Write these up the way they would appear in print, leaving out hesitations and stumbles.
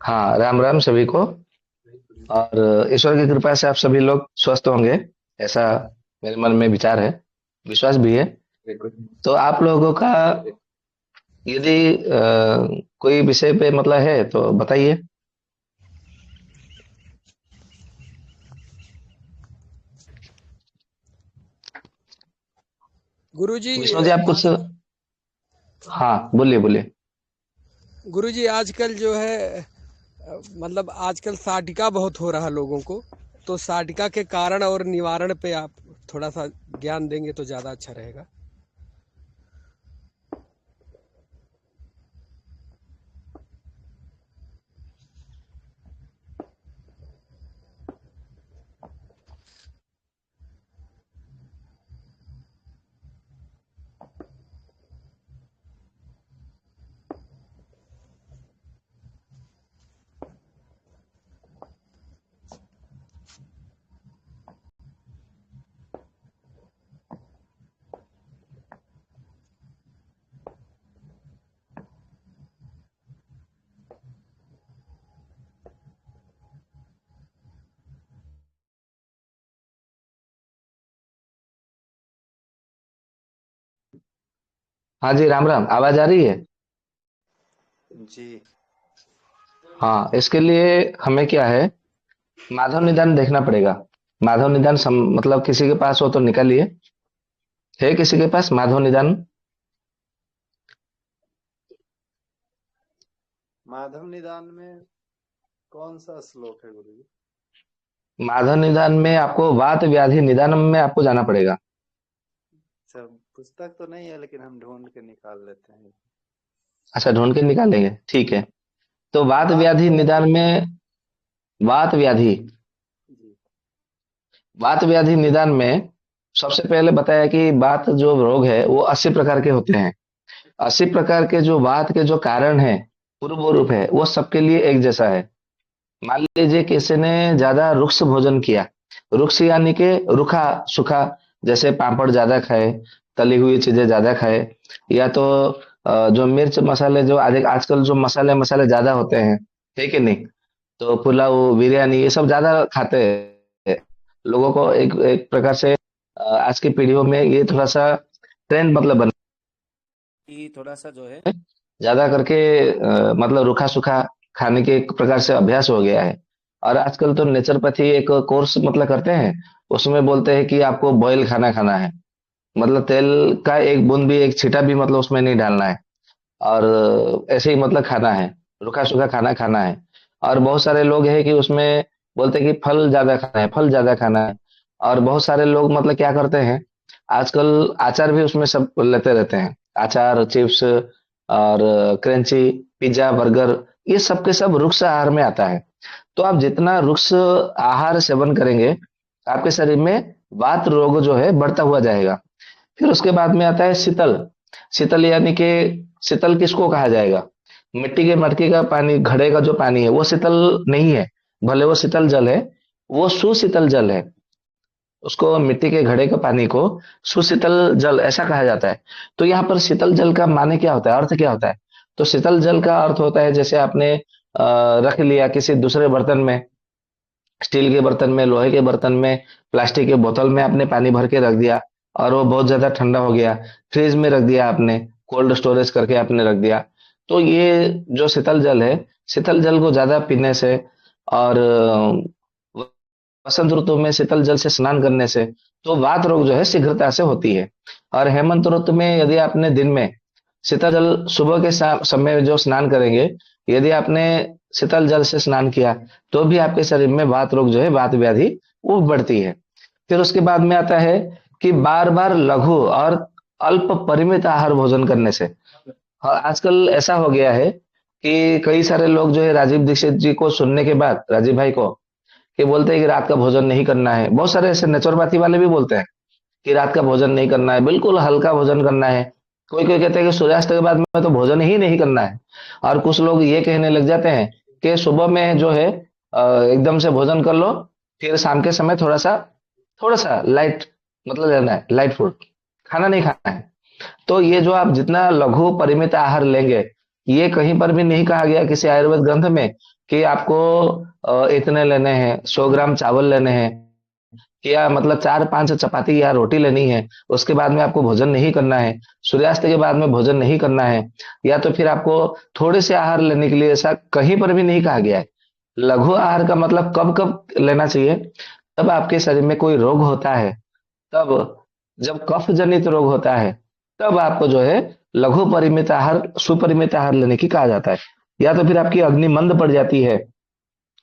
हाँ, राम राम सभी को। और ईश्वर की कृपा से आप सभी लोग स्वस्थ होंगे, ऐसा मेरे मन में विचार है, विश्वास भी है। तो आप लोगों का यदि कोई विषय पे मतलब है तो बताइए। गुरुजी विष्णु जी, आप कुछ। आज हाँ, बोलिए बोलिए। गुरुजी आजकल जो है मतलब आजकल साटिका बहुत हो रहा लोगों को। तो साटिका के कारण और निवारण पे आप थोड़ा सा ज्ञान देंगे तो ज़्यादा अच्छा रहेगा। हाँ जी, राम राम, आवाज आ रही है। जी। हाँ, इसके लिए हमें क्या है, माधव निदान देखना पड़ेगा। माधव निदान मतलब किसी के पास हो तो निकालिए। है किसी के पास माधव निदान? माधव निदान में कौन सा श्लोक है गुरु जी? माधव निदान में आपको वात व्याधि निदान में आपको जाना पड़ेगा। सब पुस्तक तो नहीं है लेकिन हम ढूंढ के निकाल लेते हैं। अच्छा, ढूंढ के निकालेंगे, ठीक है। तो वात वात व्याधि व्याधि। निदान में, वात व्याधि, जी। वात व्याधि निदान में सबसे पहले बताया कि वात जो रोग है वो 80 प्रकार के होते हैं। 80 प्रकार के जो वात के जो कारण है, पूर्व रूप है, वो सबके लिए एक जैसा है। मान लीजिए किसी ने ज्यादा रुक्ष भोजन किया, रुक्ष यानी कि रूखा सूखा, जैसे पापड़ ज्यादा खाए, तली हुई चीजें ज्यादा खाए, या तो जो मिर्च मसाले जो आजकल जो मसाले मसाले ज्यादा होते हैं, है कि नहीं? तो पुलाव बिरयानी ये सब ज्यादा खाते हैं लोगों को, एक एक प्रकार से आज की पीढ़ियों में ये थोड़ा सा ट्रेंड मतलब बना कि थोड़ा सा जो है ज्यादा करके मतलब रूखा सूखा खाने के एक प्रकार से अभ्यास हो गया है। और आजकल तो नेचुरोपैथी एक कोर्स मतलब करते हैं, उसमें बोलते हैं कि आपको बॉयल खाना खाना है, मतलब तेल का एक बूंद भी, एक छींटा भी मतलब उसमें नहीं डालना है। और ऐसे ही मतलब खाना है, रूखा सूखा खाना खाना है। और बहुत सारे लोग हैं कि उसमें बोलते हैं कि फल ज्यादा खाना है, फल ज्यादा खाना है। और बहुत सारे लोग मतलब क्या करते हैं, आजकल अचार भी उसमें सब लेते रहते हैं, अचार चिप्स और क्रंची, पिज्जा बर्गर, ये सब के सब रुक्ष आहार में आता है। तो आप जितना रुक्ष आहार सेवन करेंगे, आपके शरीर में वात रोग जो है बढ़ता हुआ जाएगा। फिर उसके बाद में आता है शीतल। शीतल यानी कि शीतल किसको कहा जाएगा? मिट्टी के मटके का पानी, घड़े का जो पानी है वो शीतल नहीं है। भले वो शीतल जल है, वो सुशीतल जल है। उसको मिट्टी के घड़े के पानी को सुशीतल जल ऐसा कहा जाता है। तो यहाँ पर शीतल जल का माने क्या होता है, अर्थ क्या होता है? तो शीतल जल का अर्थ होता है जैसे आपने रख लिया किसी दूसरे बर्तन में, स्टील के बर्तन में, लोहे के बर्तन में, प्लास्टिक के बोतल में आपने पानी भर के रख दिया, और वो बहुत ज्यादा ठंडा हो गया, फ्रिज में रख दिया आपने, कोल्ड स्टोरेज करके आपने रख दिया। तो ये जो शीतल जल है, शीतल जल को ज्यादा पीने से, और वसंत ऋतु में शीतल जल से स्नान करने से तो वात रोग जो है शीघ्रता से होती है। और हेमंत ऋतु में यदि आपने दिन में शीतल जल सुबह के समय जो स्नान करेंगे, यदि आपने शीतल जल से स्नान किया, तो भी आपके शरीर में वात रोग जो है, वात व्याधि, वो बढ़ती है। फिर उसके बाद में आता है कि बार बार लघु और अल्प परिमित आहार भोजन करने से। हाँ, आजकल ऐसा हो गया है कि कई सारे लोग जो है राजीव दीक्षित जी को सुनने के बाद, राजीव भाई को, कि बोलते हैं कि रात का भोजन नहीं करना है। बहुत सारे ऐसे नेचुरोपैथी वाले भी बोलते हैं कि रात का भोजन नहीं करना है, बिल्कुल हल्का भोजन करना है। कोई कोई कहते हैं कि सूर्यास्त के बाद में तो भोजन ही नहीं करना है। और कुछ लोग ये कहने लग जाते हैं कि सुबह में जो है एकदम से भोजन कर लो, फिर शाम के समय थोड़ा सा लाइट मतलब लेना है, लाइट फूड, खाना नहीं खाना है। तो ये जो आप जितना लघु परिमित आहार लेंगे, ये कहीं पर भी नहीं कहा गया किसी आयुर्वेद ग्रंथ में कि आपको इतने लेने हैं, 100 ग्राम चावल लेने हैं, या मतलब 4-5 चपाती या रोटी लेनी है, उसके बाद में आपको भोजन नहीं करना है, सूर्यास्त के बाद में भोजन नहीं करना है, या तो फिर आपको थोड़े से आहार लेने के लिए, ऐसा कहीं पर भी नहीं कहा गया है। लघु आहार का मतलब कब कब लेना चाहिए? तब आपके शरीर में कोई रोग होता है, तब जब कफ जनित रोग होता है, तब आपको जो है लघु परिमित आहार, सुपरिमित आहार लेने की कहा जाता है। या तो फिर आपकी अग्नि मंद पड़ जाती है,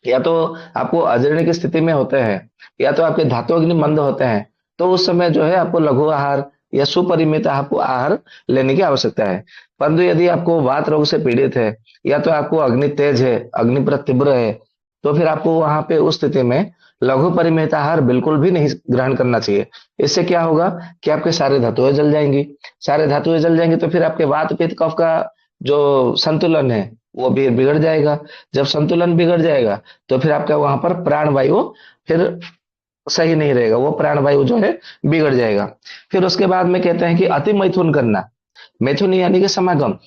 या तो आपको अजीर्ण की स्थिति में होते हैं, या तो आपके धातु अग्नि मंद होते हैं, तो उस समय जो है आपको लघु आहार या सुपरिमित आपको आहार लेने की आवश्यकता है। परंतु यदि आपको वात रोग से पीड़ित है, या तो आपको अग्नि तेज है, अग्नि पर तीव्र है, तो फिर आपको वहां पे उस स्थिति में लघु परिमित आहार बिल्कुल भी नहीं ग्रहण करना चाहिए। इससे क्या होगा कि आपके सारे धातुएं जल जाएंगी। सारे धातुएं जल जाएंगी तो फिर आपके वात पित्त कफ का जो संतुलन है वो भी बिगड़ जाएगा। जब संतुलन बिगड़ जाएगा तो फिर आपका वहां पर प्राण वायु फिर सही नहीं रहेगा, वो प्राण वायु जो है बिगड़ जाएगा। फिर उसके बाद में कहते हैं कि अति मैथुन करना। मैथुन यानी कि समागम,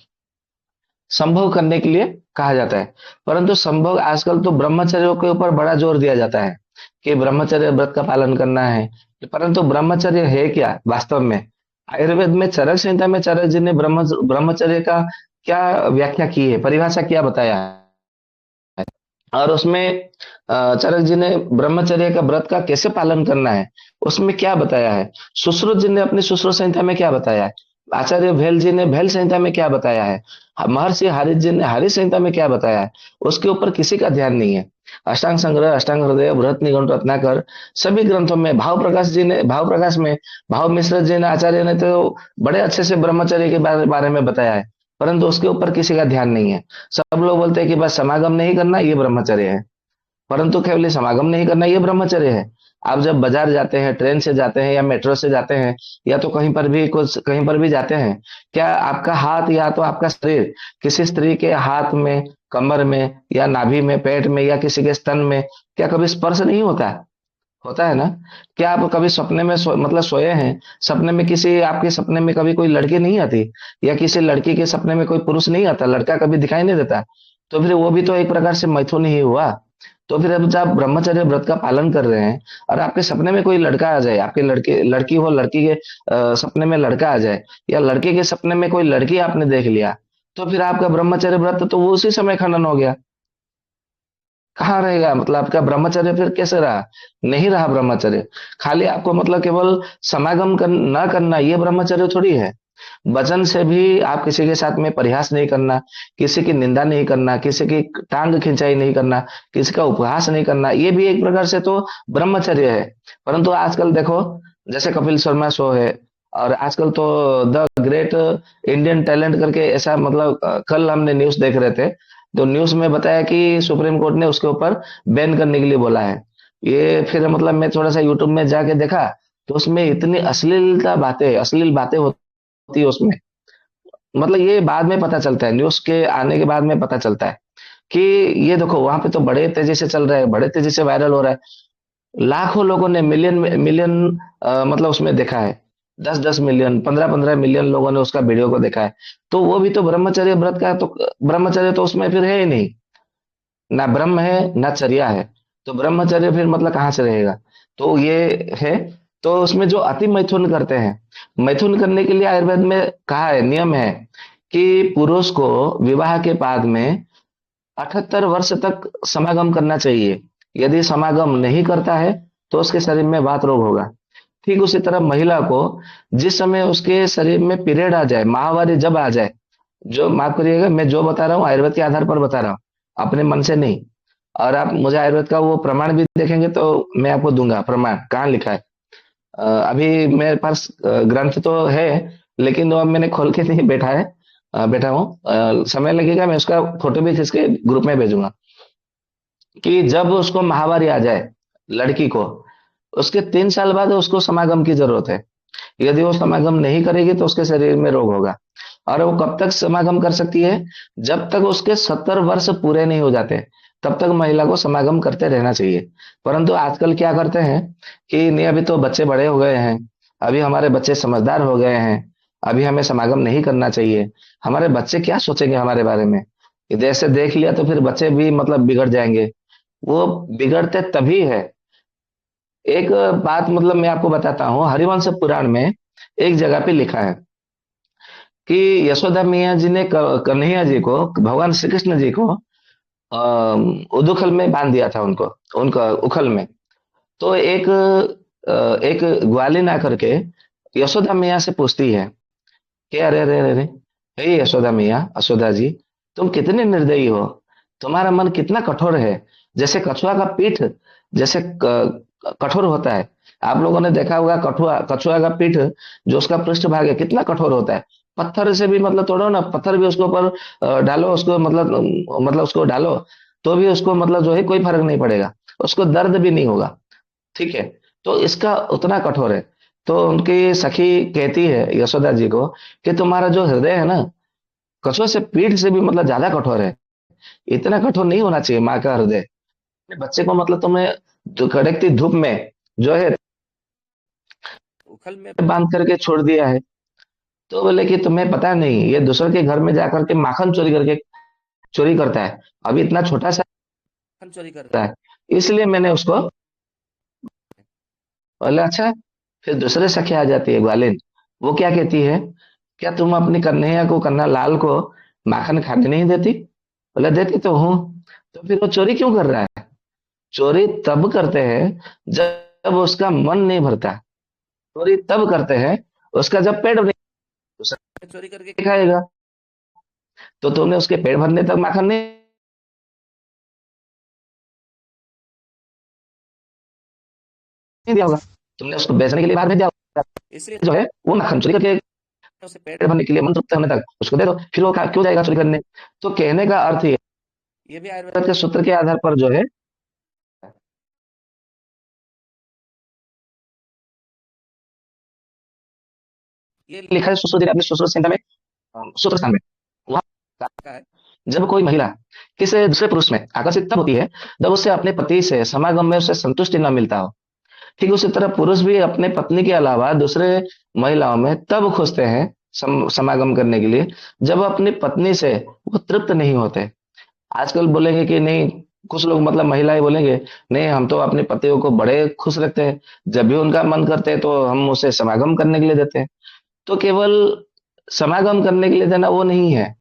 संभोग करने के लिए कहा जाता है। परंतु संभोग आजकल तो ब्रह्मचर्य के ऊपर बड़ा जोर दिया जाता है कि ब्रह्मचर्य व्रत का पालन करना है। परंतु ब्रह्मचर्य है क्या वास्तव में? आयुर्वेद में चरक संहिता में चरक जी ने ब्रह्मचर्य का क्या व्याख्या की है, परिभाषा क्या बताया है, और उसमें चरक जी ने ब्रह्मचर्य का व्रत का कैसे पालन करना है उसमें क्या बताया है। सुश्रुत जी ने अपनी सुश्रुत संहिता में क्या बताया है, आचार्य भेल जी ने भेल संहिता में क्या बताया है, महर्षि हारित जी ने हारित संहिता में क्या बताया है, उसके ऊपर किसी का ध्यान नहीं है। अष्टांग संग्रह, अष्टांग हृदय, बृहत निघंटु, रत्नाकर, सभी ग्रंथों में भाव प्रकाश जी ने, भाव प्रकाश में भाव मिश्र जी ने, आचार्य ने तो बड़े अच्छे से ब्रह्मचर्य के बारे में बताया है, परंतु उसके ऊपर किसी का ध्यान नहीं है। सब लोग बोलते हैं कि बस समागम नहीं करना ये ब्रह्मचर्य है, परंतु केवल समागम नहीं करना ये ब्रह्मचर्य है। आप जब बाजार जाते हैं, ट्रेन से जाते हैं या मेट्रो से जाते हैं, या तो कहीं पर भी कुछ कहीं पर भी जाते हैं, क्या आपका हाथ या तो आपका शरीर किसी स्त्री के हाथ में, कमर में या नाभि में, पेट में या किसी के स्तन में क्या कभी स्पर्श नहीं होता है? होता है ना? क्या आप कभी सपने में मतलब सोए हैं, सपने में किसी आपके सपने में कभी कोई लड़की नहीं आती, या किसी लड़की के सपने में कोई पुरुष नहीं आता, लड़का कभी दिखाई नहीं देता, तो फिर वो भी तो एक प्रकार से मैथुन ही हुआ। तो फिर अब जब आप ब्रह्मचर्य व्रत का पालन कर रहे हैं और आपके सपने में कोई लड़का आ जाए, आपके लड़के लड़की हो, लड़की के सपने में लड़का आ जाए, या लड़के के सपने में कोई लड़की आपने देख लिया, तो फिर आपका ब्रह्मचर्य व्रत तो वो उसी समय खंडन हो गया। कहाँ रहेगा, मतलब आपका ब्रह्मचर्य फिर कैसे रहा? नहीं रहा ब्रह्मचर्य। खाली आपको मतलब केवल समागम न करना ये ब्रह्मचर्य थोड़ी है। वचन से भी आप किसी के साथ में परिहास नहीं करना, किसी की निंदा नहीं करना, किसी की टांग खिंचाई नहीं करना, किसी का उपहास नहीं करना, ये भी एक प्रकार से तो ब्रह्मचर्य है। परंतु आजकल देखो, जैसे कपिल शर्मा शो है, और आजकल तो द ग्रेट इंडियन टैलेंट करके ऐसा, मतलब कल हमने न्यूज देख रहे थे, तो न्यूज में बताया कि सुप्रीम कोर्ट ने उसके ऊपर बैन करने के लिए बोला है। ये फिर मतलब मैं थोड़ा सा यूट्यूब में जाके देखा, तो उसमें इतनी अश्लील बातें होती है उसमें। मतलब ये बाद में पता चलता है, न्यूज के आने के बाद में पता चलता है कि ये देखो वहां पे तो बड़े तेजी से चल रहा है, बड़े तेजी से वायरल हो रहा है। लाखों लोगों ने, मिलियन मिलियन मतलब उसमें देखा है, 10-10 मिलियन, 15-15 मिलियन लोगों ने उसका वीडियो को देखा है। तो वो भी तो ब्रह्मचर्य व्रत का, तो ब्रह्मचर्य तो उसमें फिर है ही नहीं, ना ब्रह्म है ना चर्या है, तो ब्रह्मचर्य फिर मतलब कहाँ से रहेगा? तो ये है। तो उसमें जो अति मैथुन करते हैं, मैथुन करने के लिए आयुर्वेद में कहा है, नियम है कि पुरुष को विवाह के बाद में 78 वर्ष तक समागम करना चाहिए। यदि समागम नहीं करता है तो उसके शरीर में वात रोग होगा। ठीक उसी तरह महिला को जिस समय उसके शरीर में पीरियड आ जाए, माहवारी जब आ जाए, जो माफ करिएगा मैं जो बता रहा हूँ आयुर्वेद के आधार पर बता रहा हूँ, अपने मन से नहीं। और आप मुझे आयुर्वेद का वो प्रमाण भी देखेंगे तो मैं आपको दूंगा प्रमाण, कहाँ लिखा है। अभी मेरे पास ग्रंथ तो है, लेकिन वो अब मैंने खोल के नहीं बैठा है, बैठा हूँ। समय लगेगा, मैं उसका फोटो भी खींच के ग्रुप में भेजूंगा। कि जब उसको माहवारी आ जाए लड़की को, उसके 3 साल बाद उसको समागम की जरूरत है। यदि वो समागम नहीं करेगी तो उसके शरीर में रोग होगा। और वो कब तक समागम कर सकती है? जब तक उसके 70 वर्ष पूरे नहीं हो जाते, तब तक महिला को समागम करते रहना चाहिए। परंतु आजकल क्या करते हैं कि नहीं, अभी तो बच्चे बड़े हो गए हैं, अभी हमारे बच्चे समझदार हो गए हैं, अभी हमें समागम नहीं करना चाहिए। हमारे बच्चे क्या सोचेंगे हमारे बारे में? जैसे देख लिया तो फिर बच्चे भी मतलब बिगड़ जाएंगे। वो बिगड़ते तभी है। एक बात मतलब मैं आपको बताता हूँ, हरिवंश पुराण में एक जगह पे लिखा है कि यशोदा मैया जी ने कन्हैया जी को, भगवान श्री कृष्ण जी को उदुखल में बांध दिया था उनको, उनका उखल में। तो एक ग्वालिन आकर के यशोदा मैया से पूछती है कि अरे अरे अरे अरे, हे यशोदा मैया, यशोदा जी, तुम कितने निर्दयी हो, तुम्हारा मन कितना कठोर है। जैसे कछुआ का पीठ जैसे कठोर होता है। आप लोगों ने देखा होगा कछुआ कछुआ का पीठ, जो उसका पृष्ठ भाग है कितना कठोर होता है। पत्थर से भी मतलब तोड़ो ना, पत्थर भी उसके ऊपर डालो, उसको मतलब उसको डालो, तो भी उसको मतलब जो है कोई फर्क नहीं पड़ेगा, उसको दर्द भी नहीं होगा। ठीक है। तो इसका उतना कठोर है। तो उनकी सखी कहती है यशोदा जी को कि तुम्हारा जो हृदय है ना, कछुआ से पीठ से भी मतलब ज्यादा कठोर है। इतना कठोर नहीं होना चाहिए माँ का हृदय। अपने बच्चे को मतलब तुमने कड़कती धूप में जो है उखल में बांध करके छोड़ दिया है। तो बोले कि तुम्हें पता नहीं, ये दूसरे के घर में जाकर के माखन चोरी करता है। अभी इतना छोटा सा माखन चोरी करता है, इसलिए मैंने उसको। बोले अच्छा। फिर दूसरे सखी आ जाती है ग्वालिन। वो क्या कहती है, क्या तुम अपनी कन्हैया को, कन्ना लाल को माखन खाने नहीं देती? बोले देती तो हूँ। तो फिर वो चोरी क्यों कर रहा है? चोरी तब करते हैं जब उसका मन नहीं भरता। चोरी तब करते हैं उसका जब पेट नहीं, तो चोरी करके खाएगा। तो तुमने उसके पेट भरने तक माखन नहीं दिया होगा, तुमने उसको बेचने के लिए बाहर भेज दिया होगा। इसलिए जो है वो माखन चोरी करके उसे पेट भरने के लिए, मन तृप्त होने तक उसको दे दो, फिर वो क्यों जाएगा चोरी करने? तो कहने का अर्थ ये भी आयुर्वेद के सूत्र के आधार पर जो है ये लिखा है सुश्रुत अपने सुश्रुत संहिता में, सूत्र स्थान में। वहां कहा है, जब कोई महिला किसी दूसरे पुरुष में आकर्षित तब होती है जब उसे अपने पति से समागम में उसे संतुष्टि न मिलता हो। ठीक उसी तरह पुरुष भी अपने पत्नी के अलावा दूसरे महिलाओं में तब खोजते हैं समागम करने के लिए जब अपनी पत्नी से वो तृप्त नहीं होते। आजकल बोलेंगे कि नहीं, कुछ लोग मतलब महिलाएं बोलेंगे नहीं, हम तो अपने पतियों को बड़े खुश रखते हैं, जब भी उनका मन करते हैं तो हम उसे समागम करने के लिए देते हैं। तो केवल समागम करने के लिए देना वो नहीं है।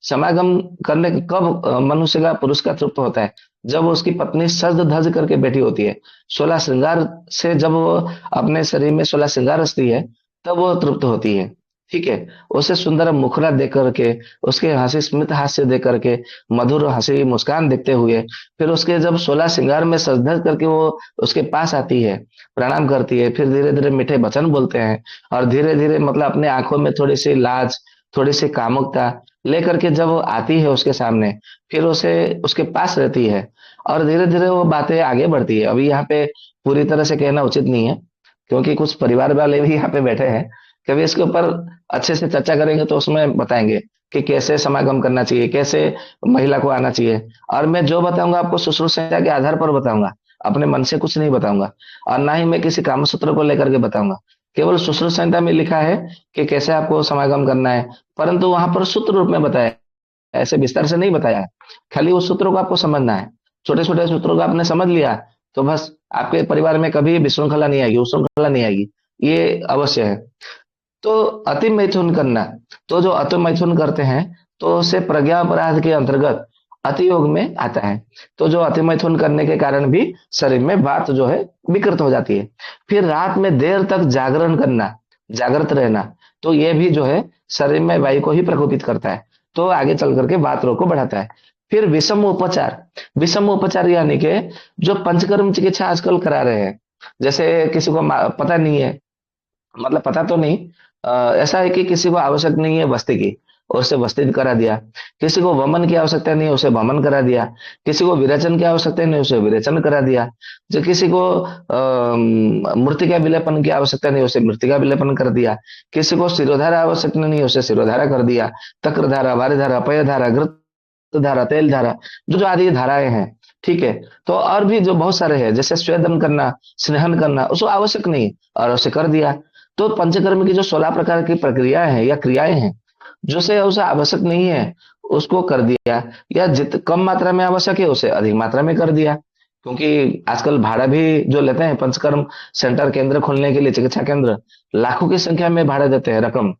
समागम करने के कब मनुष्य का, पुरुष का तृप्त होता है, जब वो उसकी पत्नी सज धज करके बैठी होती है, 16 श्रृंगार से जब वो अपने शरीर में 16 श्रृंगार रचती है, तब वो तृप्त होती है। ठीक है। उसे सुंदर मुखरा दे करके, उसके हंसी स्मित हास्य दे करके, मधुर हंसी मुस्कान देखते हुए, फिर उसके जब 16 श्रृंगार में सज धज करके वो उसके पास आती है, प्रणाम करती है, फिर धीरे धीरे मीठे वचन बोलते हैं, और धीरे धीरे मतलब अपने आंखों में थोड़ी सी लाज, थोड़ी सी कामुकता लेकर के जब वो आती है उसके सामने, फिर उसे उसके पास रहती है, और धीरे धीरे वो बातें आगे बढ़ती है। अभी यहाँ पे पूरी तरह से कहना उचित नहीं है, क्योंकि कुछ परिवार वाले भी यहाँ पे बैठे हैं। कभी इसके ऊपर अच्छे से चर्चा करेंगे तो उसमें बताएंगे कि कैसे समागम करना चाहिए, कैसे महिला को आना चाहिए। और मैं जो बताऊंगा आपको सुश्रुत संहिता के आधार पर बताऊंगा, अपने मन से कुछ नहीं बताऊंगा, और ना ही मैं किसी कामसूत्र को लेकर के बताऊंगा। केवल सुश्रुत संहिता में लिखा है कि कैसे आपको समागम करना है, परंतु वहां पर सूत्र रूप में बताया, ऐसे विस्तार से नहीं बताया है। खाली उस सूत्रों को आपको समझना है। छोटे छोटे सूत्रों को आपने समझ लिया तो बस आपके परिवार में कभी विशृंखला नहीं आएगी, उशृंखला नहीं आएगी, ये अवश्य है। तो अति मैथुन करना, तो जो अति मैथुन करते हैं तो उसे प्रज्ञा अपराध के अंतर्गत अति योग में आता है। तो जो अति मैथुन करने के कारण भी शरीर में बात जो है विकृत हो जाती है। फिर रात में देर तक जागरण करना, जागृत रहना, तो ये भी जो है शरीर में वायु को ही प्रकोपित करता है, तो आगे चल करके बात रोग को बढ़ाता है। फिर विषम उपचार, विषम उपचार यानी कि जो पंचकर्म चिकित्सा आजकल करा रहे हैं, जैसे किसी को पता नहीं है, मतलब पता तो नहीं, ऐसा है कि किसी को आवश्यक नहीं है बस्ती की, और उसे बस्ती करा दिया। किसी को वमन की आवश्यकता नहीं है, उसे वमन करा दिया। किसी को विरेचन की आवश्यकता नहीं, उसे विरेचन करा दिया। जो किसी को मृतिका विलेपन की आवश्यकता नहीं, उसे मृतिका विलेपन कर दिया। किसी को शिरोधारा आवश्यकता नहीं, उसे शिरोधारा कर दिया। तक्रधारा, वारिधारा, पयधारा, घृत धारा, तेल धारा, जो जो आदि धाराएं हैं। ठीक है। तो और भी जो बहुत सारे हैं, जैसे स्वेदन करना, स्नेहन करना, उसको आवश्यक नहीं और उसे कर दिया। तो पंचकर्म की जो 16 प्रकार की प्रक्रियाएं हैं या क्रियाएं हैं, जो से उसे आवश्यक नहीं है उसको कर दिया, या जित कम मात्रा में आवश्यक है उसे अधिक मात्रा में कर दिया। क्योंकि आजकल भाड़ा भी जो लेते हैं पंचकर्म सेंटर केंद्र खोलने के लिए, चिकित्सा केंद्र, लाखों की संख्या में भाड़ा देते हैं रकम।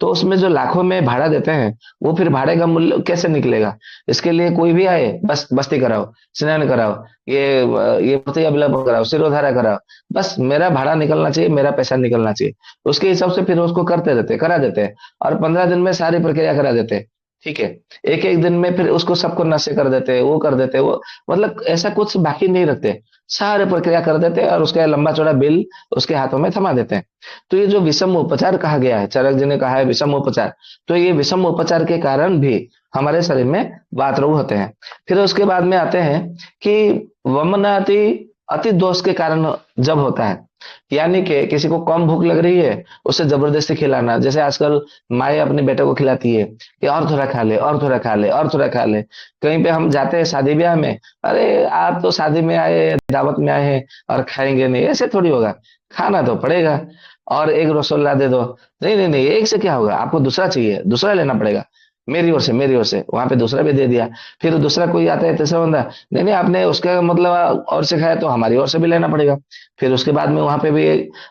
तो उसमें जो लाखों में भाड़ा देते हैं, वो फिर भाड़े का मूल्य कैसे निकलेगा? इसके लिए कोई भी आए, बस बस्ती कराओ, स्नान कराओ, ये मूर्ति अवलोकन कराओ, सिरोधारा कराओ, बस मेरा भाड़ा निकलना चाहिए, मेरा पैसा निकलना चाहिए। उसके हिसाब से फिर उसको करते रहते, करा देते हैं, और 15 दिन में सारी प्रक्रिया करा देते हैं। ठीक है। एक एक दिन में फिर उसको सबको नशे कर देते, वो कर देते, वो मतलब ऐसा कुछ बाकी नहीं रखते, सारे प्रक्रिया कर देते हैं और उसका लंबा चौड़ा बिल उसके हाथों में थमा देते हैं। तो ये जो विषम उपचार कहा गया है, चरक जी ने कहा है विषम उपचार, तो ये विषम उपचार के कारण भी हमारे शरीर में वात रोग होते हैं। फिर उसके बाद में आते हैं कि वमनाति अति दोष के कारण जब होता है, यानी कि किसी को कम भूख लग रही है, उसे जबरदस्ती खिलाना, जैसे आजकल माए अपने बेटे को खिलाती है कि और थोड़ा खा ले, और थोड़ा खा ले, और थोड़ा खा ले। कहीं पे हम जाते हैं शादी ब्याह में, अरे आप तो शादी में आए, दावत में आए हैं और खाएंगे नहीं, ऐसे थोड़ी होगा, खाना तो पड़ेगा, और एक रसगुल्ला दे दो। नहीं नहीं नहीं, एक से क्या होगा, आपको दूसरा चाहिए, दूसरा लेना पड़ेगा, मेरी ओर से, मेरी ओर से, वहां पे दूसरा भी दे दिया। फिर दूसरा कोई आता है, तीसरा बंदा, नहीं नहीं आपने उसका मतलब और से खाया तो हमारी ओर से भी लेना पड़ेगा। फिर उसके बाद में वहां पे भी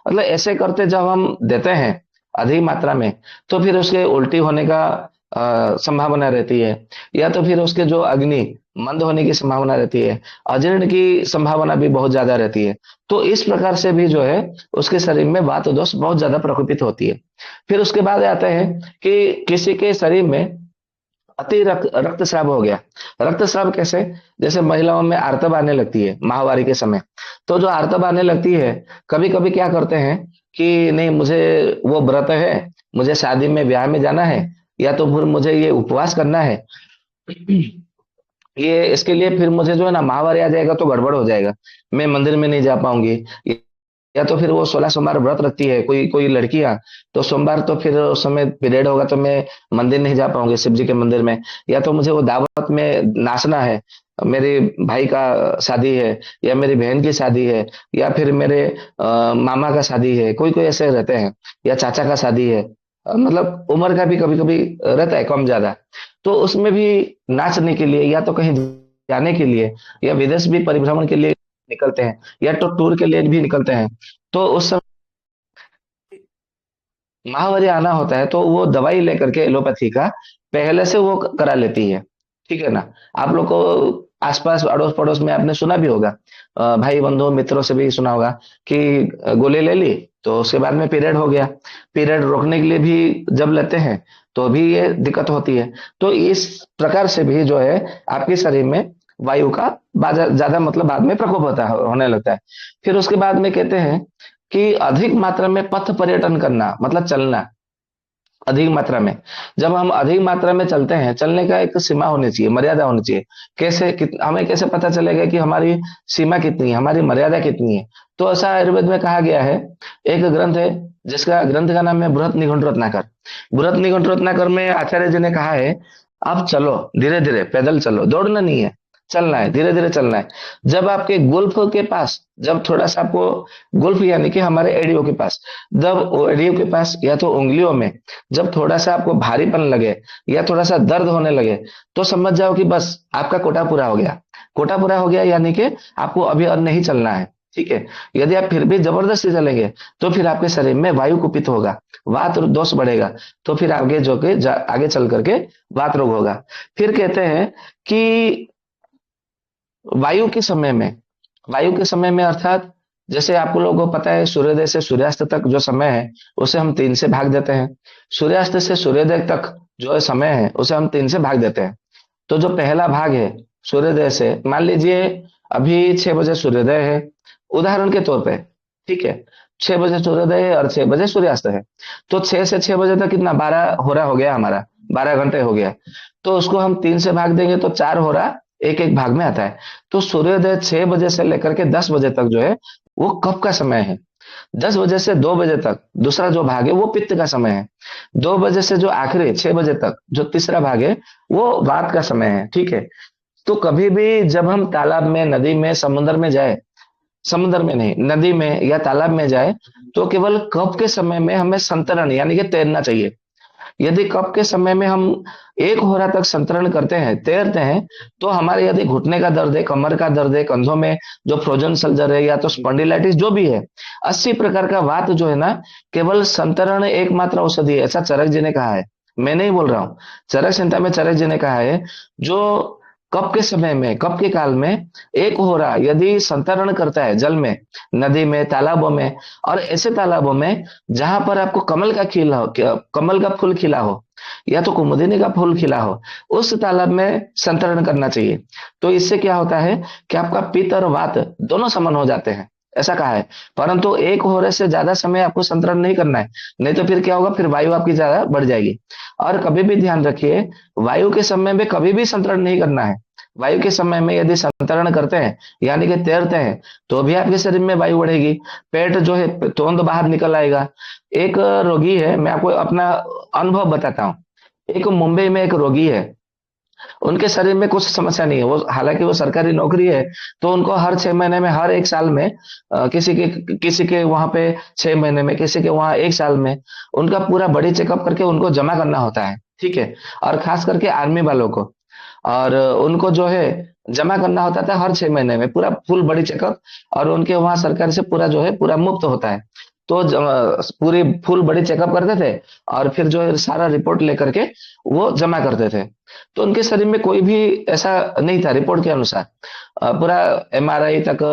मतलब ऐसे करते जब हम देते हैं अधिक मात्रा में, तो फिर उसके उल्टी होने का संभावना रहती है, या तो फिर उसके जो अग्नि मंद होने की संभावना रहती है, अजीर्ण की संभावना भी बहुत ज्यादा रहती है। तो इस प्रकार से भी जो है उसके शरीर में वात दोष बहुत ज्यादा प्रकोपित होती है। फिर उसके बाद आता है कि किसी के शरीर में अति रक्तस्राव हो गया। रक्तस्राव कैसे? जैसे महिलाओं में आर्तव आने लगती है माहवारी के समय, तो जो आर्तव आने लगती है, कभी कभी क्या करते हैं कि नहीं मुझे वो व्रत है, मुझे शादी में ब्याह में जाना है, या तो फिर मुझे ये उपवास करना है, ये इसके लिए फिर मुझे जो है ना माहवारी आ जाएगा तो गड़बड़ हो जाएगा, मैं मंदिर में नहीं जा पाऊंगी। या तो फिर वो 16 सोमवार व्रत रखती है कोई कोई लड़कियां, तो सोमवार तो फिर उस समय पीरियड होगा तो मैं मंदिर नहीं जा पाऊंगी शिव जी के मंदिर में। या तो मुझे वो दावत में नाचना है, मेरे भाई का शादी है, या मेरी बहन की शादी है, या फिर मेरे मामा का शादी है, कोई कोई ऐसे रहते हैं, या चाचा का शादी है, मतलब उम्र का भी कभी कभी रहता है कम ज्यादा। तो उसमें भी नाचने के लिए, या तो कहीं जाने के लिए, या विदेश भी परिभ्रमण के लिए निकलते हैं, या तो टूर के लिए भी निकलते हैं। तो उस समय माहवारी आना होता है, तो वो दवाई लेकर के एलोपैथी का पहले से वो करा लेती है। ठीक है ना? आप लोग को आसपास अड़ोस पड़ोस में आपने सुना भी होगा, भाई बंधु मित्रों से भी सुना होगा कि गोली ले ली तो उसके बाद में पीरियड हो गया। पीरियड रोकने के लिए भी जब लेते हैं तो भी ये दिक्कत होती है। तो इस प्रकार से भी जो है आपके शरीर में वायु का ज्यादा मतलब बाद में प्रकोप होता है, होने लगता है। फिर उसके बाद में कहते हैं कि अधिक मात्रा में पथ पर्यटन करना, मतलब चलना अधिक मात्रा में। जब हम अधिक मात्रा में चलते हैं, चलने का एक सीमा होनी चाहिए, मर्यादा होनी चाहिए। कैसे हमें कैसे पता चलेगा कि हमारी सीमा कितनी है, हमारी मर्यादा कितनी है? तो ऐसा आयुर्वेद में कहा गया है, एक ग्रंथ है जिसका ग्रंथ का नाम है बृहत निघंट रत्नाकर। बृहत निघंट रत्नाकर में आचार्य जी ने कहा है, आप चलो धीरे धीरे, पैदल चलो, दौड़ना नहीं है, चलना है, धीरे धीरे चलना है। जब आपके गुल्फ के पास, जब थोड़ा सा आपको गुल्फ यानी कि हमारे एडियो के पास, जब एडियो के पास या तो उंगलियों में जब थोड़ा सा आपको भारीपन लगे या थोड़ा सा दर्द होने लगे, तो समझ जाओ कि बस आपका कोटा पूरा हो गया। कोटा पूरा हो गया यानी कि आपको अभी और नहीं चलना है। ठीक है। यदि आप फिर भी जबरदस्ती चलेंगे तो फिर आपके शरीर में वायु कुपित होगा, वात दोष बढ़ेगा, तो फिर आगे जो के आगे चल करके वात रोग होगा। फिर कहते हैं कि वायु के समय में, वायु के समय में अर्थात जैसे आपको लोगों को पता है सूर्योदय से सूर्यास्त तक जो समय है उसे हम 3 से भाग देते हैं। सूर्यास्त से सूर्योदय तक जो समय है उसे हम 3 से भाग देते हैं। तो जो पहला भाग है सूर्योदय से, मान लीजिए अभी 6 बजे सूर्योदय है उदाहरण के तौर पे, ठीक है, 6 बजे सूर्योदय है और 6 बजे सूर्यास्त है, तो 6 से 6 बजे तक कितना 12 हो रहा हो गया हमारा, 12 घंटे हो गया। तो उसको हम 3 से भाग देंगे तो 4 हो रहा, एक एक भाग में आता है। तो सूर्योदय 6 बजे से लेकर के 10 बजे तक जो है वो कफ का समय है। 10 बजे से 2 बजे तक दूसरा जो भाग है वो पित्त का समय है। 2 बजे से जो आखिरी 6 बजे तक जो तीसरा भाग है वो वात का समय है। ठीक है। तो कभी भी जब हम तालाब में, नदी में, समुद्र में जाए, समुद्र में नहीं, नदी में या तालाब में जाए तो केवल कप के समय में हमें संतरण यानी कि तैरना चाहिए। यदि कप के समय में हम 1 होरा तक संतरण करते हैं, तैरते हैं, तो हमारे यदि घुटने का दर्द है, कमर का दर्द है, कंधों में जो फ्रोजन सल्जर है या तो स्पॉन्डिलाइटिस जो भी है, 80 प्रकार का वात जो है ना, केवल संतरण एकमात्र औषधि है, ऐसा चरक जी ने कहा है। मैं नहीं बोल रहा हूँ, चरक संहिता में चरक जी ने कहा है, जो कप के समय में, कप के काल में 1 होरा यदि संतरण करता है जल में, नदी में, तालाबों में, और ऐसे तालाबों में जहां पर आपको कमल का खिला हो, कमल का फूल खिला हो या तो कुमुदिनी का फूल खिला हो, उस तालाब में संतरण करना चाहिए। तो इससे क्या होता है कि आपका पित्त और वात दोनों समन हो जाते हैं, ऐसा कहा है। परंतु 1 होरे से ज्यादा समय आपको संतरण नहीं करना है, नहीं तो फिर क्या होगा, फिर वायु आपकी ज्यादा बढ़ जाएगी। और कभी भी ध्यान रखिए, वायु के समय में कभी भी संतरण नहीं करना है। वायु के समय में यदि संतरण करते हैं यानी कि तैरते हैं, तो भी आपके शरीर में वायु बढ़ेगी, पेट जो है तुरंत बाहर निकल आएगा। एक रोगी है, मैं आपको अपना अनुभव बताता हूँ। एक मुंबई में एक रोगी है, उनके शरीर में कुछ समस्या नहीं है, वो हालांकि वो सरकारी नौकरी है, तो उनको हर 6 महीने में, हर 1 साल में, किसी के वहां पे 6 महीने में, किसी के वहां 1 साल में, उनका पूरा बॉडी चेकअप करके उनको जमा करना होता है, ठीक है। और खास करके आर्मी वालों को, और उनको जो है जमा करना होता था हर 6 महीने में, पूरा फुल बॉडी चेकअप, और उनके वहां सरकार से पूरा जो है पूरा मुफ्त होता है। तो पूरी फुल बॉडी चेकअप करते थे, और फिर जो है सारा रिपोर्ट लेकर के वो जमा करते थे। तो उनके शरीर में कोई भी ऐसा नहीं था रिपोर्ट के अनुसार। पूरा एमआरआई तक,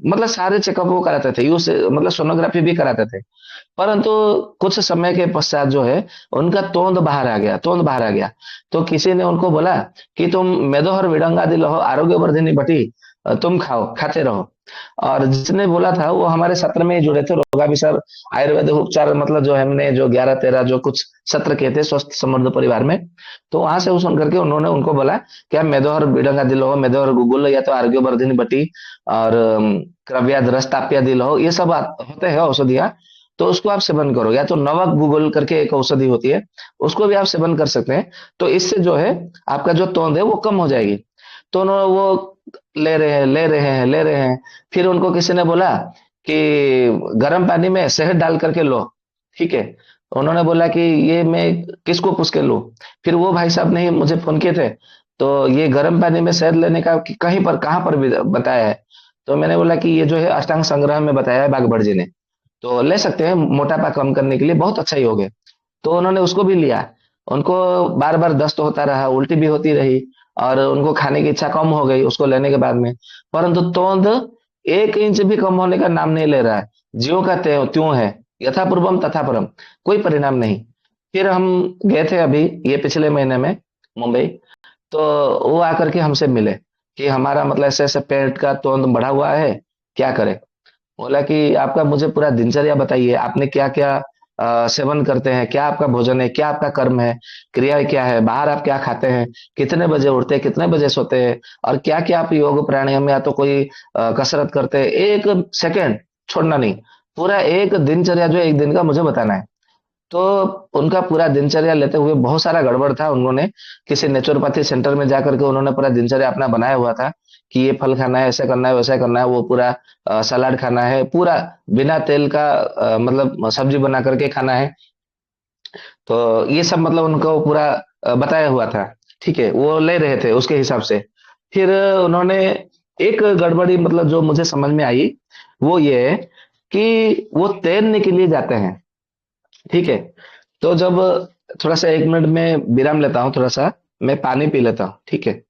मतलब सारे चेकअप वो कराते थे, यूज मतलब सोनोग्राफी भी कराते थे। परंतु कुछ समय के पश्चात जो है उनका तोंद बाहर आ गया, तोंद बाहर आ गया। तो किसी ने उनको बोला कि तुम मेदोहर विडंगादि लहो आरोग्य वर्धिनी बटी, तुम खाओ, खाते रहो। और जिसने बोला था वो हमारे सत्र में ही जुड़े थे, रोगाभिसर आयुर्वेद उपचार, मतलब जो हमने जो 11-13 जो कुछ सत्र किए थे स्वस्थ समृद्ध परिवार में, तो वहां से सुन करके उन्होंने उनको बोला कि आप मेदोहर विडंगादि लहो, मेदोहर गुगुल या तो आरोग्य वर्धिनी बटी, और क्रव्याद रस्ताप्यादि लहो, ये सब होते हैं औषधियां। तो उसको आप सेवन करो, या तो नवक गूगल करके एक औषधि होती है, उसको भी आप सेवन कर सकते हैं। तो इससे जो है आपका जो तोंद है वो कम हो जाएगी। तो उन्होंने वो ले रहे हैं, ले रहे हैं, ले रहे हैं। फिर उनको किसी ने बोला कि गर्म पानी में शहद डाल करके लो, ठीक है। उन्होंने बोला कि ये मैं किसको पूछ के लूं। फिर वो भाई साहब ने मुझे फोन किए थे, तो ये गर्म पानी में शहद लेने का कहीं पर, कहाँ पर भी बताया है। तो मैंने बोला कि ये जो है अष्टांग संग्रह में बताया है बागभट जी ने, तो ले सकते हैं, मोटापा कम करने के लिए बहुत अच्छा योग है। तो उन्होंने उसको भी लिया। उनको बार बार दस्त होता रहा, उल्टी भी होती रही, और उनको खाने की इच्छा कम हो गई उसको लेने के बाद में। परंतु तोंद 1 इंच भी कम होने का नाम नहीं ले रहा है, ज्यों का त्यों है, यथा पूर्वम तथा परम, कोई परिणाम नहीं। फिर हम गए थे अभी ये पिछले महीने में मुंबई, तो वो आकर के हमसे मिले कि हमारा मतलब ऐसे ऐसे पेट का तोंद बढ़ा हुआ है, क्या करें। बोला कि आपका मुझे पूरा दिनचर्या बताइए, आपने क्या क्या सेवन करते हैं, क्या आपका भोजन है, क्या आपका कर्म है, क्रिया क्या है, बाहर आप क्या खाते हैं, कितने बजे उठते हैं, कितने बजे सोते हैं, और क्या क्या आप योग प्राणायाम या तो कोई कसरत करते हैं, 1 सेकेंड छोड़ना नहीं। पूरा एक दिनचर्या जो है, एक दिन का मुझे बताना है। तो उनका पूरा दिनचर्या लेते हुए बहुत सारा गड़बड़ था, उन्होंने किसी नेचुरोपैथी सेंटर में जाकर के उन्होंने पूरा दिनचर्या अपना बनाया हुआ था कि ये फल खाना है, ऐसा करना है, वैसा करना है, वो पूरा सलाद खाना है, पूरा बिना तेल का, मतलब सब्जी बना करके खाना है। तो ये सब मतलब उनको पूरा बताया हुआ था, ठीक है। वो ले रहे थे उसके हिसाब से। फिर उन्होंने एक गड़बड़ी मतलब जो मुझे समझ में आई, वो ये है कि वो तैरने के लिए जाते हैं, ठीक है। तो जब, थोड़ा सा 1 मिनट में विराम लेता हूँ, थोड़ा सा मैं पानी पी लेता हूँ, ठीक है।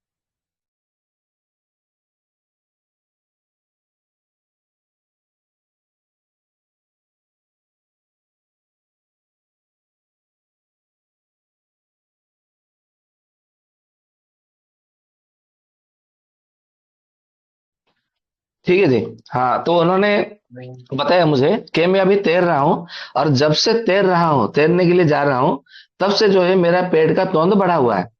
ठीक है जी। हाँ, तो उन्होंने बताया मुझे कि मैं अभी तैर रहा हूँ, और जब से तैर रहा हूँ, तैरने के लिए जा रहा हूँ, तब से जो है मेरा पेट का तौंद बढ़ा हुआ है।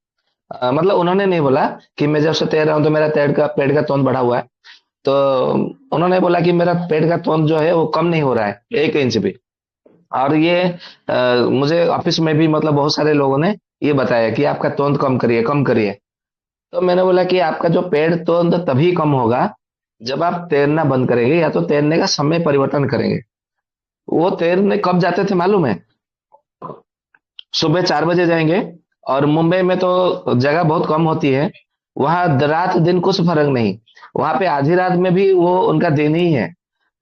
मतलब उन्होंने नहीं बोला कि मैं जब से तैर रहा हूँ तो मेरा पेट का तौंद बढ़ा हुआ है। तो उन्होंने बोला कि मेरा पेट का तौंद जो है वो कम नहीं हो रहा है 1 इंच भी। और ये मुझे ऑफिस में भी मतलब बहुत सारे लोगों ने ये बताया कि आपका तौंद कम करिए, कम करिए। तो मैंने बोला कि आपका जो पेट तौंद तभी कम होगा जब आप तैरना बंद करेंगे या तो तैरने का समय परिवर्तन करेंगे। वो तैरने कब जाते थे मालूम है? सुबह 4 बजे जाएंगे। और मुंबई में तो जगह बहुत कम होती है। वहां रात दिन कुछ फर्क नहीं। वहां पे आधी रात में भी वो उनका दिन ही है।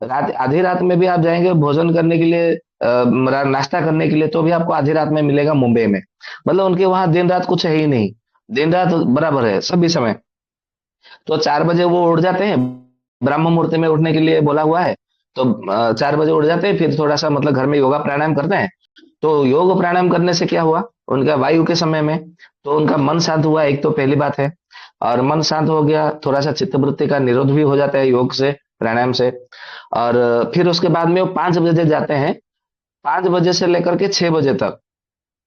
रात आधी रात में भी आप जाएंगे भोजन करने के लिए, नाश्ता करने के लिए, तो भी आपको आधी रात में मिलेगा मुंबई में। मतलब उनके वहां दिन रात कुछ है ही नहीं। दिन रात बराबर है सभी समय। तो 4 बजे वो उठ जाते हैं। ब्रह्म मुहूर्त में उठने के लिए बोला हुआ है। तो 4 बजे उठ जाते हैं, फिर थोड़ा सा मतलब घर में योगा प्राणायाम करते हैं। तो योग प्राणायाम करने से क्या हुआ? उनका वायु के समय में तो उनका मन शांत हुआ, एक तो पहली बात है। और मन शांत हो गया, थोड़ा सा चित्तवृत्ति का निरोध भी हो जाता है योग से, प्राणायाम से। और फिर उसके बाद में वो 5 बजे जाते हैं। 5 बजे से लेकर के 6 बजे तक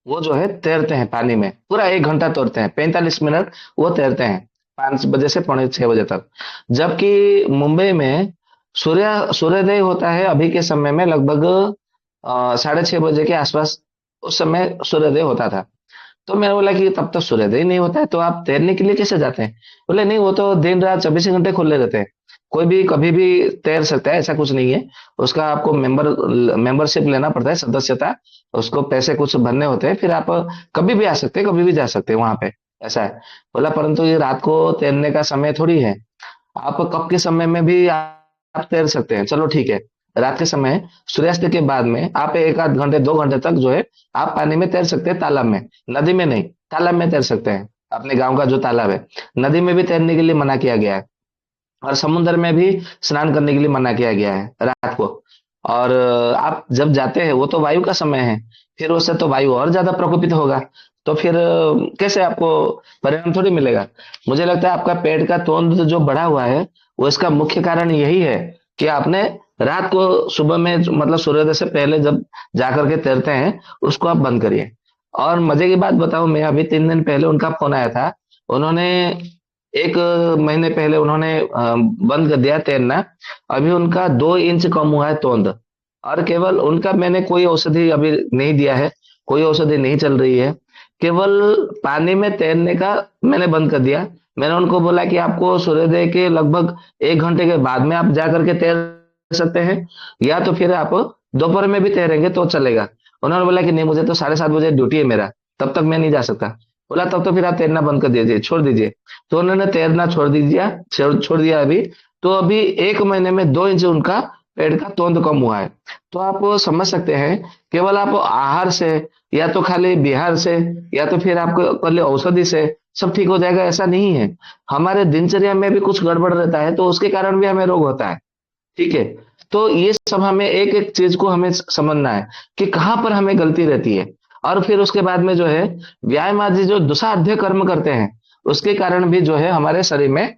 वो जो है तैरते हैं पानी में, पूरा 1 घंटा तैरते हैं, 45 मिनट वो तैरते हैं। 5 बजे से पौने 6 बजे तक। जबकि मुंबई में सूर्योदय होता है अभी के समय में लगभग 6:30 बजे के आसपास। उस समय सूर्योदय होता था। तो मैंने बोला कि तब तक सूर्योदय नहीं होता है तो आप तैरने के लिए कैसे जाते हैं? बोले नहीं, वो तो दिन रात 24 घंटे खुले रहते हैं। कोई भी कभी भी तैर सकता है, ऐसा कुछ नहीं है। उसका आपको मेंबरशिप लेना पड़ता है, सदस्यता। उसको पैसे कुछ भरने होते हैं, फिर आप कभी भी आ सकते हैं, कभी भी जा सकते हैं वहां पे। ऐसा है। बोला परंतु ये रात को तैरने का समय थोड़ी है। आप कब के समय में भी आप तैर सकते हैं, चलो ठीक है। रात के समय सूर्यास्त के बाद में आप 1 आध घंटे 2 घंटे तक जो है आप पानी में तैर सकते हैं, तालाब में। नदी में नहीं, तालाब में तैर सकते हैं। अपने गांव का जो तालाब है, नदी में भी तैरने के लिए मना किया गया है। और समुद्र में भी स्नान करने के लिए मना किया गया है रात को। और आप जब जाते हैं वो तो वायु का समय है। फिर उससे तो वायु और ज्यादा प्रकोपित होगा। तो फिर कैसे आपको परिणाम थोड़ी मिलेगा? मुझे लगता है आपका पेट का तोंद जो बढ़ा हुआ है, वो इसका मुख्य कारण यही है कि आपने रात को सुबह में मतलब सूर्योदय से पहले जब जाकर के तैरते हैं, उसको आप बंद करिए। और मजे की बात बताऊं, मैं अभी 3 दिन पहले उनका फोन आया था। उन्होंने 1 महीने पहले उन्होंने बंद कर दिया तैरना। अभी उनका 2 इंच कम हुआ है तोंद। और केवल उनका मैंने कोई औषधि अभी नहीं दिया है। कोई औषधि नहीं चल रही है। केवल पानी में तैरने का मैंने बंद कर दिया। मैंने उनको बोला कि आपको सूर्योदय के लगभग 1 घंटे के बाद में आप जा करके तैर सकते हैं, या तो फिर आप दोपहर में भी तैरेंगे तो चलेगा। उन्होंने बोला कि नहीं, मुझे तो 7:30 बजे ड्यूटी है मेरा, तब तक मैं नहीं जा सकता। बोला तब तो फिर आप तैरना बंद कर दीजिए, छोड़ दीजिए। तो उन्होंने तैरना छोड़ दिया अभी। तो अभी 1 महीने में 2 इंच उनका पेट का तोंद कम हुआ है। तो आप समझ सकते हैं, केवल आप आहार से, या तो खाली बिहार से, या तो फिर आपको पहले औषधि से सब ठीक हो जाएगा, ऐसा नहीं है। हमारे दिनचर्या में भी कुछ गड़बड़ रहता है, तो उसके कारण भी हमें रोग होता है। ठीक है। तो ये सब हमें एक एक चीज को हमें समझना है कि कहाँ पर हमें गलती रहती है। और फिर उसके बाद में जो है व्यायाम आदि जो दुसाध्य कर्म करते हैं, उसके कारण भी जो है हमारे शरीर में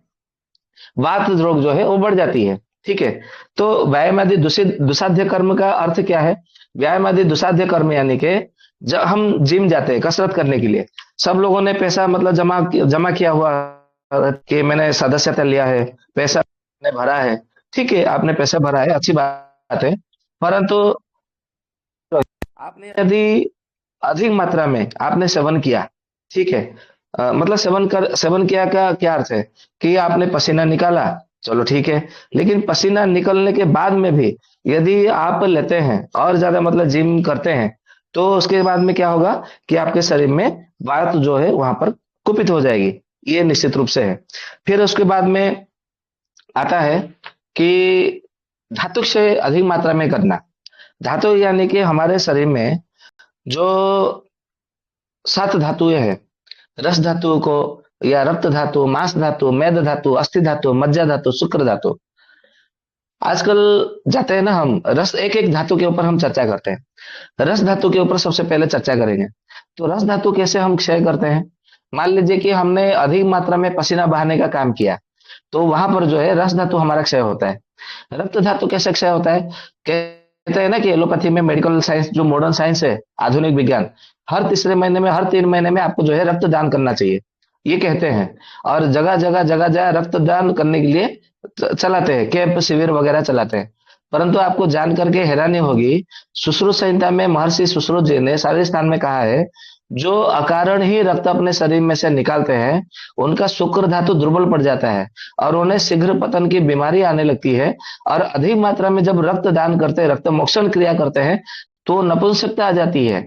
वात रोग जो है वो बढ़ जाती है। ठीक है। तो व्यायाम आदि दुसाध्य कर्म का अर्थ क्या है? व्यायाम आदि दुसाध्य कर्म यानी कि जब हम जिम जाते हैं कसरत करने के लिए, सब लोगों ने पैसा मतलब जमा जमा किया हुआ कि मैंने सदस्यता लिया है, पैसा मैंने भरा है। ठीक है, आपने पैसा भरा है, अच्छी बात है। परंतु आपने यदि अधिक मात्रा में आपने सेवन किया, ठीक है, मतलब सेवन किया का क्या अर्थ है? कि आपने पसीना निकाला, चलो ठीक है। लेकिन पसीना निकलने के बाद में भी यदि आप लेते हैं और ज्यादा मतलब जिम करते हैं, तो उसके बाद में क्या होगा कि आपके शरीर में वात जो है वहां पर कुपित हो जाएगी। ये निश्चित रूप से है। फिर उसके बाद में आता है कि धातु से अधिक मात्रा में करना। धातु यानी कि हमारे शरीर में जो 7 धातुएं हैं, रस धातु को, या रक्त धातु, मांस धातु, मेद धातु, अस्थि धातु, मज्जा धातु, शुक्र धातु। आजकल जाते हैं ना हम रस, एक एक धातु के ऊपर हम चर्चा करते हैं। रस धातु के ऊपर सबसे पहले चर्चा करेंगे। तो रस धातु कैसे हम क्षय करते हैं? मान लीजिए कि हमने अधिक मात्रा में पसीना बहाने का काम किया, तो वहां पर जो है रस धातु हमारा क्षय होता है। रक्त धातु कैसे क्षय होता है? कहते हैं ना कि एलोपैथी में, मेडिकल साइंस जो मॉडर्न साइंस है, आधुनिक विज्ञान, हर तीसरे महीने में, हर 3 महीने में आपको जो है रक्तदान करना चाहिए, ये कहते हैं। और जगह जगह रक्तदान करने के लिए चलाते हैं, कैंप शिविर वगैरह चलाते हैं। परंतु आपको जान करके हैरानी होगी, सुश्रुत संहिता में महर्षि सुश्रुत जी ने शारीर स्थान में कहा है जो अकारण ही रक्त अपने शरीर में से निकालते हैं, उनका शुक्र धातु दुर्बल पड़ जाता है और उन्हें शीघ्र पतन की बीमारी आने लगती है। और अधिक मात्रा में जब रक्त दान करते हैं, रक्त मोक्षण क्रिया करते हैं, तो नपुंसकता आ जाती है।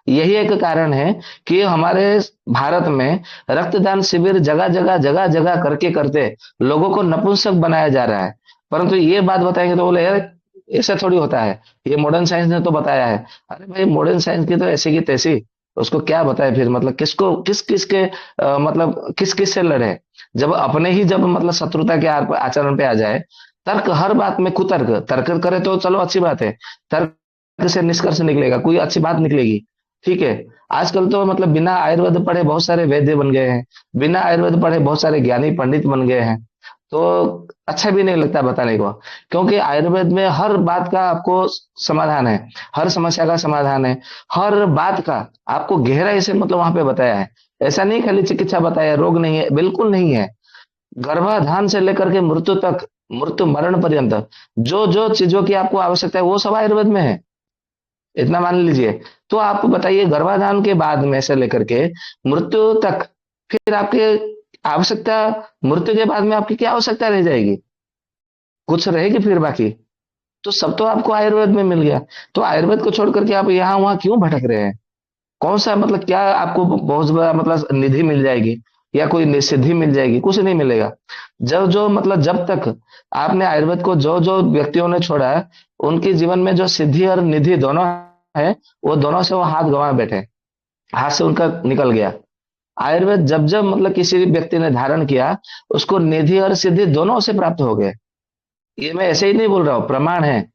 यही एक कारण है कि हमारे भारत में रक्तदान शिविर जगह जगह करके करते लोगों को नपुंसक बनाया जा रहा है। परंतु ये बात बताएंगे तो बोले यार ऐसा थोड़ी होता है, ये मॉडर्न साइंस ने तो बताया है। अरे भाई मॉडर्न साइंस की तो ऐसी की तैसी, उसको क्या बताए फिर, मतलब किसको किस किस के मतलब किस किस से लड़े। जब अपने ही जब मतलब शत्रुता के आचरण पे आ जाए, तर्क हर बात में कुतर्क, तर्क करे तो चलो अच्छी बात है, तर्क से निष्कर्ष निकलेगा, कोई अच्छी बात निकलेगी, ठीक है। आजकल तो मतलब बिना आयुर्वेद पढ़े बहुत सारे वैद्य बन गए हैं, बिना आयुर्वेद पढ़े बहुत सारे ज्ञानी पंडित बन गए हैं। तो अच्छा भी नहीं लगता बताने को, क्योंकि आयुर्वेद में हर बात का आपको समाधान है, हर समस्या का समाधान है, हर बात का आपको गहराई से मतलब वहां पे बताया है। ऐसा नहीं खाली चिकित्सा बताया है, रोग नहीं है, बिल्कुल नहीं है। गर्भाधान से लेकर के मृत्यु तक, मृत्यु मरण पर्यंत जो जो चीजों की आपको आवश्यकता है वो सब आयुर्वेद में है, इतना मान लीजिए। तो आप बताइए गर्भाधान के बाद में से लेकर के मृत्यु तक, फिर आपके आवश्यकता, मृत्यु के बाद में आपकी क्या आवश्यकता रह जाएगी, कुछ रहेगी फिर बाकी? तो सब तो आपको आयुर्वेद में मिल गया। तो आयुर्वेद को छोड़ करके आप यहाँ वहां क्यों भटक रहे हैं? कौन सा मतलब क्या आपको बहुत बड़ा मतलब निधि मिल जाएगी या कोई सिद्धि मिल जाएगी? कुछ नहीं मिलेगा। जब जो मतलब जब तक आपने आयुर्वेद को जो जो व्यक्तियों ने छोड़ा है, उनके जीवन में जो सिद्धि और निधि दोनों है, वो दोनों से वो हाथ गंवा बैठे, हाथ से उनका निकल गया। आयुर्वेद जब जब मतलब किसी भी व्यक्ति ने धारण किया, उसको निधि और सिद्धि दोनों से प्राप्त हो गए। ये मैं ऐसे ही नहीं बोल रहा हूँ, प्रमाण है।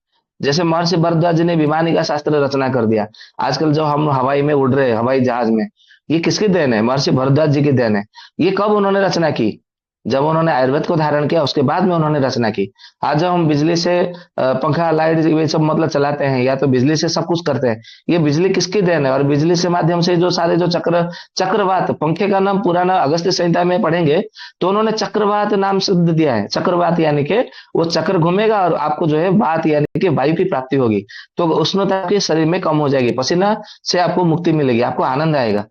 जैसे महर्षि भरद्वाज जी ने विमानी का शास्त्र रचना कर दिया। आजकल जो हम हवाई में उड़ रहे हैं, हवाई जहाज में, ये किसकी देन है? महर्षि भरद्वाज जी की देन है। ये कब उन्होंने रचना की? जब उन्होंने आयुर्वेद को धारण किया, उसके बाद में उन्होंने रचना की। आज जब हम बिजली से पंखा लाइट ये सब मतलब चलाते हैं, या तो बिजली से सब कुछ करते हैं, ये बिजली किसकी देन है? और बिजली से माध्यम से जो सारे जो चक्रवात, पंखे का नाम पुराना अगस्त्य संहिता में पढ़ेंगे तो उन्होंने चक्रवात नाम शब्द दिया है। चक्रवात यानी कि वो चक्र घूमेगा और आपको जो है वात यानी कि वायु की प्राप्ति होगी, तो उष्णता आपके शरीर में कम हो जाएगी, पसीना से आपको मुक्ति मिलेगी, आपको आनंद आएगा।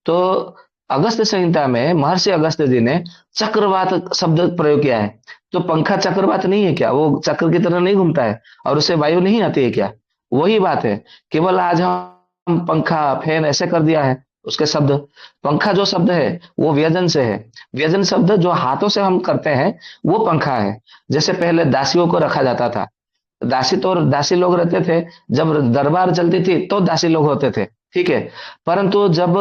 तो अगस्त्य संहिता में महर्षि अगस्त्य जी ने चक्रवात शब्द प्रयोग किया है। तो पंखा चक्रवात नहीं है क्या? वो चक्र की तरह नहीं घूमता है और उससे वायु नहीं आती है क्या? वही बात है। केवल आज हम पंखा फैन ऐसे कर दिया है उसके शब्द। पंखा जो शब्द है वो व्यजन से है। व्यजन शब्द जो हाथों से हम करते हैं वो पंखा है। जैसे पहले दासियों को रखा जाता था, दासी तो दासी लोग रहते थे, जब दरबार चलती थी तो दासी लोग होते थे, ठीक है। परंतु जब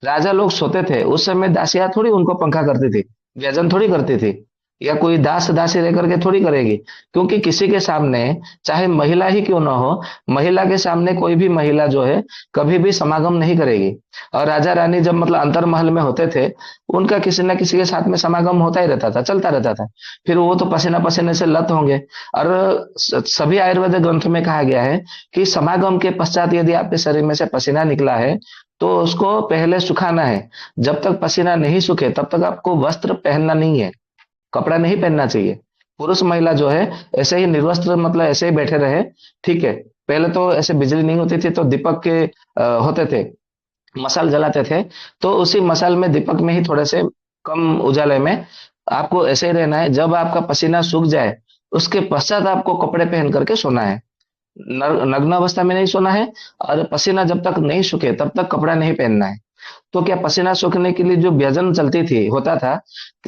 राजा लोग सोते थे उस समय दासियां थोड़ी उनको पंखा करती थी, व्यजन थोड़ी करती थी, या कोई दास दासी रह करके थोड़ी करेगी। क्योंकि किसी के सामने, चाहे महिला ही क्यों ना हो, महिला के सामने कोई भी महिला जो है कभी भी समागम नहीं करेगी। और राजा रानी जब मतलब अंतर महल में होते थे, उनका किसी न किसी के साथ में समागम होता ही रहता था, चलता रहता था। फिर वो तो पसीना पसीने से लत होंगे। और सभी आयुर्वेदिक ग्रंथों में कहा गया है कि समागम के पश्चात यदि आपके शरीर में से पसीना निकला है तो उसको पहले सुखाना है। जब तक पसीना नहीं सूखे तब तक आपको वस्त्र पहनना नहीं है, कपड़ा नहीं पहनना चाहिए। पुरुष महिला जो है ऐसे ही निर्वस्त्र मतलब ऐसे ही बैठे रहे, ठीक है। पहले तो ऐसे बिजली नहीं होती थी तो दीपक के होते थे, मसाल जलाते थे, तो उसी मसाल में दीपक में ही थोड़े से कम उजाले में आपको ऐसे ही रहना है। जब आपका पसीना सूख जाए उसके पश्चात आपको कपड़े पहन करके सोना है। नग्न अवस्था में नहीं सोना है, और पसीना जब तक नहीं सूखे तब तक कपड़ा नहीं पहनना है। तो क्या पसीना सूखने के लिए जो व्यजन चलती थी होता था,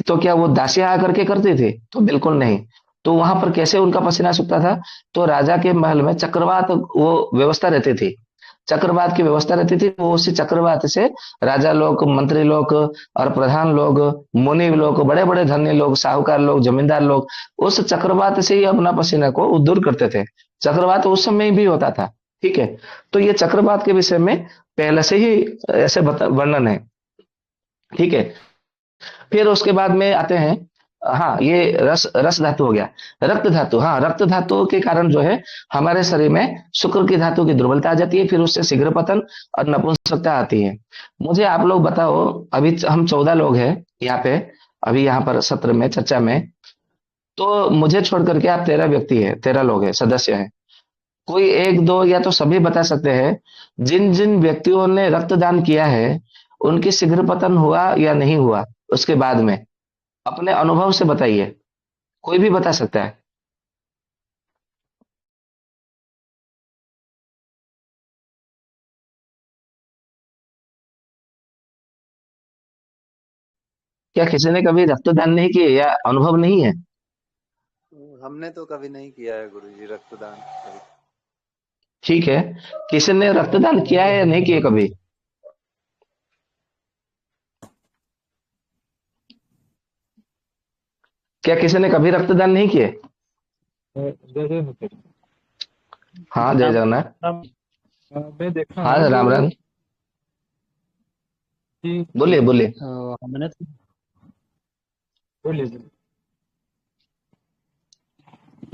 तो क्या वो दासियां आकर के करती थी? तो बिल्कुल नहीं। तो वहां पर कैसे उनका पसीना सूखता था? तो राजा के महल में चक्रवात वो व्यवस्था रहती थी, चक्रवात की व्यवस्था रहती थी। वो उसी चक्रवात से राजा लोग, मंत्री लोग और प्रधान लोग, मुनि लोग, बड़े बड़े धनी लोग, साहूकार लोग, जमींदार लोग उस चक्रवात से ही अपना पसीना को दूर करते थे। चक्रवात उस समय भी होता था, ठीक है। तो ये चक्रवात के विषय में पहले से ही ऐसे वर्णन है, ठीक है। फिर उसके बाद में आते हैं, हाँ ये रस रस धातु हो गया। रक्त धातु, हाँ रक्त धातु के कारण जो है हमारे शरीर में शुक्र की धातु की दुर्बलता आ जाती है, फिर उससे शीघ्र पतन और नपुंसकता आती है। मुझे आप लोग बताओ, अभी हम 14 लोग हैं यहाँ पे, अभी यहाँ पर सत्र में चर्चा में, तो मुझे छोड़ करके आप 13 व्यक्ति है, 13 लोग हैं, सदस्य हैं। कोई एक दो या तो सभी बता सकते हैं, जिन जिन व्यक्तियों ने रक्तदान किया है उनकी शीघ्र पतन हुआ या नहीं हुआ उसके बाद में, अपने अनुभव से बताइए। कोई भी बता सकता है। क्या किसी ने कभी रक्तदान नहीं किए या अनुभव नहीं है? हमने तो कभी नहीं किया है गुरुजी रक्तदान कभी। ठीक है, किसी ने रक्तदान किया है या नहीं किया कभी? क्या किसी ने कभी रक्तदान नहीं किए? जय जय मुकेश। हाँ, जय राम जगन्नाथ। राम। मैं देखा हाँ, हूँ राम राम। कि बोलिए बोलिए। हमने तो बोलिए बोलिए।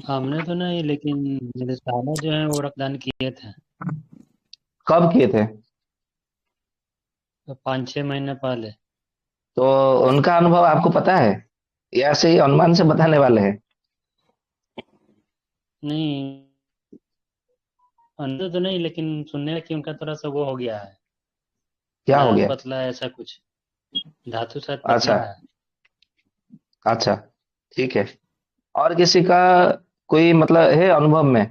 हमने तो नहीं, लेकिन मेरे साला जो है वो रक्तदान किए थे। कब किए थे? तो 5-6 महीने पहले। तो उनका अनुभव आपको पता है या ऐसे ही अनुमान से बताने वाले हैं? नहीं, अंदर तो नहीं, लेकिन सुनने में कि उनका थोड़ा सा वो हो गया है। क्या हो दांत गया? पतला है, ऐसा कुछ। धातु शायद अच्छा। पतला है। अच्छा, ठीक है। और किसी का कोई मतलब है अनुभव में?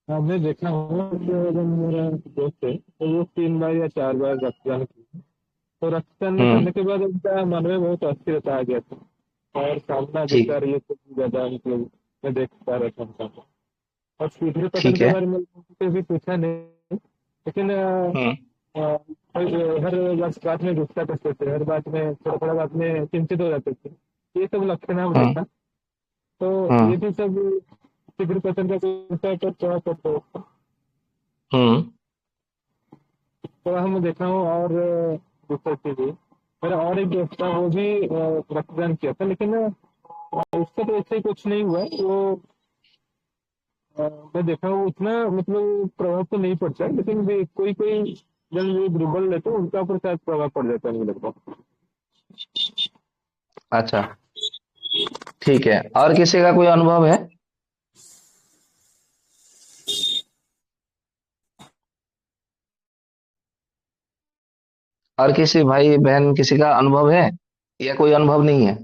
हाँ मैं देखा हूँ कि जब मेरा दोस्त है तो वो 3 बार या 4 बार रक्तदान किया। तो रक्तदान हम्म। करने के बाद उनका मन में बहुत अस्थिरता आ गया था और सामना ठीक। विकार ये सब ज्यादा मतलब मैं देख पा रहा था उनका। और शीघ्र पतन ठीक के है। बारे में उनसे भी पूछा नहीं, लेकिन हम्म। अ, हर बात में गुस्सा करते थे, हर बात में थोड़ा थोड़ा बात में चिंतित हो जाते थे। ये सब लक्षण हम हम्म। देखा। तो ये हम्म। भी सब शीघ्र पतन का कोई पर प्रभाव पड़ता है। हम्म। तो हम देखा हूँ। और दूसरा चीज ये, मेरा और एक दोस्त था वो भी रक्तदान किया था, लेकिन उसका तो ऐसे ही कुछ नहीं हुआ। वो अ, मैं देखा हूँ उतना मतलब प्रभाव तो नहीं पड़ता, लेकिन भी कोई कोई जन जो दुर्बल रहते हैं उनका ऊपर शायद प्रभाव पड़ जाता है मुझे लगता है। अच्छा, ठीक है। और किसी का कोई अनुभव है? और किसी भाई बहन किसी का अनुभव है या कोई अनुभव नहीं है?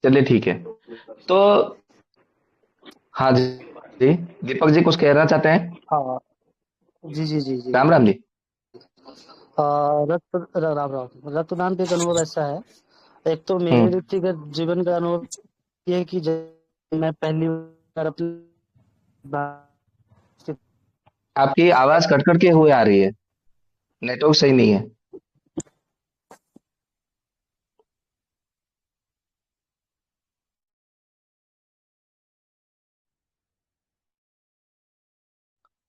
चलिए ठीक है। तो हाँ जी। जी, दीपक जी कुछ कहना चाहते हैं? हाँ, जी जी जी जी। राम राम जी। राम राम। रक्तदान का एक अनुभव ऐसा है। एक तो मेरे हम्म। व्यक्तिगत जीवन का अनुभव ये है कि जब मैं पहली बार अपने आपकी आवाज कट कट के हुए आ रही है, नेटवर्क सही नहीं है।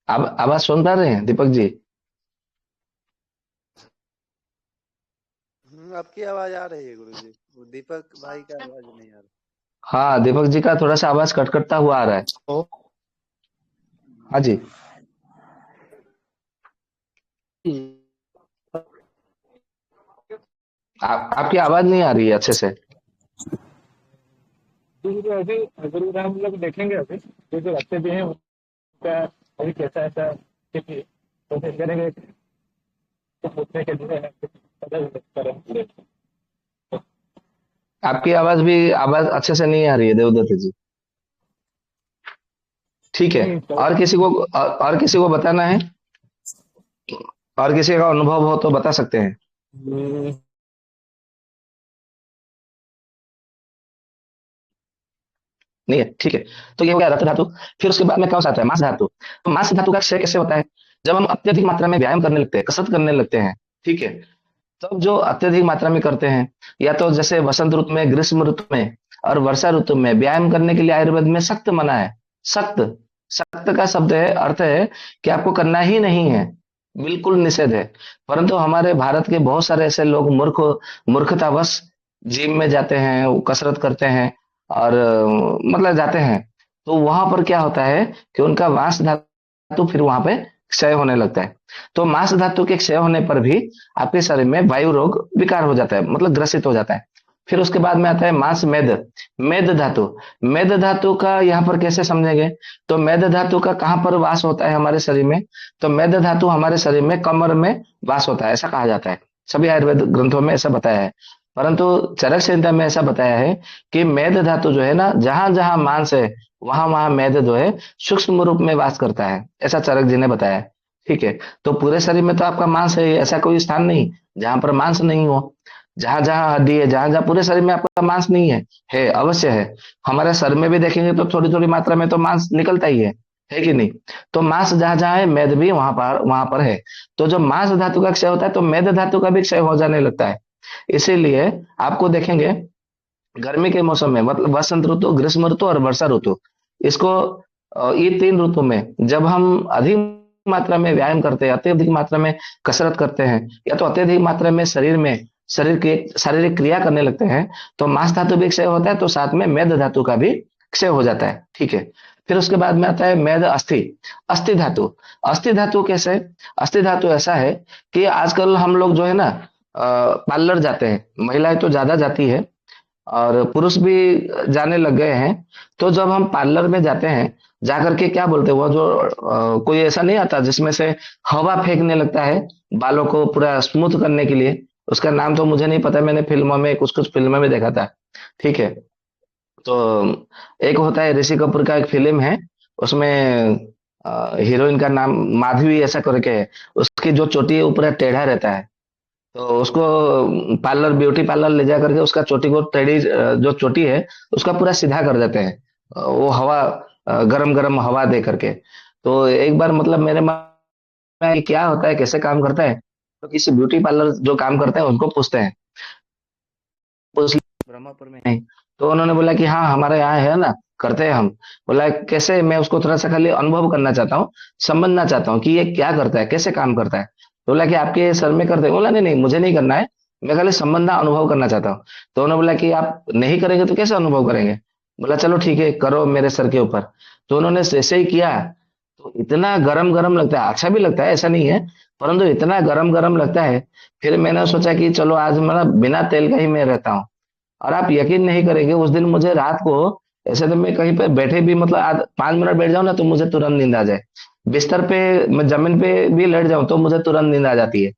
आप आवाज सुन पा रहे हैं दीपक जी? आपकी आवाज आ रही है गुरुजी, वो दीपक भाई का आवाज नहीं आ रहा। हाँ, दीपक जी का थोड़ा सा आवाज कटकटता हुआ आ रहा है। हाँ जी। आपकी आवाज नहीं आ रही है अच्छे से। तो अभी जरूर हम लोग देखेंगे अभी ये जो रखते भी हैं उनका अभी कैसा ऐसा स्थिति कोशिश करेंगे तो पूछने के लिए पता करें। आपकी आवाज अच्छे से नहीं आ रही है देवदत्त जी। ठीक है। नहीं तो और किसी को और किसी को बताना है? और किसी का अनुभव हो तो बता सकते हैं। ये नहीं है, ठीक है। तो ये हो गया रक्त धातु। फिर उसके बाद में क्या आता है? मांस धातु। तो मांस धातु का क्षय कैसे होता है? जब हम अत्यधिक मात्रा में व्यायाम करने लगते हैं, कसरत करने लगते हैं, ठीक है, तब जो अत्यधिक मात्रा में करते हैं, या तो जैसे वसंत ऋतु में, ग्रीष्म ऋतु में और वर्षा ऋतु में व्यायाम करने के लिए आयुर्वेद में सख्त मना है। सख्त। सख्त का शब्द है, अर्थ है कि आपको करना ही नहीं है, बिल्कुल निषेध है। परंतु हमारे भारत के बहुत सारे ऐसे लोग मूर्खतावश जिम में जाते हैं, वो कसरत करते हैं और मतलब जाते हैं। तो वहां पर क्या होता है कि उनका मांस धातु फिर वहां पे क्षय होने लगता है। तो मांस धातु के क्षय होने पर भी आपके शरीर में वायु रोग विकार हो जाता है, मतलब ग्रसित हो जाता है। फिर उसके बाद में आता है मांस मेद। मेद धातु, मेद धातु का यहाँ पर कैसे समझेंगे? तो मेद धातु का कहाँ पर वास होता है हमारे शरीर में? तो मेद धातु हमारे शरीर में कमर में वास होता है, ऐसा कहा जाता है। सभी आयुर्वेद ग्रंथों में ऐसा बताया है, परंतु चरक संहिता में ऐसा बताया है कि मेद धातु जो है ना, जहां जहां मांस है वहां वहां मेद जो है सूक्ष्म रूप में वास करता है, ऐसा चरक जी ने बताया है। ठीक है, तो पूरे शरीर में तो आपका मांस है, ऐसा कोई स्थान नहीं जहां पर मांस नहीं हो। जहां जहां हड्डी है, जहां जहां पूरे शरीर में आपका मांस नहीं है अवश्य है। हमारे सर में भी देखेंगे तो थोड़ी थोड़ी मात्रा में तो मांस निकलता ही है कि नहीं? तो मांस जहां जहां है मेद भी वहां पर है। तो जो मांस धातु का क्षय होता है तो मेद धातु का भी क्षय हो जाने लगता है। इसीलिए आपको देखेंगे गर्मी के मौसम में, मतलब वसंत ऋतु, ग्रीष्म ऋतु और वर्षा ऋतु, इसको ये 3 ऋतु में जब हम अधिक मात्रा में व्यायाम करते हैं, अत्यधिक मात्रा में कसरत करते हैं, या तो अत्यधिक मात्रा में शरीर की शारीरिक क्रिया करने लगते हैं, तो मांस धातु भी क्षय होता है, तो साथ में मेद धातु का भी क्षय हो जाता है। ठीक है, फिर उसके बाद में आता है मेद अस्थि। अस्थि धातु, अस्थि धातु कैसे? अस्थि धातु ऐसा है कि आजकल हम लोग जो है ना पार्लर जाते हैं, महिलाएं तो ज्यादा जाती है और पुरुष भी जाने लग गए हैं। तो जब हम पार्लर में जाते हैं, जाकर के क्या बोलते हैं, वो जो कोई ऐसा नहीं आता जिसमें से हवा फेंकने लगता है बालों को पूरा स्मूथ करने के लिए, उसका नाम तो मुझे नहीं पता, मैंने फिल्मों में कुछ कुछ फिल्मों में देखा था। ठीक है, तो एक होता है ऋषि कपूर का एक फिल्म है, उसमें हीरोइन का नाम माधवी ऐसा करके है, उसकी जो चोटी है ऊपर टेढ़ा रहता है, तो उसको पार्लर, ब्यूटी पार्लर ले जा करके उसका चोटी को टेढ़ी जो चोटी है उसका पूरा सीधा कर देते हैं, वो हवा गरम गरम हवा दे करके। तो एक बार मतलब मेरे मन में ये क्या होता है, कैसे काम करता है, तो किसी ब्यूटी पार्लर जो काम करते हैं उनको पूछते हैं, पूछ लिया, ब्रह्मपुर में नहीं। तो उन्होंने बोला कि हाँ हमारे यहाँ है ना, करते हैं हम। बोला कैसे? मैं उसको थोड़ा सा खाली अनुभव करना चाहता हूँ, समझना चाहता हूँ कि ये क्या करता है, कैसे काम करता है। तो बोला कि आपके सर में करते हैं? बोला नहीं नहीं, मुझे नहीं करना है, मैं खाली समझना, अनुभव करना चाहता हूँ। तो उन्होंने बोला कि आप नहीं करेंगे तो कैसे अनुभव करेंगे? बोला चलो ठीक है, करो मेरे सर के ऊपर। तो उन्होंने ऐसे ही किया, तो इतना गरम गरम लगता है, अच्छा भी लगता है ऐसा नहीं है, परंतु इतना गरम गरम लगता है। फिर मैंने सोचा कि चलो आज मैं बिना तेल का ही मैं रहता हूँ। और आप यकीन नहीं करेंगे, उस दिन मुझे रात को, ऐसे तो मैं कहीं पे बैठे भी मतलब 5 मिनट बैठ जाऊं ना तो मुझे तुरंत नींद आ जाए, बिस्तर पे, मैं जमीन पे भी लेट जाऊं तो मुझे तुरंत नींद आ जाती है।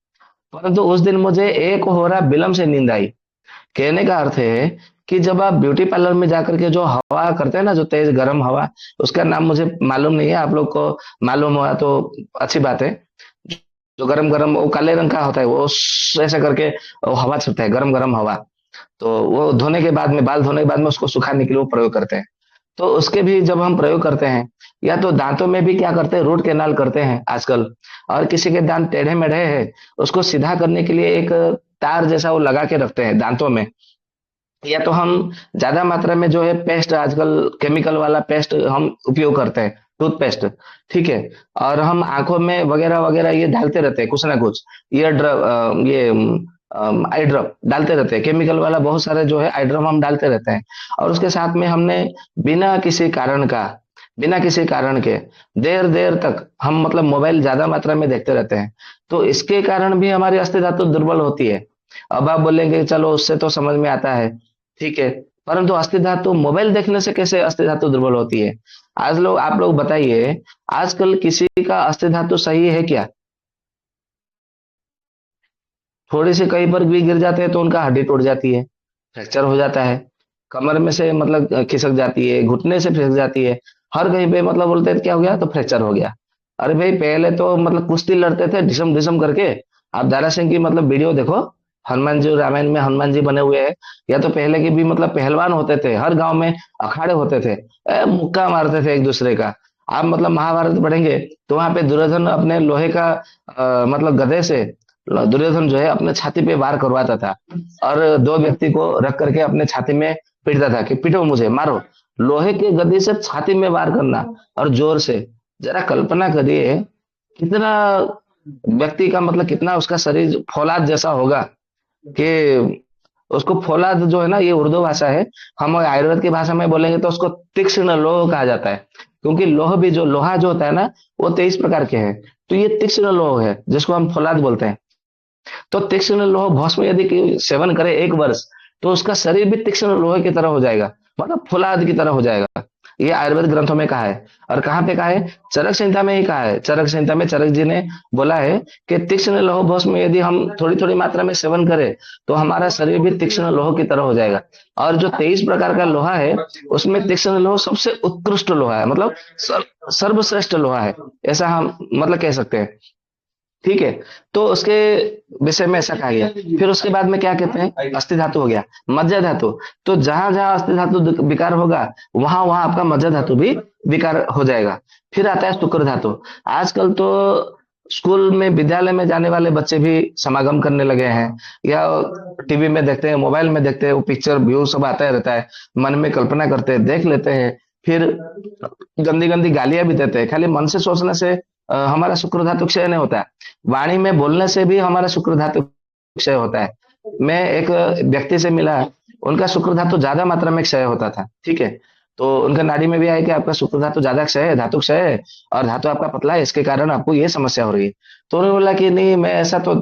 परंतु उस दिन मुझे 1 हो रहा विलम्ब से नींद आई। कहने का अर्थ है कि जब आप ब्यूटी पार्लर में जाकर के जो हवा करते हैं ना, जो तेज गर्म हवा, उसका नाम मुझे मालूम नहीं है, आप लोग को मालूम हुआ तो अच्छी बात है। जो गरम गरम वो काले रंग का होता है, वो ऐसा करके वो हवा छूटता है, गरम गरम हवा। तो वो धोने के बाद में, बाल धोने के बाद में उसको सुखाने के लिए वो प्रयोग करते हैं। तो उसके भी जब हम प्रयोग करते हैं, या तो दांतों में भी क्या करते हैं, रूट कैनाल करते हैं आजकल। और किसी के दांत टेढ़े मेढ़े हैं, उसको सीधा करने के लिए एक तार जैसा वो लगा के रखते हैं दांतों में। या तो हम ज्यादा मात्रा में जो है पेस्ट, आजकल केमिकल वाला पेस्ट हम उपयोग करते हैं, टूथपेस्ट। ठीक है, और हम आंखों में वगैरह वगैरह ये डालते रहते हैं कुछ ना कुछ, ईयर ड्रॉप, ये आई ड्रॉप डालते रहते हैं, केमिकल वाला बहुत सारे जो है आई ड्रॉप हम डालते रहते हैं। और उसके साथ में हमने बिना किसी कारण का, बिना किसी कारण के देर देर तक हम मतलब मोबाइल ज्यादा मात्रा में देखते रहते हैं, तो इसके कारण भी हमारी अस्थि धातु दुर्बल होती है। अब आप बोलेंगे चलो उससे तो समझ में आता है, ठीक है, परंतु अस्थि धातु मोबाइल देखने से कैसे अस्थि धातु दुर्बल होती है? आज लोग, आप लोग बताइए, आजकल किसी का अस्थि धातु सही है क्या? थोड़ी सी कहीं पर भी गिर जाते हैं तो उनका हड्डी टूट जाती है, फ्रैक्चर हो जाता है, कमर में से मतलब खिसक जाती है, घुटने से खिसक जाती है, हर कहीं पे मतलब बोलते हैं क्या हो गया, तो फ्रैक्चर हो गया। अरे भाई पहले तो मतलब कुश्ती लड़ते थे डिसम डिसम करके। आप दारा सिंह की मतलब वीडियो देखो, हनुमान जी, रामायण में हनुमान जी बने हुए हैं। या तो पहले के भी मतलब पहलवान होते थे, हर गांव में अखाड़े होते थे, मुक्का मारते थे एक दूसरे का। आप मतलब महाभारत पढ़ेंगे तो वहां पे दुर्योधन अपने लोहे का मतलब गदे से, दुर्योधन जो है अपने छाती पे वार करवाता था, और 2 व्यक्ति को रख करके अपने छाती में पीटता था कि पीटो मुझे, मारो। लोहे के गद्दे से छाती में वार करना और जोर से, जरा कल्पना करिए कितना व्यक्ति का मतलब कितना उसका शरीर फौलाद जैसा होगा, कि उसको फौलाद जो है ना, ये उर्दू भाषा है, हम आयुर्वेद की भाषा में बोलेंगे तो उसको तीक्ष्ण लोह कहा जाता है। क्योंकि लोह भी, जो लोहा जो होता है ना, वो 23 प्रकार के हैं, तो ये तीक्ष्ण लोह है जिसको हम फौलाद बोलते हैं। तो तीक्ष्ण लोह भस्म यदि सेवन करे 1 वर्ष, तो उसका शरीर भी तीक्ष्ण लोहे की तरह हो जाएगा, मतलब फौलाद की तरह हो जाएगा। ये आयुर्वेद ग्रंथों में कहा है। और कहाँ पे कहा है? चरक संहिता में ही कहा है। चरक संहिता में चरक जी ने बोला है कि तीक्ष्ण लौह भस्म यदि हम थोड़ी थोड़ी मात्रा में सेवन करें तो हमारा शरीर भी तीक्ष्ण लोह की तरह हो जाएगा। और जो 23 प्रकार का लोहा है उसमें तीक्ष्ण लोह सबसे उत्कृष्ट लोहा है, मतलब सर्वश्रेष्ठ लोहा है, ऐसा हम मतलब कह सकते हैं। ठीक है। तो उसके विषय में ऐसा कहा गया। फिर उसके बाद में क्या कहते हैं? अस्थि धातु हो गया, मज्जा धातु। तो जहां जहां अस्थि धातु विकार होगा वहां वहां आपका मज्जा धातु भी विकार हो जाएगा। फिर आता है शुक्र धातु। आजकल तो स्कूल में विद्यालय में जाने वाले बच्चे भी समागम करने लगे हैं, या टीवी में देखते हैं, मोबाइल में देखते हैं, वो पिक्चर व्यू सब आता रहता है, मन में कल्पना करते हैं, देख लेते हैं, फिर गंदी गंदी गालियां भी देते हैं। खाली मन से सोचने से हमारा शुक्र धातु क्षय नहीं होता है, वाणी में बोलने से भी हमारा शुक्र धातु क्षय होता है। मैं एक व्यक्ति से मिला, उनका शुक्र धातु ज्यादा मात्रा में क्षय होता था। ठीक है। तो उनका नाड़ी में भी आया कि आपका शुक्र धातु ज्यादा क्षय है, धातु क्षय है, और धातु आपका पतला है, इसके कारण आपको ये समस्या हो रही है। तो उन्होंने बोला कि नहीं, मैं ऐसा तो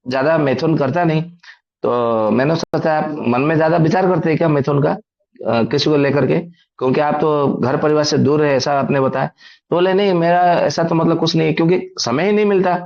ज्यादा मैथुन करता नहीं। तो मैंने सोचा आप मन में ज्यादा विचार करते हैं क्या मैथुन का, किसी को लेकर के, क्योंकि आप तो घर परिवार से दूर है, ऐसा आपने बताया। तो बोले नहीं, मेरा ऐसा तो मतलब कुछ नहीं है, क्योंकि समय ही नहीं मिलता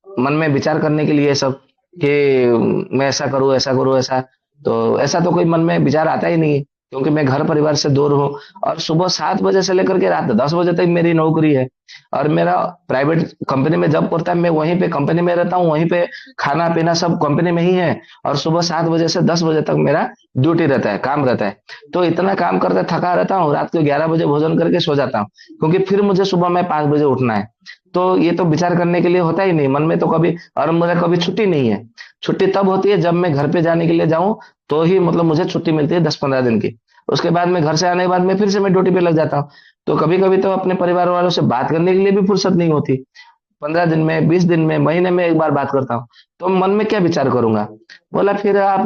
मन में विचार करने के लिए सब, कि मैं ऐसा करूं ऐसा करूं ऐसा। तो ऐसा तो कोई मन में विचार आता ही नहीं है, क्योंकि मैं घर परिवार से दूर हूँ। और सुबह 7 बजे से लेकर के रात 10 बजे तक मेरी नौकरी है, और मेरा प्राइवेट कंपनी में जब पड़ता है, मैं वहीं पे कंपनी में रहता हूँ, वहीं पे खाना पीना सब कंपनी में ही है। और सुबह 7 बजे से 10 बजे तक मेरा ड्यूटी रहता है, काम रहता है। तो इतना काम करते थका रहता हूँ, रात को 11 बजे भोजन करके सो जाता हूँ, क्योंकि फिर मुझे सुबह में 5 बजे उठना है। तो ये तो विचार करने के लिए होता ही नहीं मन में तो कभी। और मुझे कभी छुट्टी नहीं है। छुट्टी तब होती है जब मैं घर पे जाने के लिए जाऊं, तो ही मतलब मुझे छुट्टी मिलती है 10-15 दिन की। उसके बाद में घर से आने के बाद में फिर से मैं ड्यूटी पे लग जाता हूँ। तो कभी कभी तो अपने परिवार वालों से बात करने के लिए भी फुर्सत नहीं होती। 15 दिन में, 20 दिन में, महीने में एक बार बात करता हूँ। तो मन में क्या विचार करूंगा। बोला फिर आप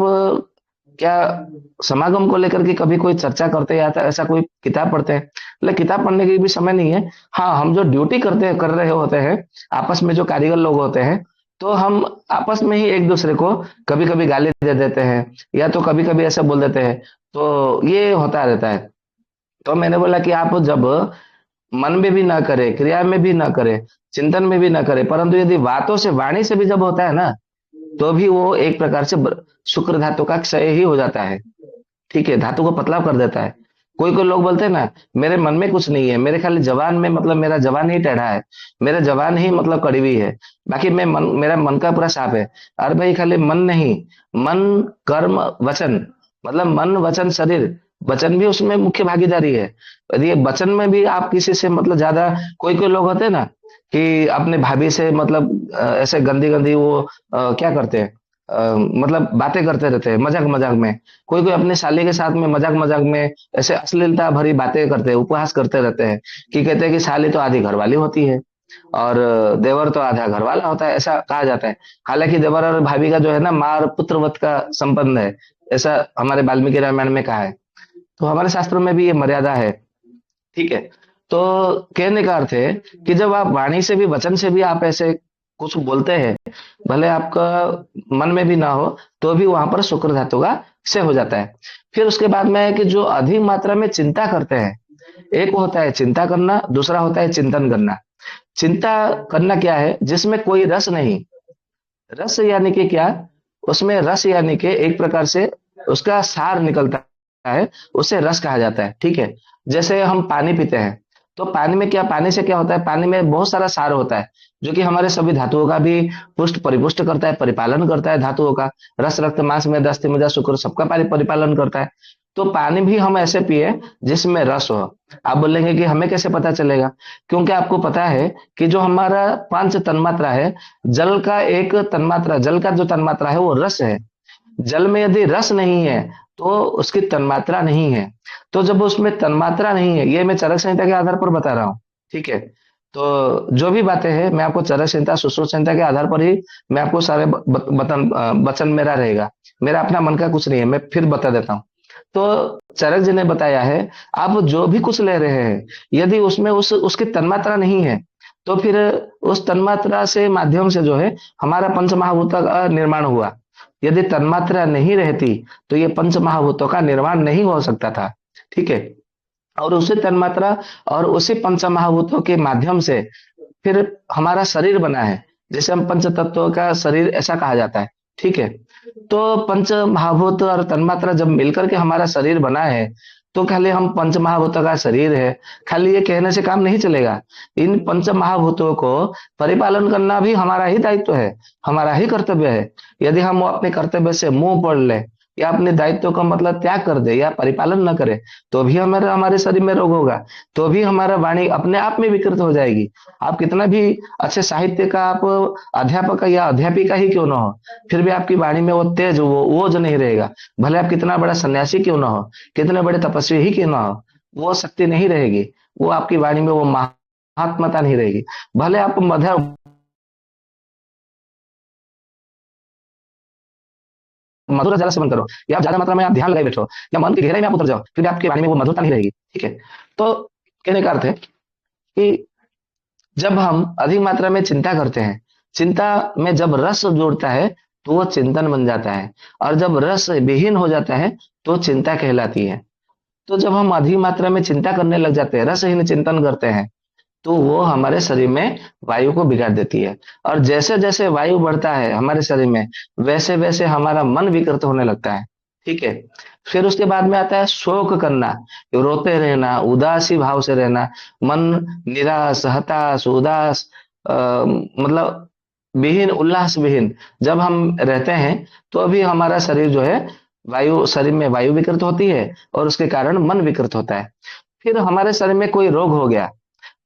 क्या समागम को लेकर के कभी कोई चर्चा करते हैं, या ऐसा कोई किताब पढ़ते हैं? बोले किताब पढ़ने की भी समय नहीं है। हाँ, हम जो ड्यूटी करते हैं, कर रहे होते हैं, आपस में जो कारीगर लोग होते हैं, तो हम आपस में ही एक दूसरे को कभी कभी गाली दे देते हैं, या तो कभी कभी ऐसा बोल देते हैं। तो ये होता रहता है। तो मैंने बोला कि आप जब मन में भी ना करे, क्रिया में भी ना करे, चिंतन में भी ना करे, परंतु यदि बातों से, वाणी से भी जब होता है ना, तो भी वो एक प्रकार से शुक्र धातु का क्षय ही हो जाता है। ठीक है, धातु को पतला कर देता है। कोई कोई लोग बोलते हैं ना, मेरे मन में कुछ नहीं है, मेरे खाली जबान में, मतलब मेरा जबान ही टेढ़ा है, मेरा जबान ही मतलब कड़वी है, बाकी मेरा मन का पूरा साफ है। अरे भाई, खाली मन नहीं, मन, कर्म, वचन, मतलब मन वचन शरीर, वचन भी उसमें मुख्य भागीदारी है। यदि ये वचन में भी आप किसी से मतलब ज्यादा, कोई कोई लोग होते हैं ना कि अपने भाभी से मतलब ऐसे गंदी गंदी वो क्या करते हैं, मतलब बातें करते रहते हैं मजाक मजाक में। कोई कोई अपने साली के साथ में मजाक मजाक में ऐसे अश्लीलता भरी बातें करते हैं, उपहास करते रहते हैं, कि कहते हैं कि साली तो आधी घरवाली होती है, और देवर तो आधा घरवाला होता है, ऐसा कहा जाता है। हालांकि देवर और भाभी का जो है ना, माँ और पुत्रवत का संबंध है, ऐसा हमारे वाल्मीकि रामायण में कहा है। तो हमारे शास्त्रों में भी ये मर्यादा है। ठीक है। तो कहने का अर्थ है कि जब आप वाणी से भी, वचन से भी आप ऐसे कुछ बोलते हैं, भले आपका मन में भी ना हो, तो भी वहां पर शुक्र धातु का क्षय हो जाता है। फिर उसके बाद में है कि जो अधिक मात्रा में चिंता करते हैं, एक होता है चिंता करना, दूसरा होता है चिंतन करना। चिंता करना क्या है? जिसमें कोई रस नहीं। रस यानी कि क्या? उसमें रस यानी कि एक प्रकार से उसका सार निकलता है, उसे रस कहा जाता है। ठीक है। जैसे हम पानी पीते हैं, तो पानी में क्या, पानी से क्या होता है? पानी में बहुत सारा सार होता है, जो कि हमारे सभी धातुओं का भी पुष्ट परिपुष्ट करता है, परिपालन करता है धातुओं का। रस, रक्त, मांस, मेद, अस्थि, मज्जा, शुक्र, सबका परिपालन करता है। तो पानी भी हम ऐसे पिए जिसमें रस हो। आप बोलेंगे कि हमें कैसे पता चलेगा? क्योंकि आपको पता है कि जो हमारा 5 तन्मात्रा है, जल का एक तन्मात्रा, जल का जो तन्मात्रा है वो रस है। जल में यदि रस नहीं है तो उसकी तन्मात्रा नहीं है। तो जब उसमें तन्मात्रा नहीं है, ये मैं चरक संहिता के आधार पर बता रहा हूँ। ठीक है। तो जो भी बातें हैं मैं आपको चरक संहिता, सुश्रुत संहिता के आधार पर ही मैं आपको सारे वचन मेरा रहेगा, मेरा अपना मन का कुछ नहीं है, मैं फिर बता देता हूँ। तो चरक जी ने बताया है, आप जो भी कुछ ले रहे हैं, यदि उसमें उसकी तन्मात्रा नहीं है, तो फिर उस तन्मात्रा से माध्यम से जो है हमारा पंच महाभूत का निर्माण हुआ। यदि तन्मात्रा नहीं रहती तो ये पंच महाभूतों का निर्माण नहीं हो सकता था। ठीक है। और उसी तन्मात्रा और उसी पंच महाभूतों के माध्यम से फिर हमारा शरीर बना है, जैसे हम पंच तत्वों का शरीर ऐसा कहा जाता है। ठीक है। तो पंच महाभूत और तन्मात्रा जब मिलकर के हमारा शरीर बना है, तो खाली हम पंच महाभूतों का शरीर है, खाली ये कहने से काम नहीं चलेगा। इन पंच महाभूतों को परिपालन करना भी हमारा ही दायित्व है, हमारा ही कर्तव्य है। यदि हम अपने कर्तव्य से मुंह मोड़ ले या अपने दायित्व का मतलब त्याग कर दे या परिपालन न करे, तो भी हमारे शरीर में रोग होगा, तो भी हमारा वाणी अपने आप में विकृत हो जाएगी। आप कितना भी अच्छे साहित्य का आप अध्यापक या अध्यापिका ही क्यों ना हो, फिर भी आपकी वाणी में वो तेज, वो जो नहीं रहेगा। भले आप कितना बड़ा सन्यासी क्यों ना हो, कितने बड़े तपस्वी ही क्यों ना हो, वो शक्ति नहीं रहेगी, वो आपकी वाणी में वो महात्मता नहीं रहेगी। भले आप मधुर जल सेवन करो या ज्यादा मात्रा में आप ध्यान लगाए बैठो या मन की गहराई में आप उतर जाओ, फिर भी आपके वाणी में वो मधुरता नहीं रहेगी। ठीक है। तो कहने का अर्थ है कि जब हम अधिक मात्रा में चिंता करते हैं, चिंता में जब रस जोड़ता है तो वो चिंतन बन जाता है, और जब रस विहीन हो जाता है तो चिंता कहलाती है। तो जब हम अधिक मात्रा में चिंता करने लग जाते हैं, रसहीन चिंतन करते हैं, तो वो हमारे शरीर में वायु को बिगाड़ देती है। और जैसे जैसे वायु बढ़ता है हमारे शरीर में, वैसे वैसे हमारा मन विकृत होने लगता है। ठीक है। फिर उसके बाद में आता है शोक करना, रोते रहना, उदासी भाव से रहना, मन निराश, हताश, उदास, मतलब विहीन, उल्लास विहीन जब हम रहते हैं, तो अभी हमारा शरीर जो है शरीर में वायु विकृत होती है और उसके कारण मन विकृत होता है। फिर हमारे शरीर में कोई रोग हो गया,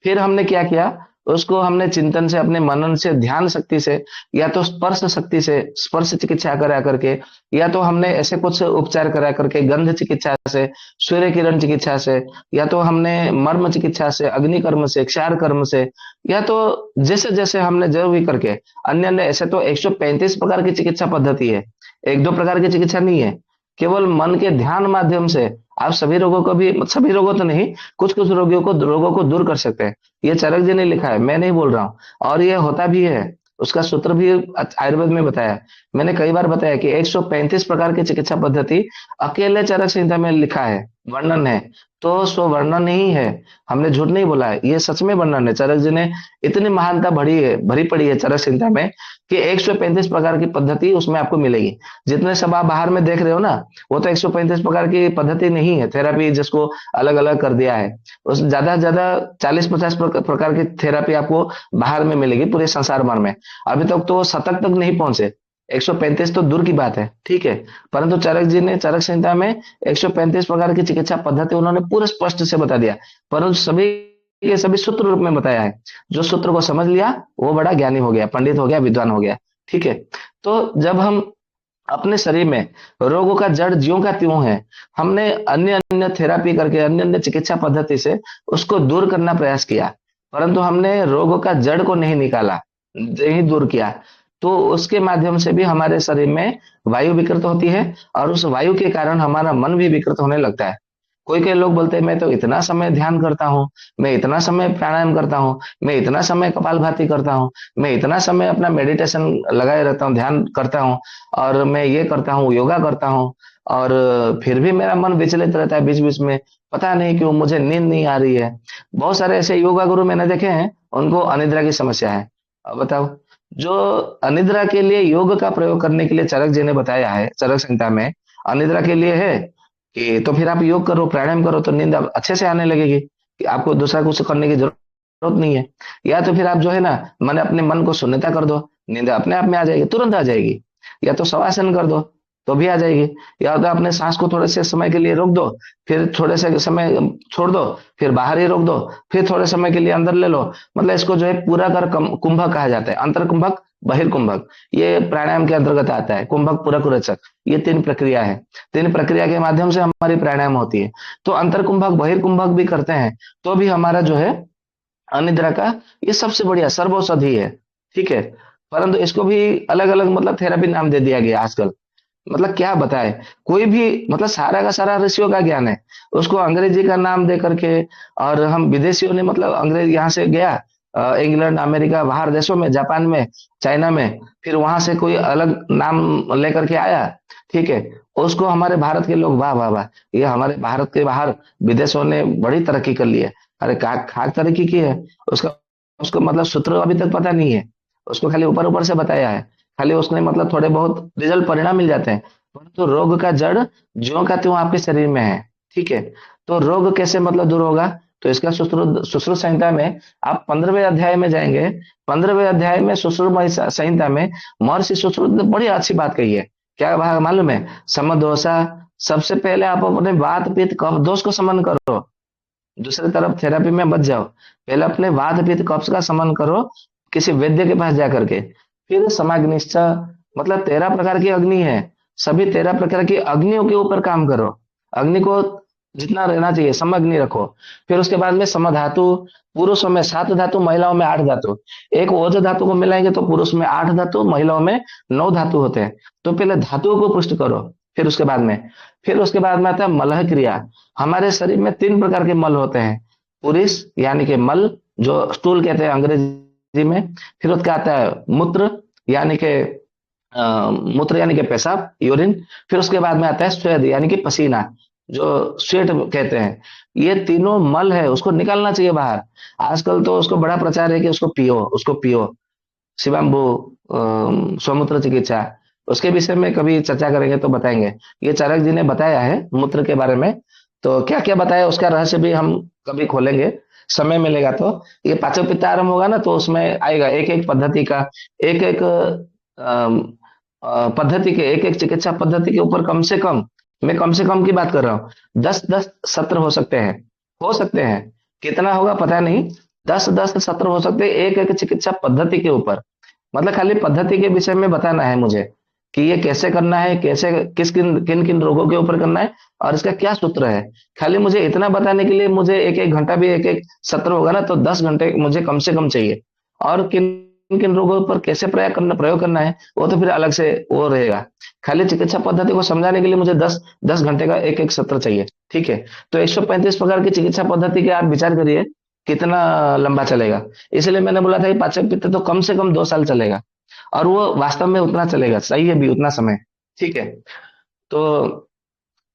फिर हमने क्या किया, उसको हमने चिंतन से, अपने मनन से, ध्यान शक्ति से, या तो स्पर्श शक्ति से, स्पर्श चिकित्सा करा करके, या तो हमने ऐसे कुछ उपचार करा करके गंध चिकित्सा से, सूर्य किरण चिकित्सा से, या तो हमने मर्म चिकित्सा से, अग्नि कर्म से, क्षार कर्म से, या तो जैसे जैसे हमने जो भी करके अन्य अन्य, ऐसे तो 135 प्रकार की चिकित्सा पद्धति है, एक दो प्रकार की चिकित्सा नहीं है। केवल मन के ध्यान माध्यम से आप सभी रोगों को भी, सभी रोगों तो नहीं, कुछ कुछ रोगों को दूर कर सकते हैं। ये चरक जी ने लिखा है, मैं नहीं बोल रहा हूं, और ये होता भी है। उसका सूत्र भी आयुर्वेद में बताया, मैंने कई बार बताया कि 135 प्रकार की चिकित्सा पद्धति अकेले चरक संहिता में लिखा है, वर्णन है, तो सो वर्णन ही है, हमने झूठ नहीं बोला है, ये सच में वर्णन है। चरक जी ने इतनी महानता भरी पड़ी है चरक संहिता में कि 135 प्रकार की पद्धति उसमें आपको मिलेगी। जितने सब आप बाहर में देख रहे हो ना, वो तो 135 प्रकार की पद्धति नहीं है, थेरापी जिसको अलग अलग कर दिया है। उस ज्यादा से ज्यादा 40-50 प्रकार की थेरापी आपको बाहर में मिलेगी पूरे संसार भर में। अभी तक तो शतक तक नहीं पहुंचे, 135 तो दूर की बात है। ठीक है। परंतु चरक जी ने चरक संहिता में 135 प्रकार की चिकित्सा पद्धति उन्होंने पूरे स्पष्ट से बता दिया, परंतु सभी के सभी सूत्र रूप में बताया है। जो सूत्र को समझ लिया वो बड़ा ज्ञानी हो गया, पंडित हो गया, विद्वान हो गया। ठीक है। तो जब हम अपने शरीर में रोगों का जड़ ज्यों का त्यों है, हमने अन्य अन्य थेरापी करके, अन्य अन्य चिकित्सा पद्धति से उसको दूर करना प्रयास किया, परंतु हमने रोगों का जड़ को नहीं निकाला, नहीं दूर किया, तो उसके माध्यम से भी हमारे शरीर में वायु विकृत होती है, और उस वायु के कारण हमारा मन भी विकृत होने लगता है। कोई लोग बोलते हैं मैं तो इतना समय ध्यान करता हूँ, मैं इतना समय प्राणायाम करता हूँ, मैं इतना समय कपालभाति करता हूँ, मैं इतना समय अपना मेडिटेशन लगाए रहता हूँ, ध्यान करता हूँ, और मैं ये करता हूँ, योगा करता हूँ, और फिर भी मेरा मन विचलित रहता है बीच बीच में, पता नहीं क्यों मुझे नींद नहीं आ रही है। बहुत सारे ऐसे योगा गुरु मैंने देखे हैं, उनको अनिद्रा की समस्या है। अब बताओ, जो अनिद्रा के लिए योग का प्रयोग करने के लिए चरक जी ने बताया है चरक संहिता में, अनिद्रा के लिए है कि तो फिर आप योग करो, प्राणायाम करो, तो नींद अच्छे से आने लगेगी, कि आपको दूसरा कुछ करने की जरूरत नहीं है। या तो फिर आप जो है ना, अपने मन को शून्यता कर दो, नींद अपने आप में आ जाएगी, तुरंत आ जाएगी। या तो शवासन कर दो तो भी आ जाएगी, या तो अपने सांस को थोड़े से समय के लिए रोक दो, फिर थोड़े से समय छोड़ दो, फिर बाहर ही रोक दो, फिर थोड़े समय के लिए अंदर ले लो। मतलब इसको जो है पूरा कर कुंभक कहा जाता है, अंतर कुंभक, बहिर्कुंभक, ये प्राणायाम के अंतर्गत आता है। कुंभक, पूरक, रेचक, ये 3 प्रक्रिया है। 3 प्रक्रिया के माध्यम से हमारी प्राणायाम होती है। तो अंतर कुंभक, बहिर्कुंभक भी करते हैं, तो भी हमारा जो है अनिद्रा का ये सबसे बढ़िया सर्वौषधि है। ठीक है। परंतु इसको भी अलग अलग मतलब थेरापी नाम दे दिया गया आजकल। मतलब क्या बताए, कोई भी मतलब सारा का सारा ऋषियों का ज्ञान है, उसको अंग्रेजी का नाम दे करके, और हम विदेशियों ने मतलब अंग्रेज यहाँ से गया इंग्लैंड, अमेरिका, बाहर देशों में, जापान में, चाइना में, फिर वहां से कोई अलग नाम लेकर के आया, ठीक है, उसको हमारे भारत के लोग वाह वाह वाह, ये हमारे भारत के बाहर विदेशों ने बड़ी तरक्की कर ली है। अरे खाक खाक तरक्की की है, उसका उसको मतलब सूत्र अभी तक पता नहीं है, उसको खाली ऊपर ऊपर से बताया है, खाली उसने मतलब थोड़े बहुत रिजल्ट परिणाम मिल जाते हैं, परंतु रोग का जड़ ज्यों का त्यों आपके शरीर में है, ठीक है। तो रोग कैसे मतलब दूर होगा, तो इसका सुश्रुत सुश्रुत संहिता में आप 15वें अध्याय में जाएंगे, 15वें अध्याय में सुश्रुत संहिता में महर्षि सुश्रुत ने बड़ी अच्छी बात कही है। क्या भाग मालूम है, समदोषा, सबसे पहले आप अपने वात पित्त कफ दोष को समन करो, दूसरी तरफ थेरेपी में बच जाओ, पहले अपने वात पित्त कफ का समन करो किसी वैद्य के पास जाकर के, फिर समाग्निश्चा, मतलब 13 प्रकार की अग्नि है, सभी 13 प्रकार की अग्नियों के ऊपर काम करो, अग्नि को जितना रहना चाहिए समअग्नि रखो। फिर उसके बाद में समधातु, पुरुषों में 7 धातु, महिलाओं में 8 धातु, एक ओज धातु को मिलाएंगे तो पुरुष में 8 धातु, महिलाओं में 9 धातु होते हैं। तो पहले धातुओं को पुष्ट करो, फिर उसके बाद में आता है मलह क्रिया। हमारे शरीर में 3 प्रकार के मल होते हैं, पुरुष यानी कि मल, जो स्टूल कहते हैं अंग्रेजी में, फिर उसका आता है मूत्र यानी कि मूत्र यानी कि पेशाब, यूरिन, फिर उसके बाद में आता है स्वेद यानी कि पसीना, जो स्वेट कहते हैं। ये तीनों मल है, उसको निकालना चाहिए बाहर। आजकल तो उसको बड़ा प्रचार है कि उसको पियो, शिवाम्बु स्वमूत्र चिकित्सा, उसके विषय में कभी चर्चा करेंगे तो बताएंगे। ये चारक जी ने बताया है मूत्र के बारे में, तो क्या क्या बताया उसका रहस्य भी हम कभी खोलेंगे, समय मिलेगा तो। ये पाचक पित्त आरंभ होगा ना, तो उसमें आएगा एक एक पद्धति का, एक एक पद्धति के, एक एक चिकित्सा पद्धति के ऊपर कम से कम, मैं कम से कम की बात कर रहा हूँ, 10-10 सत्र हो सकते हैं, कितना होगा पता नहीं, 10-10 सत्र हो सकते हैं एक एक चिकित्सा पद्धति के ऊपर। मतलब खाली पद्धति के विषय में बताना है मुझे कि ये कैसे करना है, कैसे किन किन रोगों के ऊपर करना है और इसका क्या सूत्र है। खाली मुझे इतना बताने के लिए मुझे एक एक घंटा भी, एक एक सत्र होगा ना तो 10 घंटे मुझे कम से कम चाहिए। और किन किन रोगों पर कैसे प्रयोग करना है वो तो फिर अलग से वो रहेगा। खाली चिकित्सा पद्धति को समझाने के लिए मुझे 10 घंटे का एक एक सत्र चाहिए, ठीक है। तो 135 प्रकार की चिकित्सा पद्धति के आप विचार करिए कितना लंबा चलेगा। इसलिए मैंने बोला था कि पाचक पित्त तो कम से कम 2 साल चलेगा, और वो वास्तव में उतना चलेगा, सही है भी उतना समय, ठीक है। तो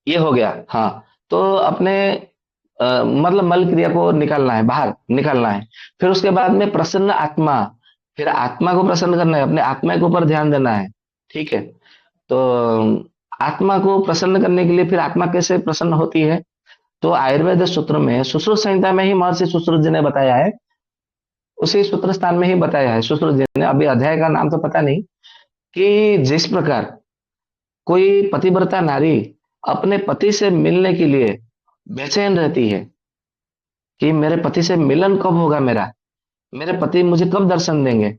ये हो गया, हाँ। तो अपने मतलब मल क्रिया को निकालना है, बाहर निकालना है। फिर उसके बाद में प्रसन्न आत्मा, फिर आत्मा को प्रसन्न करना है, अपने आत्मा के ऊपर ध्यान देना है, ठीक है। तो आत्मा को प्रसन्न करने के लिए फिर आत्मा कैसे प्रसन्न होती है, तो आयुर्वेद सूत्र में सुश्रुत संहिता में ही महर्षि सुश्रुत जी ने बताया है, उसी सूत्र स्थान में ही बताया है सुश्रुत जी ने, अभी अध्याय का नाम तो पता नहीं, कि जिस प्रकार कोई पतिव्रता नारी अपने पति से मिलने के लिए बेचैन रहती है कि मेरे पति से मिलन कब होगा, मेरे पति मुझे कब दर्शन देंगे,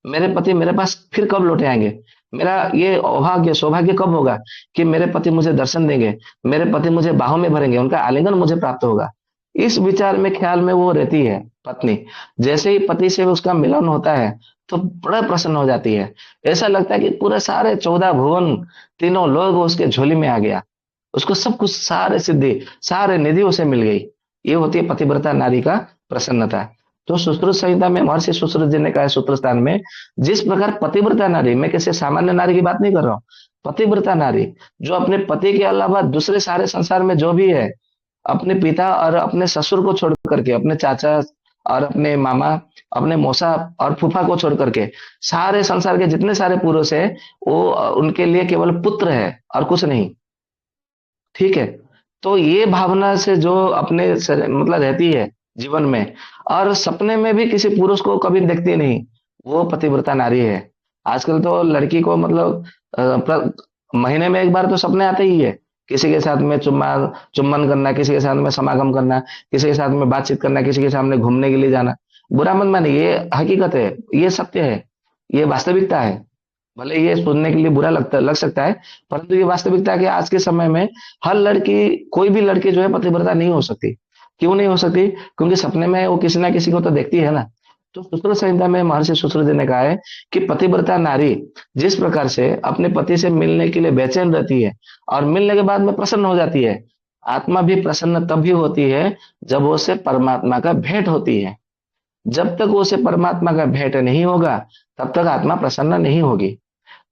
मेरे पति मेरे पास फिर कब लौटे आएंगे, मेरा ये सौभाग्य कब होगा कि मेरे पति मुझे दर्शन देंगे, मेरे पति मुझे बाहों में भरेंगे, उनका आलिंगन मुझे प्राप्त होगा। इस विचार में, ख्याल में वो रहती है पत्नी। जैसे ही पति से उसका मिलन होता है तो बड़ा प्रसन्न हो जाती है, ऐसा लगता है कि पूरे सारे 14 भुवन, तीनों लोग उसके झोली में आ गया, उसको सब कुछ, सारे सिद्धि, सारे निधि उसे मिल गई। ये होती है पतिव्रता नारी का प्रसन्नता। तो सुश्रुत संहिता में महर्षि सुश्रुत जी ने कहा सूत्र स्थान में, जिस प्रकार पतिव्रता नारी, मैं किसी सामान्य नारी की बात नहीं कर रहा हूँ, पतिव्रता नारी जो अपने पति के अलावा दूसरे सारे संसार में जो भी है, अपने पिता और अपने ससुर को छोड़ करके, अपने चाचा और अपने मामा, अपने मौसा और फूफा को छोड़ करके, सारे संसार के जितने सारे पुरुष है वो उनके लिए केवल पुत्र है और कुछ नहीं, ठीक है। तो ये भावना से जो अपने मतलब रहती है जीवन में, और सपने में भी किसी पुरुष को कभी देखती नहीं, वो पतिव्रता नारी है। आजकल तो लड़की को मतलब महीने में एक बार तो सपने आते ही है, किसी के साथ में चुम्बन करना, किसी के साथ में समागम करना, किसी के साथ में बातचीत करना, किसी के सामने घूमने के लिए जाना। बुरा मत मानिए, ये हकीकत है, ये सत्य है, ये वास्तविकता है। भले ये सुनने के लिए बुरा लग सकता है, परंतु ये वास्तविकता है कि आज के समय में हर लड़की, कोई भी लड़की जो है पतिव्रता नहीं हो सकती। क्यों नहीं हो सकती? क्योंकि सपने में वो किसी ना किसी को तो देखती है ना। तो सुश्रुत संहिता में महर्षि सुश्रुत जी ने कहा है कि पतिव्रता नारी जिस प्रकार से अपने पति से मिलने के लिए बेचैन रहती है और मिलने के बाद में प्रसन्न हो जाती है, आत्मा भी प्रसन्न तब भी होती है जब उससे परमात्मा का भेंट होती है। जब तक उसे परमात्मा का भेंट नहीं होगा तब तक आत्मा प्रसन्न नहीं होगी।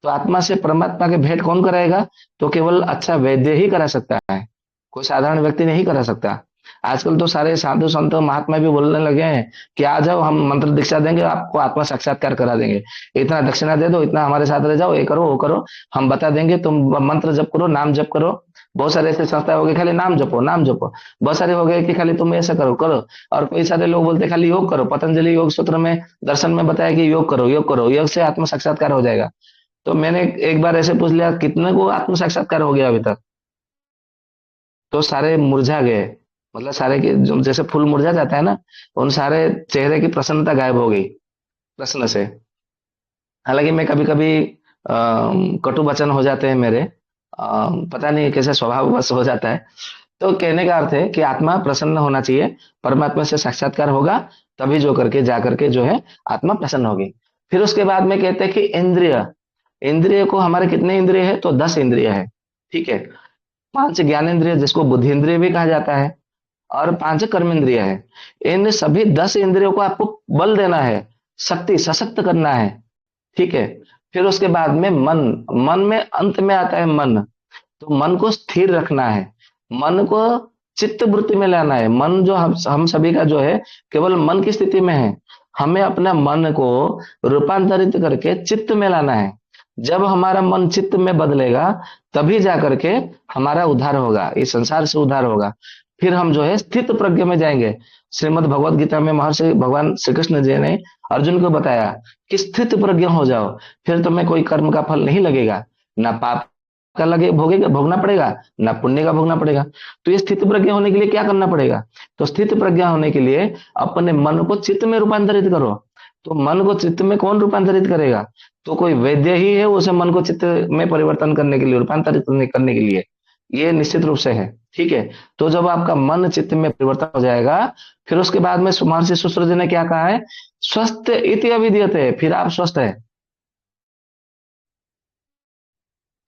तो आत्मा से परमात्मा के भेंट कौन कराएगा? तो केवल अच्छा वैद्य ही करा सकता है, कोई साधारण व्यक्ति नहीं करा सकता। आजकल तो सारे साधु संत महात्मा भी बोलने लगे हैं कि आ जाओ, हम मंत्र दीक्षा देंगे, आपको आत्मा साक्षात्कार करा देंगे, इतना दक्षिणा दे दो, इतना हमारे साथ रह जाओ, ये करो वो करो, हम बता देंगे, तुम मंत्र जप करो, नाम जप करो। बहुत सारे ऐसे संस्था हो गए खाली नाम जपो नाम जपो। बहुत सारे हो गए कि खाली तुम ऐसा करो करो। और कोई सारे लोग बोलते खाली योग करो, पतंजलि योग सूत्र में दर्शन में बताया कि योग करो योग करो, योग से आत्म साक्षात्कार हो जाएगा। तो मैंने एक बार ऐसे पूछ लिया कितने को आत्म साक्षात्कार हो गया अभी तक? तो सारे मुरझा गए, मतलब सारे के जो जैसे फूल मुरझा जाता है ना, उन सारे चेहरे की प्रसन्नता गायब हो गई प्रश्न से। हालांकि मैं कभी कभी कटु वचन हो जाते हैं मेरे, पता नहीं कैसे स्वभाव बस हो जाता है। तो कहने का अर्थ है कि आत्मा प्रसन्न होना चाहिए, परमात्मा से साक्षात्कार होगा तभी जो करके जा करके जो है आत्मा प्रसन्न होगी। फिर उसके बाद में कहते हैं कि इंद्रिय, इंद्रिय को हमारे कितने इंद्रिय है? तो 10 इंद्रिय है। ठीक है, 5 ज्ञानेंद्रिय जिसको बुद्धि इंद्रिय भी कहा जाता है, और 5 कर्म इंद्रिय है। इन सभी 10 इंद्रियों को आपको बल देना है, शक्ति सशक्त करना है। ठीक है, फिर उसके बाद में मन, मन में अंत में आता है मन। तो मन को स्थिर रखना है, मन को चित्त वृत्ति में लाना है। मन जो हम सभी का जो है केवल मन की स्थिति में है, हमें अपना मन को रूपांतरित करके चित्त में लाना है। जब हमारा मन चित्त में बदलेगा तभी जाकर के हमारा उद्धार होगा, इस संसार से उद्धार होगा। फिर हम जो है स्थित प्रज्ञ में जाएंगे। श्रीमद् भगवत गीता में महर्षि भगवान श्री कृष्ण जी ने अर्जुन को बताया कि स्थित प्रज्ञ हो जाओ, फिर तुम्हें कोई कर्म का फल नहीं लगेगा, ना पाप का लगे भोगेगा भोगना पड़ेगा, ना पुण्य का भोगना पड़ेगा। तो ये स्थित प्रज्ञा होने के लिए क्या करना पड़ेगा? तो स्थित प्रज्ञा होने के लिए अपने मन को चित्त में रूपांतरित करो। तो मन को चित्त में कौन रूपांतरित करेगा? तो कोई वैद्य ही है उसे मन को चित्त में परिवर्तन करने के लिए, रूपांतरित करने के लिए, ये निश्चित रूप से है। ठीक है, तो जब आपका मन चित्त में परिवर्तन हो जाएगा, फिर उसके बाद में महर्षि सुश्रुत जी ने क्या कहा है? स्वस्थ इति अभिधीयते, फिर आप स्वस्थ है।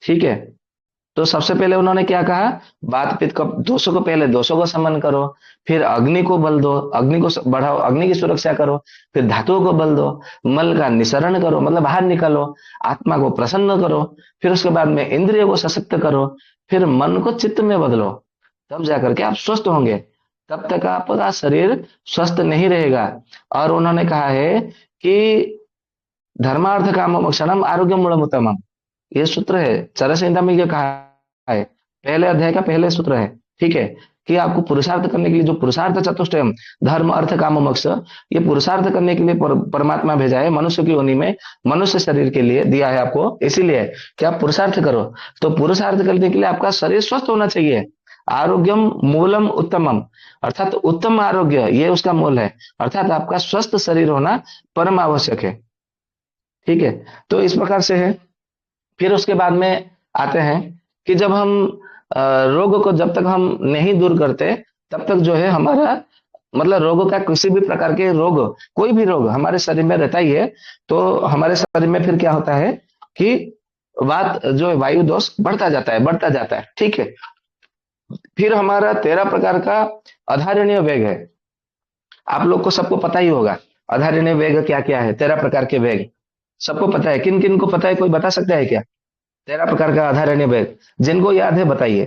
ठीक है, तो सबसे पहले उन्होंने क्या कहा? बात पित्त को दोषों को, पहले दोषों को समन करो, फिर अग्नि को बल दो, अग्नि को बढ़ाओ, अग्नि की सुरक्षा करो, फिर धातुओं को बल दो, मल का निसरण करो मतलब बाहर निकालो, आत्मा को प्रसन्न करो, फिर उसके बाद में इंद्रिय को सशक्त करो, फिर मन को चित्त में बदलो, तब जाकर के आप स्वस्थ होंगे। तब तक आपका शरीर स्वस्थ नहीं रहेगा। और उन्होंने कहा है कि धर्मार्थ काम मोक्षणम आरोग्य मूलमुत्तमम, ये सूत्र है चरक संहिता में, ये कहा है पहले अध्याय का पहले सूत्र है। ठीक है, कि आपको पुरुषार्थ करने के लिए जो पुरुषार्थ चतुष्टयम धर्म अर्थ काम मोक्ष, ये पुरुषार्थ करने के लिए परमात्मा भेजा है मनुष्य की योनि में, मनुष्य शरीर के लिए दिया है आपको, इसीलिए कि आप पुरुषार्थ करो। तो पुरुषार्थ करने के लिए आपका शरीर स्वस्थ होना चाहिए। आरोग्यम मूलम उत्तमम, अर्थात उत्तम आरोग्य ये उसका मूल है, अर्थात आपका स्वस्थ शरीर होना परम आवश्यक है। ठीक है, तो इस प्रकार से है। फिर उसके बाद में आते हैं कि जब हम रोग को जब तक हम नहीं दूर करते तब तक जो है हमारा मतलब रोगों का किसी भी प्रकार के रोग, कोई भी रोग हमारे शरीर में रहता ही है। तो हमारे शरीर में फिर क्या होता है कि वात जो है वायु दोष बढ़ता जाता है बढ़ता जाता है। ठीक है, फिर हमारा 13 प्रकार का अधारणीय वेग है। आप लोग को सबको पता ही होगा अधारणीय वेग क्या क्या है, 13 प्रकार के वेग सबको पता है। किन किन को पता है, कोई बता सकता है क्या? 13 प्रकार का आधारणीय वेग जिनको याद है बताइए,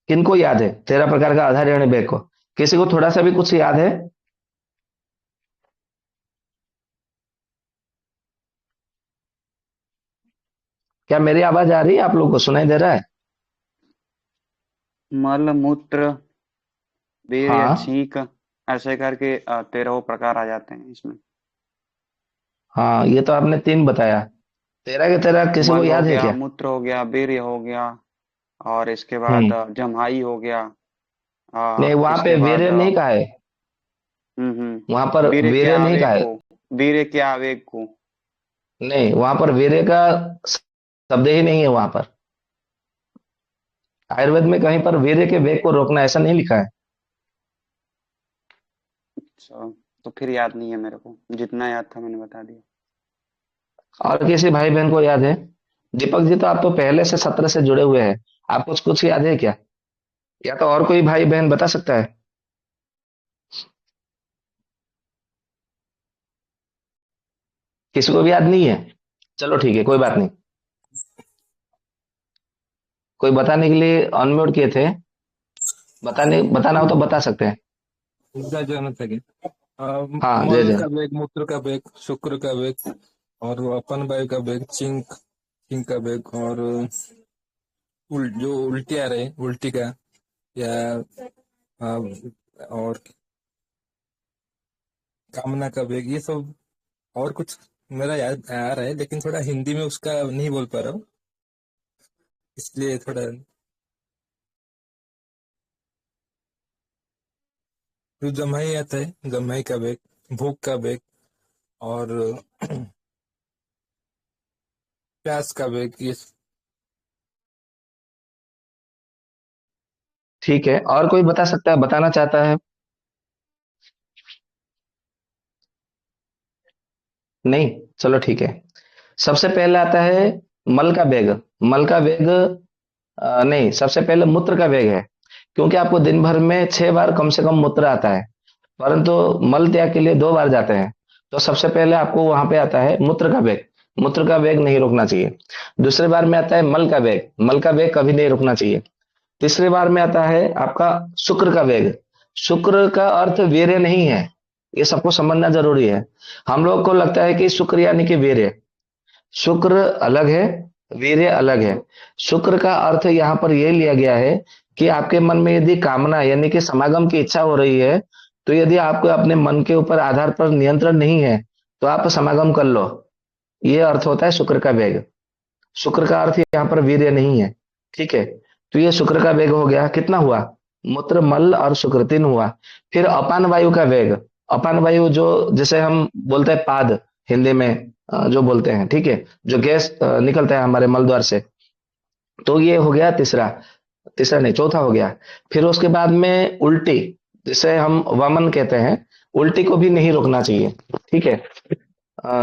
किनको याद है 13 प्रकार का आधारणीय वेग को? किसी को थोड़ा सा भी कुछ याद है? क्या मेरी आवाज आ रही है? आप लोग को सुनाई दे रहा है? मल मूत्र वीर या हाँ छींक ऐसे करके 13 प्रकार आ जाते हैं इसमें। हाँ, ये तो आपने 3 बताया, 13 के 13 किसी को मल हो याद है गया, क्या? मूत्र हो गया, वीर्य हो गया, और इसके बाद हम्म, जम्हाई हो गया। नहीं वहां पे इसके बाद वीर्य नहीं कहा है, वहां पर वीर्य के वीर्य नहीं कहा आवेग है। को, वीर्य के आवेग को। नहीं, वहां पर वीर्य का शब्द ही नहीं है वहां पर। आयुर्वेद में कहीं पर वीर्य के वेग को रोकना ऐसा नहीं लिखा है। अच्छा, तो फिर याद नहीं है मेरे को, जितना याद था मैंने बता दिया। और किसी भाई बहन को याद है? दीपक जी तो आप तो पहले से सत्र से जुड़े हुए हैं, आपको कुछ कुछ याद है क्या? या तो और कोई भाई बहन बता सकता है? किसी को भी याद नहीं है? चलो ठीक है, कोई बात नहीं। कोई बताने के लिए अनम्यूट किए थे? बताना हो तो बता सकते हैं। जय जगन्नाथ आगे। हाँ, जय मल जय। का वेग, मूत्र का वेग, शुक्र का वेग, और अपन वायु का वेग, चिंक चिंक का वेग, और जो उल्टी आ रहे उल्टी का, या आ, और कामना का वेग, ये सब। और कुछ मेरा याद आ रहा है, लेकिन थोड़ा हिंदी में उसका नहीं बोल पा रहा हूँ, इसलिए थोड़ा। जो जम्हाई आता है, जम्हाई का वेग, भूख का वेग, और प्यास का वेग, ये। ठीक है, और कोई बता सकता है, बताना चाहता है? नहीं, चलो ठीक है। सबसे पहले आता है मल का वेग। मल का वेग नहीं, सबसे पहले मूत्र का वेग है। क्योंकि आपको दिन भर में 6 बार कम से कम मूत्र आता है, परंतु मल त्याग के लिए 2 बार जाते हैं। तो सबसे पहले आपको वहां पे आता है मूत्र का वेग। मूत्र का वेग नहीं रोकना चाहिए। दूसरे बार में आता है मल का वेग। मल का वेग कभी नहीं रोकना चाहिए। तीसरे बार में आता है आपका शुक्र का वेग। शुक्र का अर्थ वीर्य नहीं है, ये सबको समझना जरूरी है। हम लोग को लगता है कि शुक्र यानी कि वीर्य। शुक्र अलग है, वीर्य अलग है। शुक्र का अर्थ यहाँ पर यह लिया गया है कि आपके मन में यदि कामना यानी कि समागम की इच्छा हो रही है, तो यदि आपको अपने मन के ऊपर आधार पर नियंत्रण नहीं है, तो आप समागम कर लो। ये अर्थ होता है शुक्र का वेग। शुक्र का अर्थ यहाँ पर वीर्य नहीं है। ठीक है, तो ये शुक्र का वेग हो गया। कितना हुआ? मूत्र, मल और शुक्र, 3 हुआ। फिर अपान वायु का वेग। अपान वायु जो, जिसे हम बोलते हैं पाद, हिंदी में जो बोलते हैं, ठीक है, जो गैस निकलता है हमारे मल द्वार से। तो ये हो गया तीसरा। तीसरा नहीं, चौथा हो गया। फिर उसके बाद में उल्टी, जिसे हम वमन कहते हैं, उल्टी को भी नहीं रोकना चाहिए। ठीक है।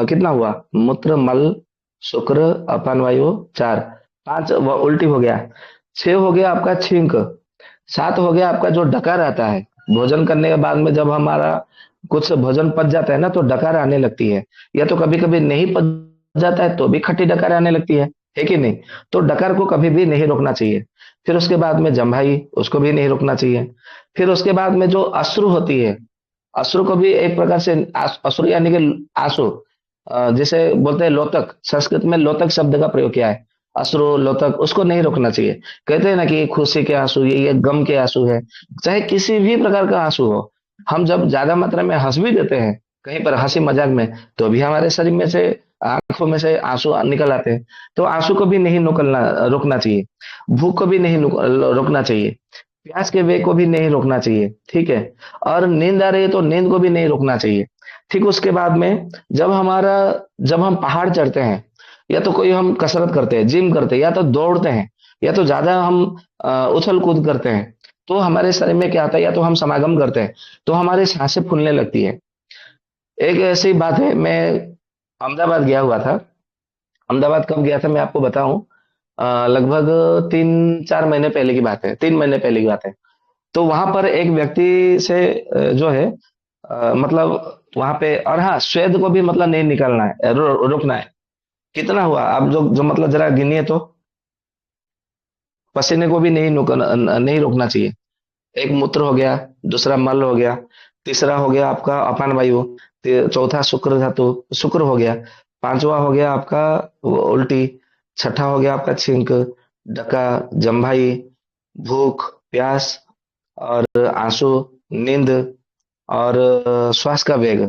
कितना हुआ? मूत्र, मल, शुक्र, अपान वायु, 4। 5 उल्टी हो गया। 6 हो गया आपका छींक। 7 हो गया आपका जो डकार आता है। भोजन करने के बाद में जब हमारा कुछ भोजन पच जाता है ना, तो डकार आने लगती है। या तो कभी कभी नहीं पच जाता है तो भी खट्टी डकार आने लगती है कि नहीं? तो डकार को कभी भी नहीं रोकना चाहिए। फिर उसके बाद में जम्भाई, उसको भी नहीं रोकना चाहिए। फिर उसके बाद में जो अश्रु होती है, अश्रु को भी एक प्रकार से अश्रु यानी कि आंसू, जिसे बोलते हैं लोतक, संस्कृत में लोतक शब्द का प्रयोग किया है। अश्रु, लोतक, उसको नहीं रोकना चाहिए। कहते हैं ना कि खुशी के आंसू, ये गम के आंसू है। चाहे किसी भी प्रकार का आंसू हो, हम जब ज्यादा मात्रा में हंस भी देते हैं कहीं पर हंसी मजाक में, तो भी हमारे शरीर में से, आंखों में से आंसू निकल आते हैं। तो आंसू को भी नहीं रोकना चाहिए। भूख को भी नहीं रोकना चाहिए। प्यास के वेग को भी नहीं रोकना चाहिए। ठीक है। और नींद आ रही है तो नींद को भी नहीं रोकना चाहिए। ठीक उसके बाद में जब हम पहाड़ चढ़ते हैं, या तो कोई हम कसरत करते हैं, जिम करते हैं, या तो दौड़ते हैं, या तो ज्यादा हम उछल कूद करते हैं, तो हमारे शरीर में क्या आता है, या तो हम समागम करते हैं, तो हमारी सांसें फूलने लगती है। एक ऐसी बात है, मैं अहमदाबाद गया हुआ था। अहमदाबाद कब गया था मैं आपको बताऊं। लगभग 3-4 महीने पहले की बात है, 3 महीने पहले की बात है। तो वहां पर एक व्यक्ति से जो है, मतलब वहां पे, और हाँ, स्वेद को भी मतलब नहीं निकालना है, रोकना है। कितना हुआ आप जो मतलब जरा गिनिए तो। पसीने को भी नहीं रोकना चाहिए। एक मूत्र हो गया, दूसरा मल हो गया, तीसरा हो गया आपका अपान वायु, चौथा शुक्र धातु, शुक्र हो गया, पांचवा हो गया आपका वो उल्टी, छठा हो गया आपका छींक, डका, जम्भाई, भूख, प्यास, और आंसू, नींद, और श्वास का वेग।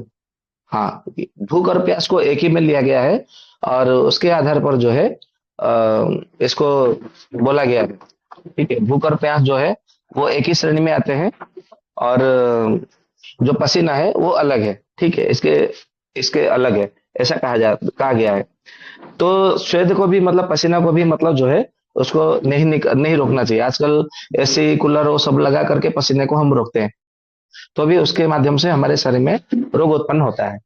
हाँ, भूख और प्यास को एक ही में लिया गया है, और उसके आधार पर जो है इसको बोला गया है। ठीक है, भूख और प्यास जो है वो एक ही श्रेणी में आते हैं, और जो पसीना है वो अलग है। ठीक है, इसके इसके अलग है, ऐसा कहा गया है। तो स्वेद को भी मतलब पसीना को भी मतलब जो है उसको नहीं रोकना चाहिए। आजकल एसी कूलर वो सब लगा करके पसीने को हम रोकते हैं, तो भी उसके माध्यम से हमारे शरीर में रोग उत्पन्न होता है।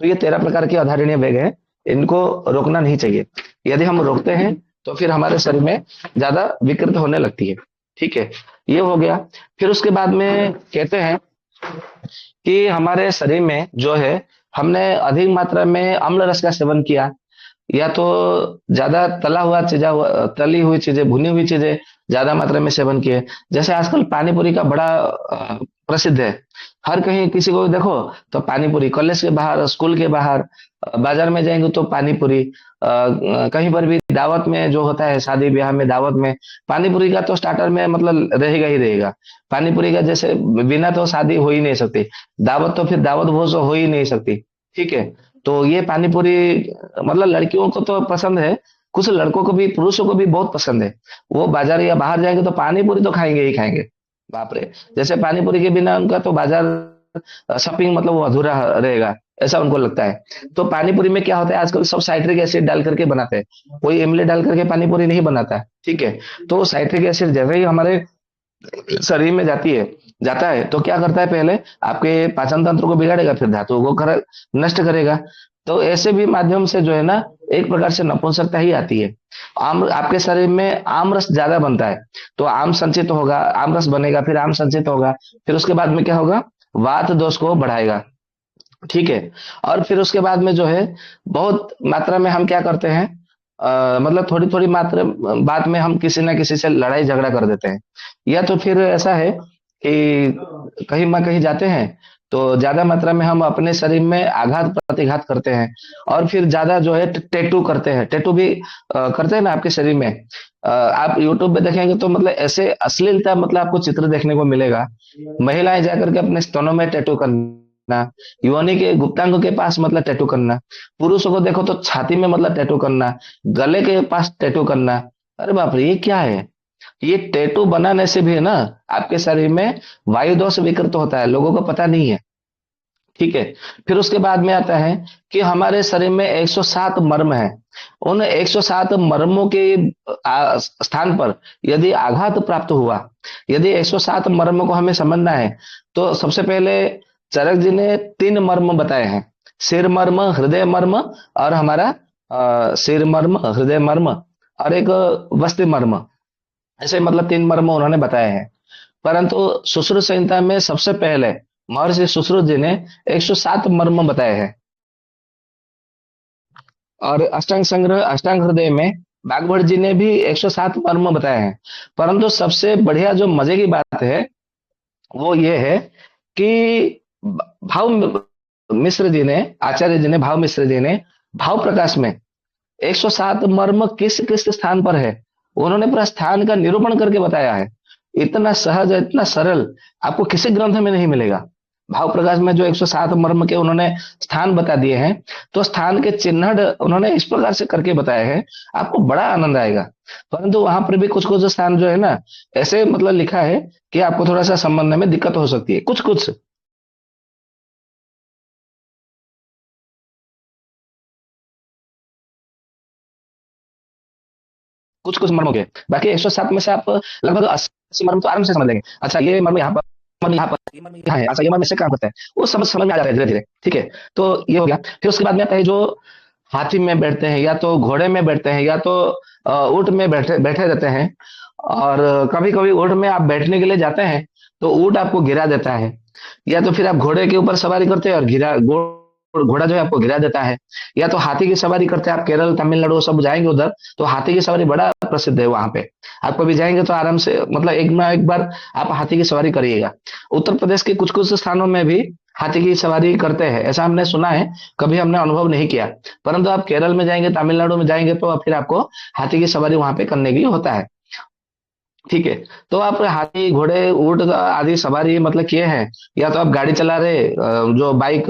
तो ये 13 प्रकार के आधारणीय वेग है, इनको रोकना नहीं चाहिए। यदि हम रोकते हैं तो फिर हमारे शरीर में ज्यादा विकृत होने लगती है। ठीक है, ये हो गया। फिर उसके बाद में कहते हैं कि हमारे शरीर में जो है हमने अधिक मात्रा में अम्ल रस का सेवन किया, या तो ज्यादा तली हुई चीजें, भुनी हुई चीजें ज्यादा मात्रा में सेवन किए। जैसे आजकल पानी पूरी का बड़ा प्रसिद्ध है। हर कहीं किसी को भी देखो तो पानी पूरी, कॉलेज के बाहर, स्कूल के बाहर, बाजार में जाएंगे तो पानी पूरी, कहीं पर भी दावत में जो होता है, शादी ब्याह में, दावत में पानी पूरी का तो स्टार्टर में मतलब रहेगा ही रहेगा। पानी पूरी का जैसे बिना तो शादी हो ही नहीं सकती, दावत तो फिर दावत भोज हो ही नहीं सकती। ठीक है, तो ये पानी पूरी मतलब लड़कियों को तो पसंद है, कुछ लड़कों को भी, पुरुषों को भी बहुत पसंद है। वो बाजार या बाहर जाएंगे तो पानी पूरी तो खाएंगे ही खाएंगे। बाप रे, जैसे पानी पूरी के बिना उनका तो बाजार शॉपिंग मतलब वो अधूरा रहेगा, ऐसा उनको लगता है। तो पानी पूरी में क्या होता है, आजकल सब साइट्रिक एसिड डाल करके बनाते हैं, कोई इमली डाल करके पानी पूरी नहीं बनाता। ठीक है, तो साइट्रिक एसिड जैसे ही हमारे शरीर में जाता है तो क्या करता है, पहले आपके पाचन तंत्र को बिगाड़ेगा, फिर धातुओं को नष्ट करेगा। तो ऐसे भी माध्यम से जो है ना, एक प्रकार से नपुंसकता ही आती है। आपके शरीर में आम रस ज्यादा बनता है, तो आम संचित होगा, आम रस बनेगा, फिर आम संचित होगा, फिर उसके बाद में क्या होगा, वात दोष को बढ़ाएगा। ठीक है, और फिर उसके बाद में जो है, बहुत मात्रा में हम क्या करते हैं, मतलब थोड़ी थोड़ी मात्रा बाद में हम किसी ना किसी से लड़ाई झगड़ा कर देते हैं। या तो फिर ऐसा है कि कहीं ना कहीं जाते हैं तो ज्यादा मात्रा में हम अपने शरीर में आघात प्रतिघात करते हैं, और फिर ज्यादा जो है टैटू करते हैं। टैटू भी करते हैं ना आपके शरीर में। आप यूट्यूब पे देखेंगे तो मतलब ऐसे अश्लीलता, मतलब आपको चित्र देखने को मिलेगा। महिलाएं जाकर के अपने स्तनों में टैटू करना, योनि के गुप्तांग के पास मतलब टैटू करना, पुरुषों को देखो तो छाती में मतलब टैटू करना, गले के पास टैटू करना। अरे बाप रे, ये क्या है? ये टैटू बनाने से भी है ना, आपके शरीर में वायु दोष विकृत होता है, लोगों को पता नहीं है। ठीक है, फिर उसके बाद में आता है कि हमारे शरीर में 107 मर्म है। उन 107 मर्मों के स्थान पर यदि आघात प्राप्त हुआ, यदि 107 मर्म को हमें समझना है, तो सबसे पहले चरक जी ने 3 मर्म बताए हैं, सिर मर्म, हृदय मर्म, और हमारा सिर मर्म, हृदय मर्म, और एक वस्ति मर्म। ऐसे मतलब 3 मर्म उन्होंने बताए हैं। परंतु सुश्रुत संहिता में सबसे पहले महर्षि सुश्रुत जी ने 107 मर्म बताए हैं। और अष्टांग संग्रह, अष्टांग हृदय में बागभट जी ने भी 107 मर्म बताए हैं। परंतु सबसे बढ़िया जो मजे की बात है वो ये है कि भाव मिश्र जी ने, आचार्य जी ने, भाव मिश्र जी ने भाव प्रकाश में 107 मर्म किस किस स्थान पर है, उन्होंने पूरा स्थान का निरूपण करके बताया है। इतना सहज, इतना सरल आपको किसी ग्रंथ में नहीं मिलेगा। भाव प्रकाश में जो 107 मर्म के उन्होंने स्थान बता दिए हैं, तो स्थान के चिन्ह उन्होंने इस प्रकार से करके बताए हैं, आपको बड़ा आनंद आएगा। परंतु वहां पर भी कुछ कुछ स्थान जो है ना, ऐसे मतलब लिखा है कि आपको थोड़ा सा समझने में दिक्कत हो सकती है, कुछ कुछ। कुछ कुछ मर्मों के, बाकी 107 में से आप लगभग 80 मर्म तो आराम से समझ लेंगे। अच्छा, ये मर्म यहाँ पर, मर्म यहाँ पर, ये मर्म यहाँ है, अच्छा ये मर्म इससे काम करता है, वो समझ में आ जाता है धीरे धीरे। ठीक है, तो ये हो गया। फिर उसके बाद में आता है जो हाथी में बैठते हैं, या तो घोड़े में बैठते हैं, या तो ऊंट में बैठे बैठे रहते हैं। और कभी कभी ऊंट में आप बैठने के लिए जाते हैं तो ऊंट आपको गिरा देता है, या तो फिर आप घोड़े के ऊपर सवारी करते हैं और घोड़ा जो है आपको गिरा देता है। या तो हाथी की सवारी करते हैं, आप केरल, तमिलनाडु सब जाएंगे उधर, तो हाथी की सवारी बड़ा प्रसिद्ध है वहां पे। आप कभी जाएंगे तो आराम से मतलब एक ना एक बार आप हाथी की सवारी करिएगा। उत्तर प्रदेश के कुछ कुछ स्थानों में भी हाथी की सवारी करते हैं, ऐसा हमने सुना है, कभी हमने अनुभव नहीं किया। परंतु आप केरल में जाएंगे, तमिलनाडु में जाएंगे, तो फिर आपको हाथी की सवारी वहां पे करने के लिए होता है। ठीक है, तो आप हाथी, घोड़े, ऊंट आदि सवारी मतलब किए हैं, या तो आप गाड़ी चला रहे, जो बाइक,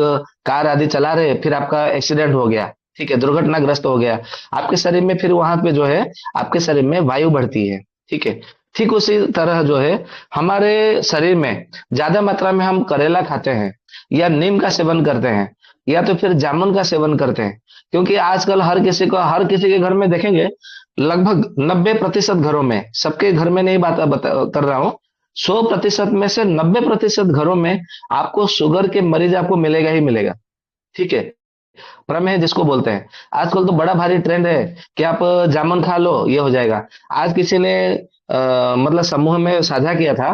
कार आदि चला रहे, फिर आपका एक्सीडेंट हो गया, ठीक है, दुर्घटनाग्रस्त हो गया आपके शरीर में, फिर वहां पे जो है आपके शरीर में वायु बढ़ती है। ठीक है, ठीक उसी तरह जो है हमारे शरीर में ज्यादा मात्रा में हम करेला खाते हैं, या नीम का सेवन करते हैं, या तो फिर जामुन का सेवन करते हैं। क्योंकि आजकल हर किसी के घर में देखेंगे, लगभग 90% घरों में, सबके घर में नहीं कर रहा हूं, 100% में से 90% घरों में आपको शुगर के मरीज आपको मिलेगा ही मिलेगा। ठीक है, प्रमेह जिसको बोलते हैं, आजकल तो बड़ा भारी ट्रेंड है कि आप जामुन खा लो ये हो जाएगा। आज किसी ने मतलब समूह में साझा किया था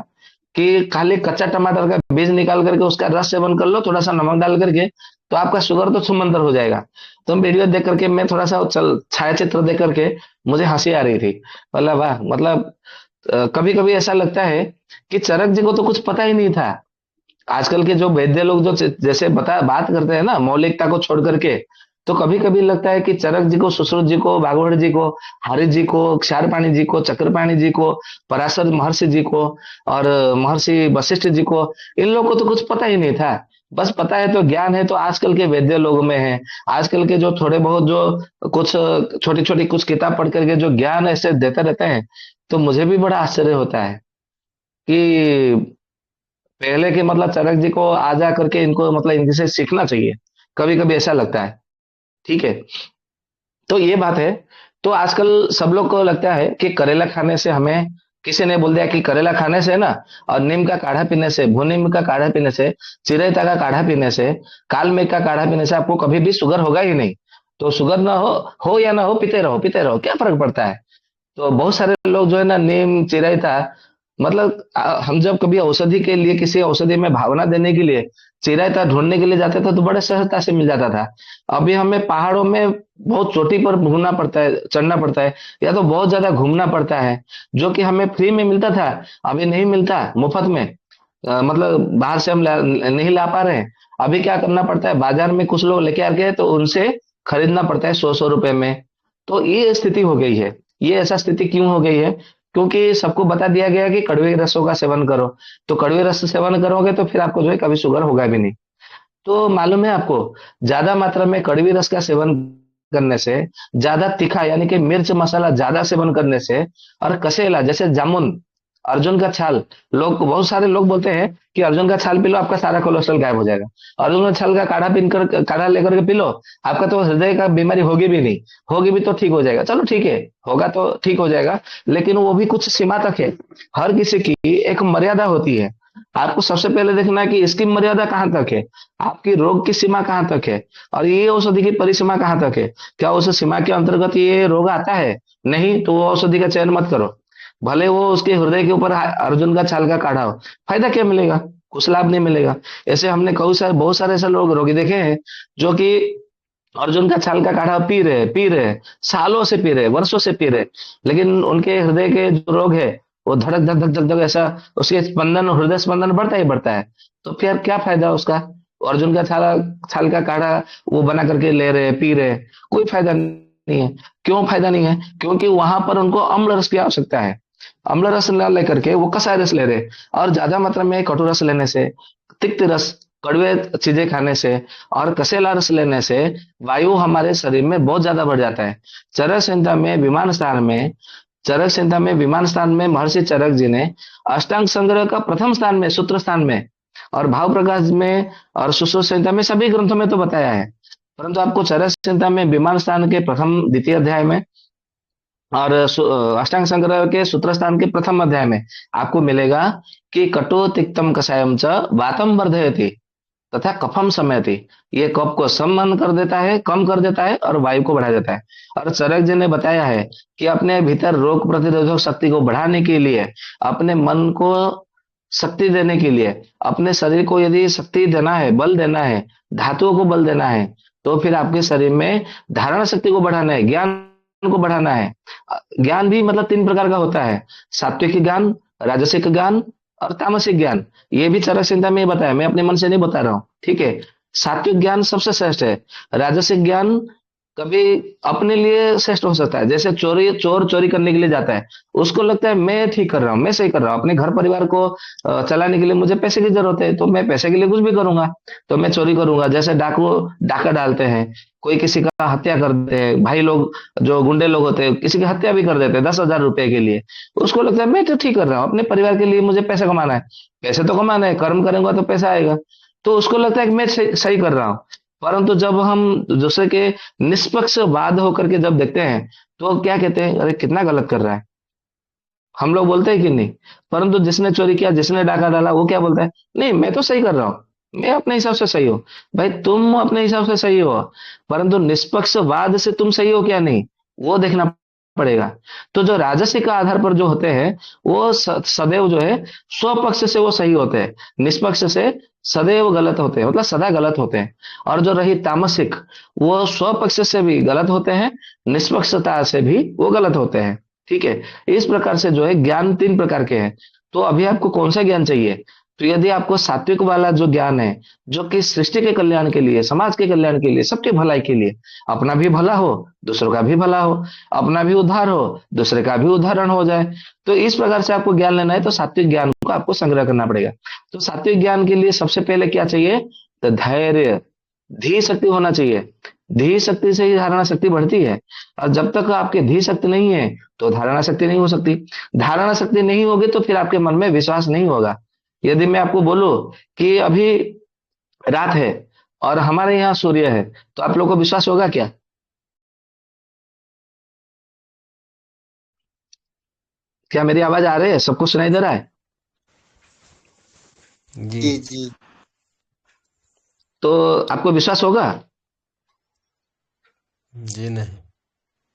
कि खाली कच्चा टमाटर का बीज निकाल करके उसका रस सेवन कर लो थोड़ा सा नमक डाल करके, तो आपका शुगर तो छुमंतर हो जाएगा। तो वीडियो देख करके मैं थोड़ा सा चल छाया चित्र देख करके मुझे हंसी आ रही थी। मतलब वाह, मतलब कभी कभी ऐसा लगता है कि चरक जी को तो कुछ पता ही नहीं था। आजकल के जो वैद्य लोग जो जैसे बता बात करते हैं ना मौलिकता को छोड़ करके, तो कभी कभी लगता है कि चरक जी को, सुश्रुत जी को, भागवत जी को, हरि जी को, क्षारपाणी जी को, चक्रपाणी जी को, पराशर महर्षि जी को और महर्षि वशिष्ठ जी को, इन लोगों को तो कुछ पता ही नहीं था। बस पता है तो ज्ञान है तो आजकल के वैद्य लोगों में है। आजकल के जो थोड़े बहुत जो कुछ छोटी छोटी कुछ किताब पढ़ करके जो ज्ञान ऐसे देते रहते हैं, तो मुझे भी बड़ा आश्चर्य होता है कि पहले के मतलब चरक जी को आ जा करके इनको मतलब इनसे से सीखना चाहिए। कभी कभी ऐसा लगता है। ठीक है, तो ये बात है। तो आजकल सब लोग को लगता है कि करेला खाने से हमें, किसी ने बोल दिया कि करेला खाने से ना, और नीम का काढ़ा पीने से, भूनीम का काढ़ा पीने से, चिरैता का काढ़ा पीने से, काल मेघ का काढ़ा पीने से आपको कभी भी शुगर होगा ही नहीं। तो शुगर ना हो या ना हो, पीते रहो, क्या फर्क पड़ता है। तो बहुत सारे लोग जो है ना नीम चिरायता, मतलब हम जब कभी औषधि के लिए किसी औषधि में भावना देने के लिए चिरायता ढूंढने के लिए जाते थे तो बड़े सहजता से मिल जाता था। अभी हमें पहाड़ों में बहुत चोटी पर घूमना पड़ता है, चढ़ना पड़ता है, या तो बहुत ज्यादा घूमना पड़ता है। जो कि हमें फ्री में मिलता था अभी नहीं मिलता, मुफ्त में। मतलब बाहर से हम नहीं ला पा रहे हैं। अभी क्या करना पड़ता है, बाजार में कुछ लोग लेके आ गए तो उनसे खरीदना पड़ता है 100-100 रुपए में। तो ये स्थिति हो गई है। ये ऐसा स्थिति क्यों हो गई है, क्योंकि सबको बता दिया गया कि कड़वे रसों का सेवन करो। तो कड़वे रस सेवन करोगे तो फिर आपको जो है कभी शुगर होगा भी नहीं। तो मालूम है आपको, ज्यादा मात्रा में कड़वी रस का सेवन करने से, ज्यादा तीखा यानी कि मिर्च मसाला ज्यादा सेवन करने से, और कसेला जैसे जामुन, अर्जुन का छाल, लोग बहुत सारे लोग बोलते हैं कि अर्जुन का छाल पी लो आपका सारा कोलेस्ट्रॉल गायब हो जाएगा। अर्जुन का छाल का काढ़ा पीकर, काढ़ा लेकर के पी लो, आपका तो हृदय का बीमारी होगी भी नहीं, होगी भी तो ठीक हो जाएगा। चलो ठीक है, होगा तो ठीक हो जाएगा, लेकिन वो भी कुछ सीमा तक है। हर किसी की एक मर्यादा होती है। आपको सबसे पहले देखना है कि इसकी मर्यादा कहाँ तक है, आपकी रोग की सीमा कहाँ तक है, और ये औषधि की परिसीमा कहाँ तक है। क्या उस सीमा के अंतर्गत ये रोग आता है, नहीं तो वो औषधि का चयन मत करो। भले वो उसके हृदय के ऊपर अर्जुन का छाल का काढ़ा हो, फायदा क्या मिलेगा, कुछ लाभ नहीं मिलेगा। ऐसे हमने बहुत सारे ऐसे लोग रोगी देखे हैं जो कि अर्जुन का छाल का काढ़ा पी रहे हैं, सालों से पी रहे, वर्षों से पी रहे, लेकिन उनके हृदय के जो रोग है वो धड़क धक धक धक धक ऐसा, उसके स्पंदन, हृदय स्पंदन बढ़ता ही बढ़ता है। तो फिर क्या फायदा उसका। अर्जुन का छाल का काढ़ा वो बना करके ले रहे, पी रहे, कोई फायदा नहीं है। क्यों फायदा नहीं है, क्योंकि वहां पर उनको अम्ल रस की आवश्यकता है। अम्ल रस ना लेकर के वो कसाय रस ले रहे, और ज्यादा मात्रा में कटु रस लेने से, तिक्त रस, कड़वे चीजें खाने से, और कसेला रस लेने से वायु हमारे शरीर में बहुत ज्यादा बढ़ जाता है। चरक संहिता में विमान स्थान में, चरक संहिता में विमान स्थान में महर्षि चरक जी ने अष्टांग संग्रह का प्रथम स्थान में, सूत्र स्थान में, और भाव प्रकाश में और सुश्रुत संहिता में, सभी ग्रंथों में तो बताया है। परंतु आपको चरक संहिता में विमान स्थान के प्रथम द्वितीय अध्याय में और अष्टांग संग्रह के सूत्र स्थान के प्रथम अध्याय में आपको मिलेगा कि कटु तिक्तम कषायम च वातम वर्धयति तथा कफम शमयति। ये कफ को शमन कर देता है, कम कर देता है, और वायु को बढ़ा देता है। और चरक जी ने बताया है कि अपने भीतर रोग प्रतिरोधक शक्ति को बढ़ाने के लिए, अपने मन को शक्ति देने के लिए, अपने शरीर को यदि शक्ति देना है, बल देना है, धातुओं को बल देना है, तो फिर आपके शरीर में धारण शक्ति को बढ़ाना है, ज्ञान को बढ़ाना है। ज्ञान भी मतलब 3 प्रकार का होता है, सात्विक ज्ञान, राजसिक ज्ञान और तामसिक ज्ञान। ये भी चरक संहिता में बताया, मैं अपने मन से नहीं बता रहा हूँ। ठीक है, सात्विक ज्ञान सबसे श्रेष्ठ है। राजसिक ज्ञान कभी अपने लिए श्रेष्ठ हो सकता है, जैसे चोर चोरी करने के लिए जाता है, उसको लगता है मैं ठीक कर रहा हूँ, मैं सही कर रहा हूँ, अपने घर परिवार को चलाने के लिए मुझे पैसे की जरूरत है, तो मैं पैसे के लिए कुछ भी करूंगा, तो मैं चोरी करूंगा। जैसे डाकू डाका डालते हैं, कोई किसी का हत्या कर देते हैं, भाई लोग जो गुंडे लोग होते हैं किसी की हत्या भी कर देते हैं 10,000 रुपए के लिए। उसको लगता है मैं तो ठीक कर रहा हूँ, अपने परिवार के लिए मुझे पैसा कमाना है, पैसे तो कमाना है, कर्म करूंगा तो पैसा आएगा, तो उसको लगता है कि मैं सही कर रहा हूँ। परंतु जब हम दूसरे के निष्पक्ष वाद होकर के जब देखते हैं तो क्या कहते हैं, अरे कितना गलत कर रहा है, हम लोग बोलते हैं कि नहीं। परंतु जिसने चोरी किया, जिसने डाका डाला, वो क्या बोलता है, नहीं मैं तो सही कर रहा हूँ, मैं अपने हिसाब से सही हूँ। भाई तुम अपने हिसाब से सही हो, परंतु निष्पक्ष वाद से तुम सही हो क्या नहीं, वो देखना पड़ेगा। तो जो राजसिक का आधार पर जो होते हैं वो सदैव जो है स्वपक्ष से वो सही होते हैं, निष्पक्ष से सदैव गलत होते हैं, मतलब सदा गलत होते हैं। और जो रही तामसिक, वो स्वपक्ष से भी गलत होते हैं, निष्पक्षता से भी वो गलत होते हैं। ठीक है। इस प्रकार से जो है ज्ञान तीन प्रकार के हैं। तो अभी आपको कौन सा ज्ञान चाहिए? तो यदि आपको सात्विक वाला जो ज्ञान है, जो कि सृष्टि के कल्याण के लिए, समाज के कल्याण के लिए, सबके भलाई के लिए, अपना भी भला हो, दूसरों का भी भला हो, अपना भी उद्धार हो, दूसरे का भी उदाहरण हो जाए, तो इस प्रकार से आपको ज्ञान लेना है तो सात्विक ज्ञान को आपको संग्रह करना पड़ेगा। तो सात्विक ज्ञान के लिए सबसे पहले क्या चाहिए? तो धैर्य, धी शक्ति होना चाहिए। धी शक्ति से ही धारणा शक्ति बढ़ती है। और जब तक आपके धी शक्ति नहीं है तो धारणा शक्ति नहीं हो सकती। धारणा शक्ति नहीं होगी तो फिर आपके मन में विश्वास नहीं होगा। यदि मैं आपको बोलूं कि अभी रात है और हमारे यहाँ सूर्य है, तो आप लोगों को विश्वास होगा क्या? क्या मेरी आवाज आ रही है? सबको सुनाई दे रहा है? जी जी जी। तो आपको विश्वास होगा? जी नहीं।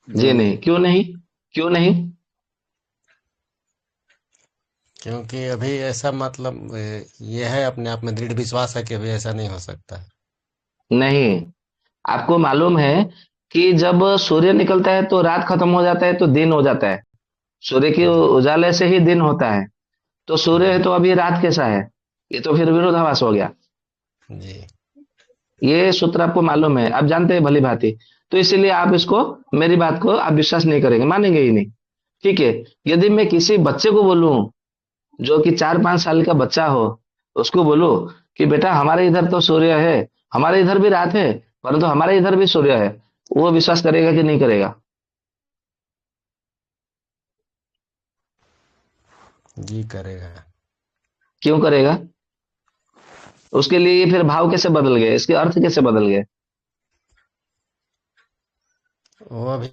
जी नहीं। नहीं। क्यों नहीं? क्यों नहीं? क्योंकि अभी ऐसा मतलब ये है, अपने आप में दृढ़ विश्वास है कि अभी ऐसा नहीं हो सकता है। नहीं। आपको मालूम है कि जब सूर्य निकलता है तो रात खत्म हो जाता है तो दिन हो जाता है। सूर्य के जी उजाले से ही दिन होता है। तो सूर्य है जी तो अभी रात कैसा है? ये तो फिर विरोधाभास हो गया। जी ये सूत्र आपको मालूम है, आप जानते हैं भली भांति। तो इसीलिए आप इसको, मेरी बात को आप विश्वास नहीं करेंगे, मानेंगे ही नहीं। ठीक है। यदि मैं किसी बच्चे को बोलूं, जो कि 4-5 साल का बच्चा हो, उसको बोलो कि बेटा हमारे इधर तो सूर्य है, हमारे इधर भी रात है, परंतु हमारे इधर भी सूर्य है, वो विश्वास करेगा कि नहीं करेगा? जी करेगा। क्यों करेगा? उसके लिए फिर भाव कैसे बदल गए, इसके अर्थ कैसे बदल गए? वो अभी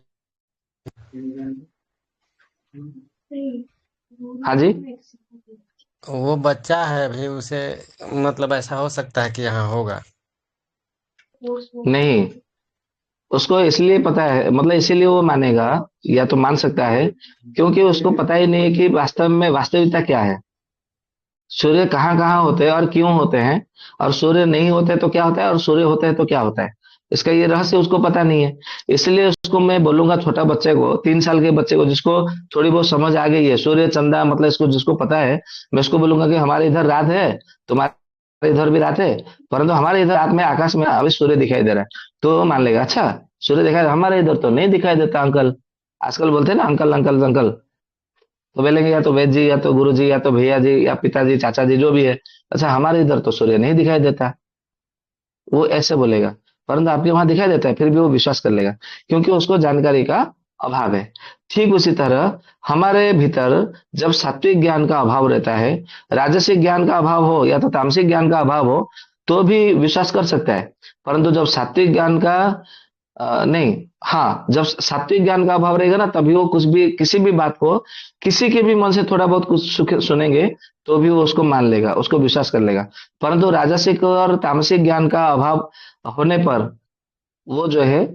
हाँ जी। वो बच्चा है अभी, उसे मतलब ऐसा हो सकता है कि यहाँ होगा। नहीं, उसको इसलिए पता है, मतलब इसीलिए वो मानेगा या तो मान सकता है, क्योंकि उसको पता ही नहीं है कि वास्तव में वास्तविकता क्या है। सूर्य कहाँ कहाँ होते हैं और क्यों होते हैं, और सूर्य नहीं होते तो क्या होता है, और सूर्य होते हैं तो क्या होता है। इसका ये रहस्य उसको पता नहीं है। इसलिए उसको मैं बोलूंगा, छोटा बच्चे को, 3 साल के बच्चे को, जिसको थोड़ी बहुत समझ आ गई है, सूर्य चंदा मतलब इसको जिसको पता है, मैं उसको बोलूंगा कि हमारे इधर रात है, तुम्हारे इधर भी रात है, परंतु हमारे इधर रात में आकाश में अभी सूर्य दिखाई दे रहा है। तो वो मान लेगा, अच्छा सूर्य दिखाई, हमारे इधर तो नहीं दिखाई देता अंकल। आजकल बोलते हैं ना अंकल अंकल अंकल, तो बोलेंगे या तो वैद्य जी, या तो गुरु जी, या तो भैया जी, या पिताजी, चाचा जी, जो भी है, अच्छा हमारे इधर तो सूर्य नहीं दिखाई देता, वो ऐसे बोलेगा। परंतु आपके वहां दिखाई देता है, फिर भी वो विश्वास कर लेगा, क्योंकि उसको जानकारी का अभाव है। ठीक उसी तरह हमारे भीतर जब सात्विक ज्ञान का अभाव रहता है, राजसिक ज्ञान का अभाव हो या तो तामसिक ज्ञान का अभाव हो, तो भी विश्वास कर सकता है। परंतु जब सात्विक ज्ञान का नहीं, हाँ, जब सात्विक ज्ञान का अभाव रहेगा ना, तभी वो कुछ भी, किसी भी बात को, किसी के भी मन से थोड़ा बहुत कुछ सुनेंगे, तो भी वो उसको मान लेगा, उसको विश्वास कर लेगा। परंतु राजसिक और तामसिक ज्ञान का अभाव होने पर वो जो है,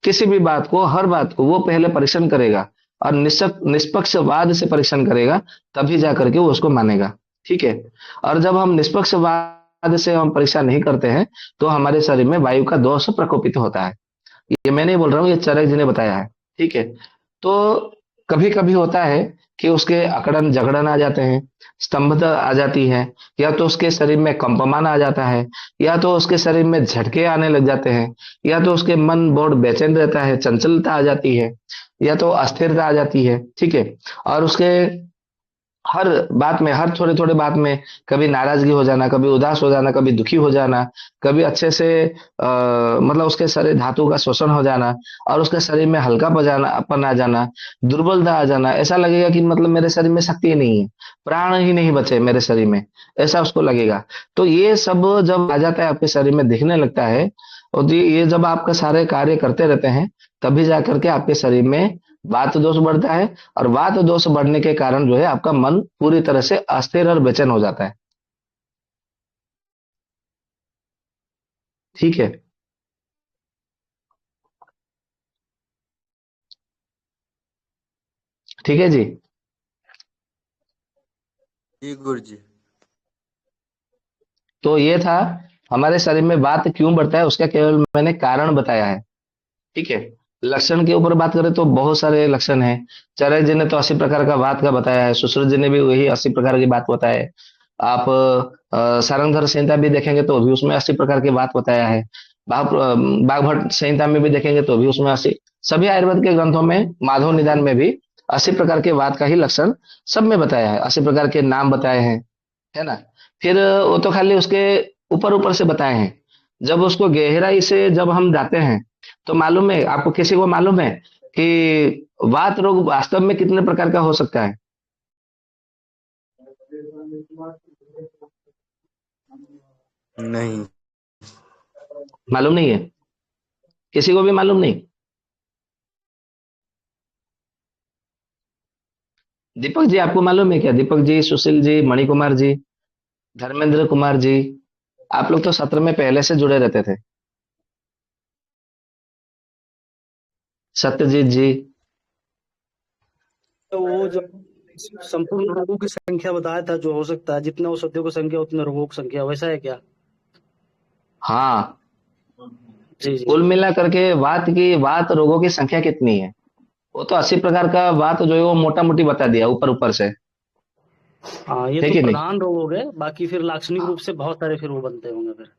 किसी भी बात को, हर बात को वो पहले परीक्षण करेगा, और निष्पक्षवाद से परीक्षण करेगा, तभी जा करके वो उसको मानेगा। ठीक है। और जब हम निष्पक्षवाद से हम परीक्षा नहीं करते हैं, तो हमारे शरीर में वायु का दोष प्रकोपित होता है। ये मैं नहीं बोल रहा हूँ, ये चरक जी ने बताया है। ठीक है। तो कभी कभी होता है कि उसके अकड़न जगड़न आ जाते हैं, स्तंभता आ जाती है, या तो उसके शरीर में कंपमान आ जाता है, या तो उसके शरीर में झटके आने लग जाते हैं, या तो उसके मन बहुत बेचैन रहता है, चंचलता आ जाती है, या तो अस्थिरता आ जाती है। ठीक है। और उसके हर बात में, हर थोड़े थोड़े बात में, कभी नाराजगी हो जाना, कभी उदास हो जाना, कभी दुखी हो जाना, कभी अच्छे से मतलब उसके शरीर धातु का शोषण हो जाना, और उसके शरीर में हल्का पन आ जाना, दुर्बलता आ जाना, ऐसा लगेगा कि मतलब मेरे शरीर में शक्ति ही नहीं है, प्राण ही नहीं बचे मेरे शरीर में, ऐसा उसको लगेगा। तो ये सब जब आ जाता है आपके शरीर में दिखने लगता है, और ये जब आपका सारे कार्य करते रहते हैं, तभी जाकर के आपके शरीर में वात दोष बढ़ता है। और वात दोष बढ़ने के कारण जो है आपका मन पूरी तरह से अस्थिर और बेचैन हो जाता है। ठीक है। ठीक है जी। जी गुरु जी। तो ये था हमारे शरीर में वात क्यों बढ़ता है, उसका केवल मैंने कारण बताया है। ठीक है। लक्षण के ऊपर बात करें तो बहुत सारे लक्षण हैं। चरक जी ने तो 80 प्रकार का बात का बताया है, सुश्रुत जी ने भी वही 80 प्रकार की बात बताया है। आप सारंगधर संहिता भी देखेंगे तो भी उसमें 80 प्रकार की बात बताया है। बागभट्ट संहिता में भी देखेंगे तो भी उसमें 80। सभी आयुर्वेद के ग्रंथों में, माधव निदान में भी 80 प्रकार के वात का ही लक्षण सब में बताया है, 80 प्रकार के नाम बताए हैं, है ना। फिर वो तो खाली उसके ऊपर ऊपर से बताए हैं। जब उसको गहराई से जब हम जाते हैं तो मालूम है आपको, किसी को मालूम है कि वात रोग वास्तव में कितने प्रकार का हो सकता है? नहीं। मालूम नहीं है? किसी को भी मालूम नहीं? दीपक जी आपको मालूम है क्या? दीपक जी, सुशील जी, मणिकुमार जी, धर्मेंद्र कुमार जी, आप लोग तो सत्र में पहले से जुड़े रहते थे। सत्यजीत जी। तो वो जब संपूर्ण रोगों की संख्या बताया था जो हो सकता है, जितना औषधियों की संख्या उतने रोगों की संख्या, वैसा है क्या? हाँ, जी जी। कुल मिला करके वात रोगों की संख्या कितनी है? वो तो 80 प्रकार का वात जो है वो मोटा मोटी बता दिया ऊपर ऊपर से, हाँ, ये है तो कि नहीं? प्रधान रोग हो गए, बाकी फिर लाक्षणिक रूप से बहुत सारे फिर वो बनते होंगे फिर।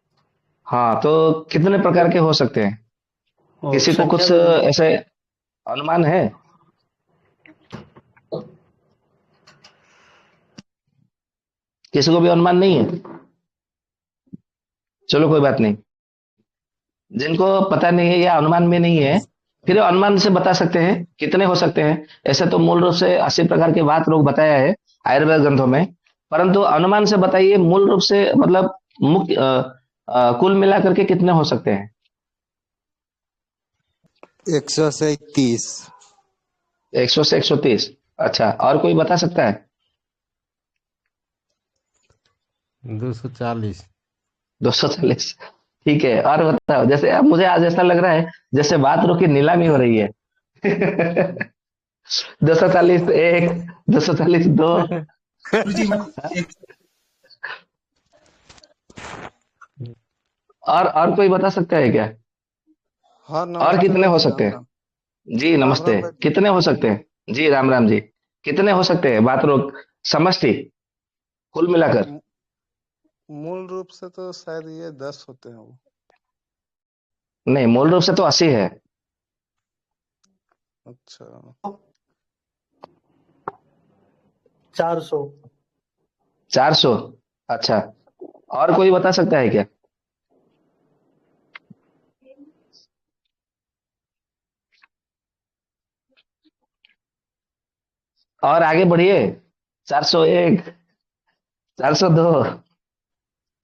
हाँ, तो कितने प्रकार के हो सकते हैं? और किसी को संख्या कुछ भी बता। ऐसे अनुमान है? किसी को भी अनुमान नहीं है? चलो कोई बात नहीं। जिनको पता नहीं है या अनुमान में नहीं है, फिर अनुमान से बता सकते हैं कितने हो सकते हैं। ऐसे तो मूल रूप से 80 प्रकार के वात रोग बताया है आयुर्वेद ग्रंथों में, परंतु अनुमान से बताइए मूल रूप से, मतलब मुख्य कुल मिलाकर के कितने हो सकते हैं? 100 से 30। 100 से 130। अच्छा, और कोई बता सकता है? 240। 240। ठीक है, और बताओ। जैसे अब मुझे आज ऐसा लग रहा है जैसे बात रोग की नीलामी हो रही है। 240 एक, 240 दो। और कोई बता सकता है क्या? हाँ, और नमस्ते कितने हो वैद्य, सकते राम हैं? राम। जी राम नमस्ते। राम वैद्य। कितने हो सकते हैं जी? राम राम जी। कितने हो सकते हैं बात रोग समष्टि कुल मिलाकर? मू- मूल रूप से तो शायद ये 10 होते हैं वो। नहीं, मूल रूप से तो 80 है। अच्छा। 400। 400। अच्छा, और कोई बता सकता है क्या? और आगे बढ़िए। 401, 402,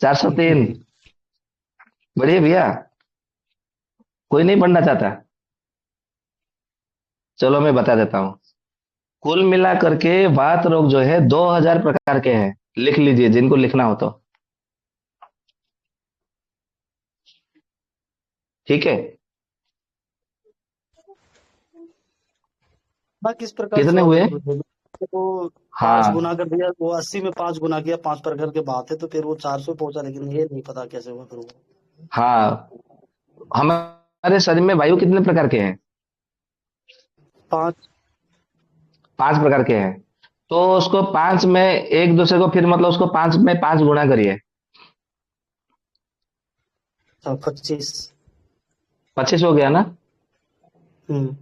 403। बढ़िए भैया। कोई नहीं पढ़ना चाहता? चलो मैं बता देता हूँ। कुल मिला करके वात रोग जो है 2000 प्रकार के हैं। लिख लीजिए जिनको लिखना हो तो। ठीक है। बाकी किस प्रकार से कितने होगा हुए? गुरु जी? तो 5 हाँ गुना कर दिया, वो 80 में 5 गुना किया, 5 प्रकार के बात है, तो फिर वो 400 पहुंचा, लेकिन ये नहीं पता कैसे हुआ फिर वो। हाँ, हमारे शरीर में वायु कितने प्रकार के हैं? 5। 5 प्रकार के हैं। तो उसको 5 में एक दूसरे को, फिर मतलब उसको 5 में 5 गुणा करिए। 25। 25 हो गया ना? हम्म।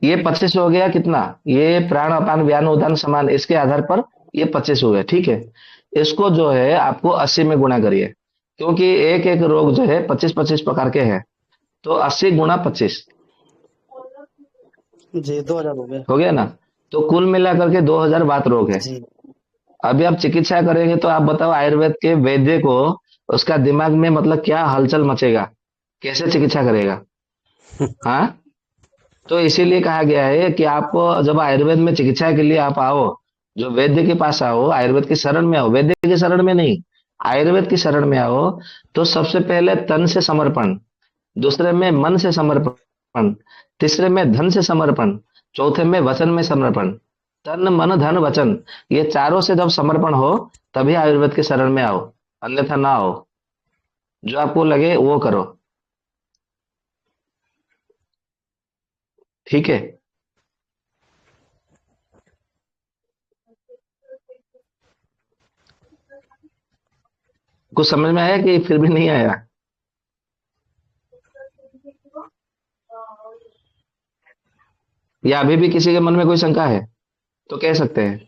ये 25 हो गया कितना? ये प्राण अपान व्यान उदान समान, इसके आधार पर ये 25 हो गया। ठीक है। इसको जो है आपको 80 में गुणा करिए, क्योंकि एक एक रोग जो है 25-25 प्रकार के हैं। तो 80 गुणा 25 जी, 2000 हो गया। हो गया ना? तो कुल मिलाकर के 2000 बात रोग है। जी। अभी आप चिकित्सा करेंगे तो आप बताओ आयुर्वेद के वैद्य को उसका दिमाग में मतलब क्या हलचल मचेगा, कैसे चिकित्सा करेगा? हाँ। तो इसीलिए कहा गया है कि आप जब आयुर्वेद में चिकित्सा के लिए आप आओ, जो वैद्य के पास आओ, आयुर्वेद की शरण में आओ, वैद्य की शरण में नहीं, आयुर्वेद की शरण में आओ, तो सबसे पहले तन से समर्पण, दूसरे में मन से समर्पण, तीसरे में धन से समर्पण, चौथे में वचन में समर्पण। तन मन धन वचन, ये चारों से जब समर्पण हो तभी आयुर्वेद के शरण में आओ, अन्यथा ना आओ। जो आपको लगे वो करो। ठीक है। कुछ समझ में आया कि फिर भी नहीं आया? या अभी भी किसी के मन में कोई शंका है तो कह सकते हैं।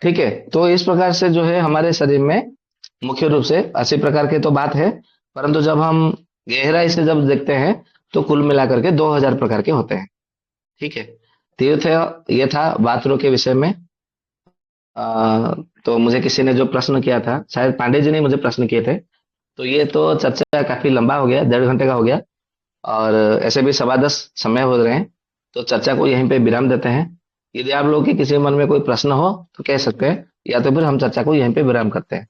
ठीक है। तो इस प्रकार से जो है हमारे शरीर में मुख्य रूप से 80 प्रकार के तो बात है, परंतु जब हम गहराई से जब देखते हैं तो कुल मिलाकर के 2000 प्रकार के होते हैं। ठीक है। तीर्थ, ये था बात रोग के विषय में। तो मुझे किसी ने जो प्रश्न किया था, शायद पांडे जी ने मुझे प्रश्न किए थे। तो ये तो चर्चा काफी लंबा हो गया, 1.5 घंटे का हो गया, और ऐसे भी 10:15 समय हो रहे हैं। तो चर्चा को यहीं पे विराम देते हैं। यदि आप लोगों के किसी मन में कोई प्रश्न हो तो कह सकते हैं, या तो फिर हम चर्चा को यहीं पे विराम करते हैं।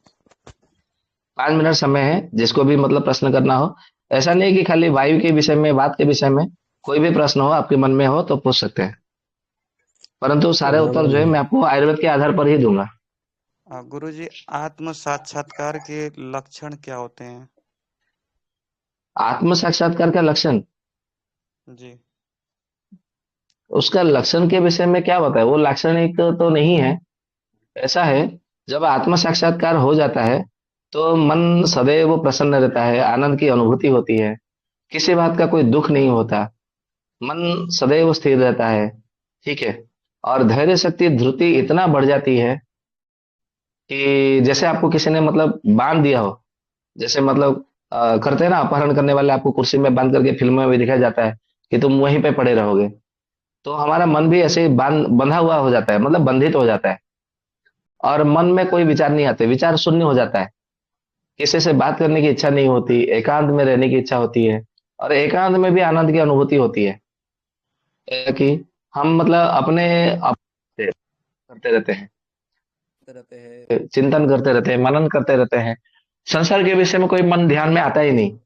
5 मिनट समय है, जिसको भी मतलब प्रश्न करना हो। ऐसा नहीं कि खाली वायु के विषय में, बात के विषय में, कोई भी प्रश्न हो आपके मन में हो तो पूछ सकते हैं, परंतु सारे उत्तर जो है मैं आपको आयुर्वेद के आधार पर ही दूंगा। गुरुजी, आत्म साक्षात्कार के लक्षण क्या होते हैं? आत्म साक्षात्कार का लक्षण, जी। उसका लक्षण के विषय में क्या बताए, वो लाक्षणिक तो नहीं है। ऐसा है, जब आत्म साक्षात्कार हो जाता है तो मन सदैव प्रसन्न रहता है, आनंद की अनुभूति होती है, किसी बात का कोई दुख नहीं होता, मन सदैव स्थिर रहता है। ठीक है। और धैर्य शक्ति धृति इतना बढ़ जाती है कि जैसे आपको किसी ने मतलब बांध दिया हो, जैसे मतलब करते हैं ना, अपहरण करने वाले आपको कुर्सी में बांध करके फिल्मों में भी दिखाया जाता है कि तुम वहीं पे पड़े रहोगे। तो हमारा मन भी ऐसे ही बंधा हुआ हो जाता है, मतलब बंधित हो जाता है, और मन में कोई विचार नहीं आते, विचार शून्य हो जाता है, किसी से बात करने की इच्छा नहीं होती, एकांत में रहने की इच्छा होती है, और एकांत में भी आनंद की अनुभूति होती है। कि हम मतलब अपने करते रहते हैं, चिंतन करते रहते हैं, मनन करते रहते हैं, संसार के विषय में कोई मन ध्यान में आता ही नहीं।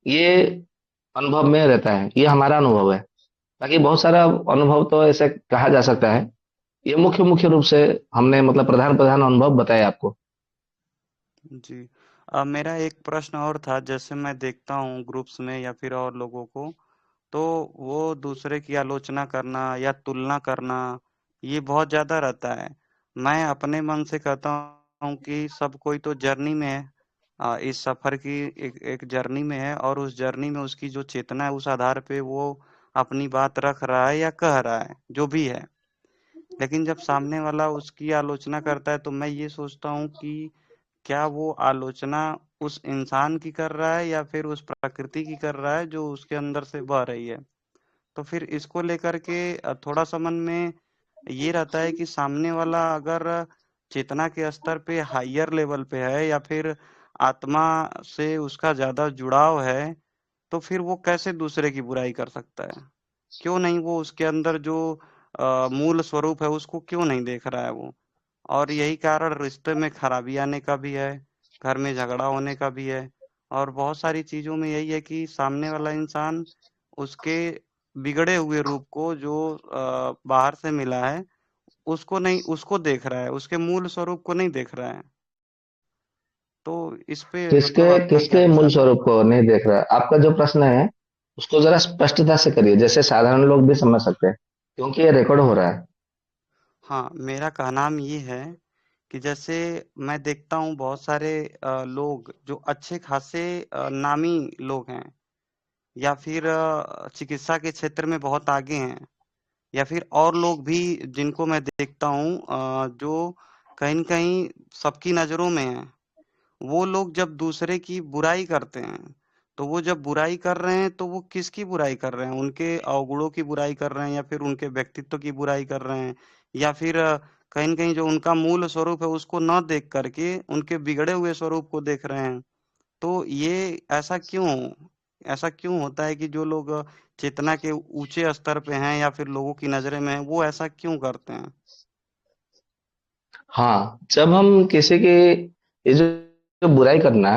ये अनुभव में रहता है, ये हमारा अनुभव है। बाकी बहुत सारा अनुभव तो ऐसे कहा जा सकता है, ये मुख्य मुख्य रूप से हमने मतलब प्रधान प्रधान अनुभव बताए आपको। जी। मेरा एक प्रश्न और था, जैसे मैं देखता हूँ ग्रुप्स में या फिर और लोगों को, तो वो दूसरे की आलोचना करना या तुलना करना, ये बहुत ज्यादा रहता है। मैं अपने मन से कहता हूँ कि सब कोई तो जर्नी में है, इस सफर की एक जर्नी में है, और उस जर्नी में उसकी जो चेतना है उस आधार पे वो अपनी बात रख रहा है या कह रहा है, जो भी है। लेकिन जब सामने वाला उसकी आलोचना करता है तो मैं ये सोचता हूँ कि क्या वो आलोचना उस इंसान की कर रहा है या फिर उस प्रकृति की कर रहा है जो उसके अंदर से बह रही है। तो फिर इसको लेकर के थोड़ा सा मन में ये रहता है कि सामने वाला अगर चेतना के स्तर पे हायर लेवल पे है या फिर आत्मा से उसका ज्यादा जुड़ाव है, तो फिर वो कैसे दूसरे की बुराई कर सकता है? क्यों नहीं वो उसके अंदर जो मूल स्वरूप है उसको क्यों नहीं देख रहा है वो? और यही कारण रिश्ते में खराबी आने का भी है, घर में झगड़ा होने का भी है, और बहुत सारी चीजों में यही है कि सामने वाला इंसान उसके बिगड़े हुए रूप को जो बाहर से मिला है उसको नहीं, उसको देख रहा है, उसके मूल स्वरूप को नहीं देख रहा है। तो इस पे किसके मतलब आपका क्या किसके मूल विचार है? स्वरूप को नहीं देख रहा है? आपका जो प्रश्न है उसको जरा स्पष्टता से करिए, जैसे साधारण लोग भी समझ सकते हैं, क्योंकि ये रिकॉर्ड हो रहा है। हाँ, मेरा कहना ये है कि जैसे मैं देखता हूँ बहुत सारे लोग जो अच्छे खासे नामी लोग हैं, या फिर चिकित्सा के क्षेत्र में बहुत आगे हैं, या फिर और लोग भी जिनको मैं देखता हूँ जो कहीं न कहीं सबकी नज़रों में हैं। वो लोग जब दूसरे की बुराई करते हैं, तो वो जब बुराई कर रहे हैं तो वो किसकी बुराई कर रहे हैं? उनके अवगुणों की बुराई कर रहे हैं या फिर उनके व्यक्तित्व की बुराई कर रहे हैं, या फिर कहीं न कहीं जो उनका मूल स्वरूप है उसको ना देख कर के उनके बिगड़े हुए स्वरूप को देख रहे हैं। तो ये ऐसा क्यों होता है कि जो लोग चेतना के ऊँचे स्तर पे हैं या फिर लोगों की नज़रें में हैं, वो ऐसा क्यों करते हैं? हाँ, जब हम किसी के, ये जो जो बुराई करना,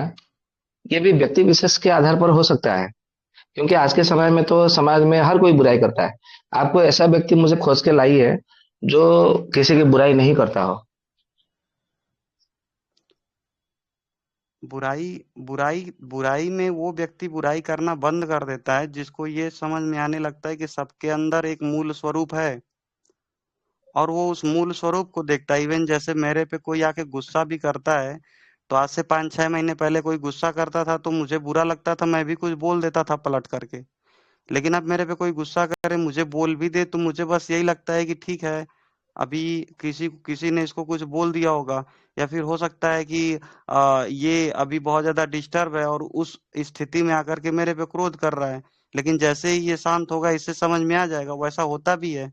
ये भी व्यक्ति विशेष के आधार पर हो सकता है, क्योंकि आज के समय में तो समाज में हर कोई बुराई करता है। आपको ऐसा व्यक्ति मुझे खोज के लाइए जो किसी की बुराई नहीं करता हो। बुराई बुराई बुराई में वो व्यक्ति बुराई करना बंद कर देता है जिसको ये समझ में आने लगता है कि सबके अंदर एक मूल स्वरूप है और वो उस मूल स्वरूप को देखता है। इवन जैसे मेरे पे कोई आके गुस्सा भी करता है, तो आज से 5-6 महीने पहले कोई गुस्सा करता था तो मुझे बुरा लगता था, मैं भी कुछ बोल देता था पलट करके। लेकिन अब मेरे पे कोई गुस्सा करे, मुझे बोल भी दे, तो मुझे बस यही लगता है कि ठीक है, अभी किसी किसी ने इसको कुछ बोल दिया होगा, या फिर हो सकता है कि ये अभी बहुत ज्यादा डिस्टर्ब है और उस स्थिति में आकर के मेरे पे क्रोध कर रहा है। लेकिन जैसे ही ये शांत होगा, इससे समझ में आ जाएगा, वैसा होता भी है।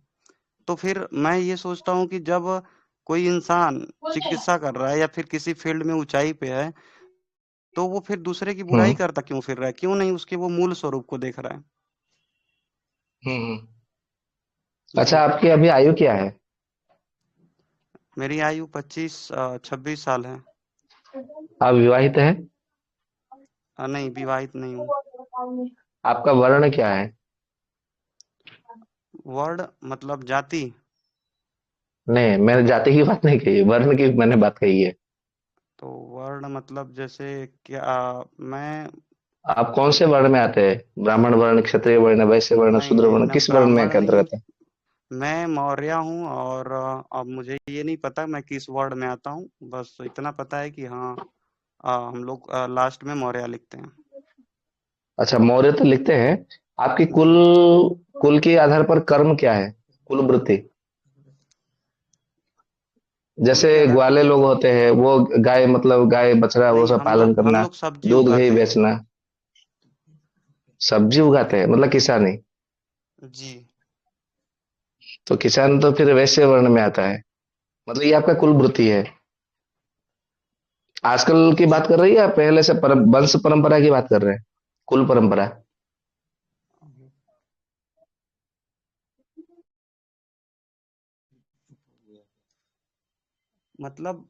तो फिर मैं ये सोचता हूँ कि जब कोई इंसान चिकित्सा कर रहा है या फिर किसी फील्ड में ऊंचाई पे है, तो वो फिर दूसरे की बुराई हम्म। करता क्यों फिर रहा है? क्यों नहीं उसके वो मूल स्वरूप को देख रहा है? हम्म। जी। अच्छा, आपकी अभी आयु क्या है? मेरी आयु 26 साल है। आप विवाहित है? नहीं, विवाहित नहीं हूँ। आपका वर्ण क्या है? वर्ण मतलब जाति? नहीं, मैंने जाति की बात नहीं कही, वर्ण की मैंने बात कही है। तो वर्ण मतलब जैसे क्या, मैं आप कौन से वर्ण में आते हैं? ब्राह्मण वर्ण, क्षत्रिय वर्ण, वैश्य वर्ण, नहीं शूद्र नहीं, वर्ण, न किस वर्ण में ब्राह्मण के नहीं, अंतर्गत है? मैं मौर्य हूँ। और अब मुझे ये नहीं पता मैं किस वर्ण में आता हूँ, बस इतना पता है कि हाँ, हम लोग लास्ट में मौर्य लिखते हैं। अच्छा, मौर्य तो लिखते हैं। आपकी कुल जी। कुल के आधार पर कर्म क्या है? कुल वृत्ति। कुल जैसे के आधार पर ग्वाले लोग होते हैं, वो गाय, मतलब गाय बछड़ा वो नहीं, सब पालन हम करना, लोग सब्जी दूध घी उगाते हैं। बेचना। सब्जी उगाते हैं मतलब किसानी। जी। तो किसान तो फिर वैश्य वर्ण में आता है, मतलब ये आपका कुल वृत्ति है। आजकल की जी। बात कर रही है या पहले से वंश परंपरा की बात कर रहे हैं? कुल परंपरा। मतलब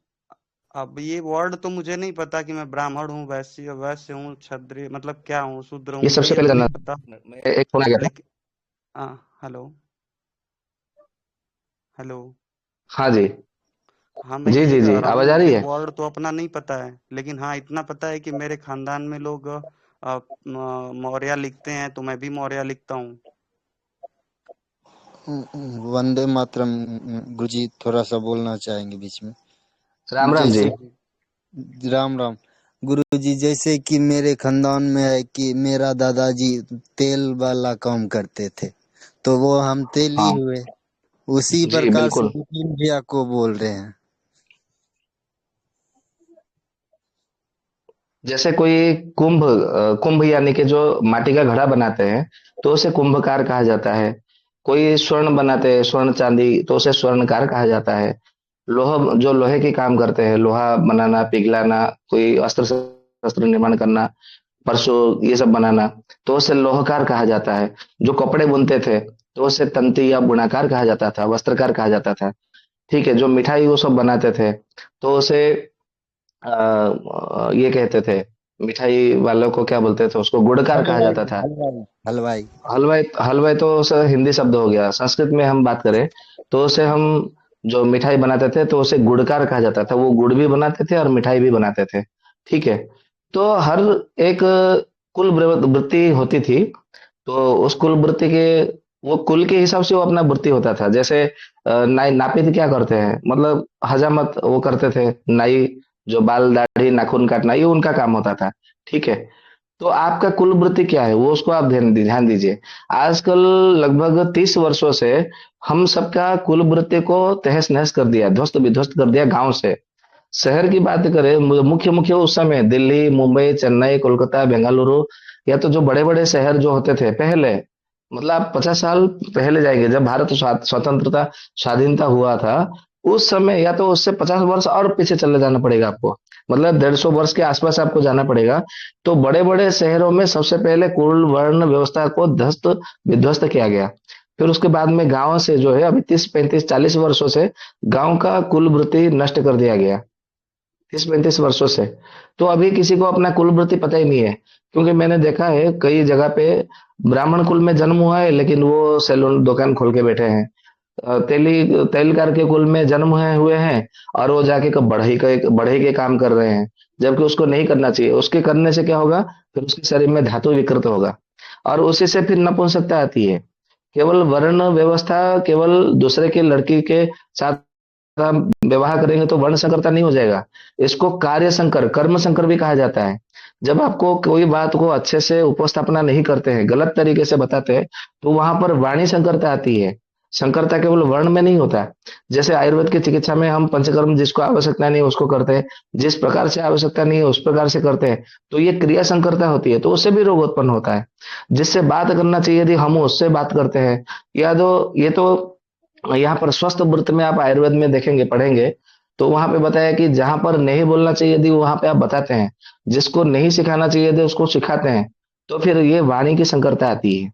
अब ये वर्ड तो मुझे नहीं पता कि मैं ब्राह्मण हूँ, वैश्य वैश्य हूँ, क्षत्रिय मतलब क्या हूँ, शूद्र हूँ, ये मुझे सबसे ये पहले तो नहीं जानना पता। मैं एक फोन आ गया था। लेकिन हेलो। हेलो। हाँ जी। हाँ, मैं जी ये जी कह जी, रहा हूँ, आवाज आ रही मुझे है? वर्ड तो अपना नहीं पता है, लेकिन हाँ इतना पता है कि मेरे खानदान में लोग मौर्य लिखते हैं, तो मैं भी मौर्य लिखता हूँ। वंदे मातरम। गुरुजी थोड़ा सा बोलना चाहेंगे बीच में। राम राम जी। जैसे राम राम। गुरुजी, जैसे कि मेरे खानदान में है कि मेरा दादाजी तेल वाला काम करते थे, तो वो हम तेली हाँ हुए। उसी जी प्रकार से बिल्कुल। विपिन भैया को बोल रहे हैं। जैसे कोई कुंभ यानी कि जो माटी का घड़ा बनाते हैं, तो उसे कुंभकार कहा जाता है। कोई स्वर्ण बनाते हैं, स्वर्ण चांदी, तो उसे स्वर्णकार कहा जाता है। लोह, जो लोहे के काम करते हैं, लोहा बनाना, पिघलाना, कोई अस्त्र शस्त्र निर्माण करना, परसों ये सब बनाना, तो उसे लोहकार कहा जाता है। जो कपड़े बुनते थे, तो उसे तंती या बुनाकार कहा जाता था, वस्त्रकार कहा जाता था। ठीक है, जो मिठाई वो सब बनाते थे, तो उसे ये कहते थे, मिठाई वालों को क्या बोलते थे, उसको गुड़कार कहा हलवाई जाता था। हलवाई हलवाई। हलवाई, हलवाई तो उसे हिंदी शब्द हो गया। संस्कृत में हम बात करें तो उसे हम, जो मिठाई बनाते थे तो उसे गुड़कार कहा जाता था। वो गुड़ भी बनाते थे और मिठाई भी बनाते थे। ठीक है। तो हर एक कुल वृत्ति होती थी। तो उस कुल वृत्ति के, वो कुल के हिसाब से वो अपना वृत्ति होता था। जैसे नाई नापित क्या करते हैं, मतलब हजामत वो करते थे। नाई जो बाल दाढ़ी नाखून काटना, ये उनका काम होता था। ठीक है। तो आपका कुल वृत्ति क्या है, वो उसको आप ध्यान दीजिए। आजकल लगभग 30 वर्षों से हम सबका कुल वृत्ति को तहस नहस कर दिया, ध्वस्त विध्वस्त कर दिया। गांव से शहर की बात करें, मुख्य मुख्य उस समय दिल्ली, मुंबई, चेन्नई, कोलकाता, बेंगलुरु, या तो जो बड़े बड़े शहर जो होते थे पहले, मतलब आप 50 साल पहले जाएंगे, जब भारत स्वतंत्रता स्वाधीनता हुआ था, उस समय, या तो उससे 50 वर्ष और पीछे चले जाना पड़ेगा आपको, मतलब 150 वर्ष के आसपास आपको जाना पड़ेगा। तो बड़े बड़े शहरों में सबसे पहले कुल वर्ण व्यवस्था को ध्वस्त विध्वस्त किया गया। फिर उसके बाद में गांव से जो है, अभी 30 35 40 वर्षों से गांव का कुल वृत्ति नष्ट कर दिया गया। 30-35 वर्षों से। तो अभी किसी को अपना कुल वृत्ति पता ही नहीं है, क्योंकि मैंने देखा है कई जगह पे ब्राह्मण कुल में जन्म हुआ है लेकिन वो सैलून दुकान खोल के बैठे हैं। तेलकार के कुल में जन्म हुए हैं और वो जाके कब बढ़ई के काम कर रहे हैं, जबकि उसको नहीं करना चाहिए। उसके करने से क्या होगा, फिर उसके शरीर में धातु विकृत होगा और उसी से फिर नपुंसकता आती है। केवल वर्ण व्यवस्था, केवल दूसरे के लड़की के साथ आप विवाह करेंगे तो वर्ण संकरता नहीं हो जाएगा। इसको कार्य संकर, कर्म संकर भी कहा जाता है। जब आपको कोई बात को अच्छे से उपस्थापना नहीं करते हैं, गलत तरीके से बताते हैं, तो वहां पर वाणी संकरता आती है। संकरता केवल वर्ण में नहीं होता। जैसे आयुर्वेद की चिकित्सा में हम पंचकर्म जिसको आवश्यकता नहीं है उसको करते हैं, जिस प्रकार से आवश्यकता नहीं है उस प्रकार से करते हैं, तो ये क्रिया संकरता होती है, तो उससे भी रोग उत्पन्न होता है। जिससे बात करना चाहिए यदि हम उससे बात करते हैं, या तो ये तो यहाँ पर स्वस्थ वृत्त में आप आयुर्वेद में देखेंगे, पढ़ेंगे, तो वहां पे बताया कि जहां पर नहीं बोलना चाहिए यदि वहां पे आप बताते हैं, जिसको नहीं सिखाना चाहिए यदि उसको सिखाते हैं, तो फिर ये वाणी की संकरता आती है।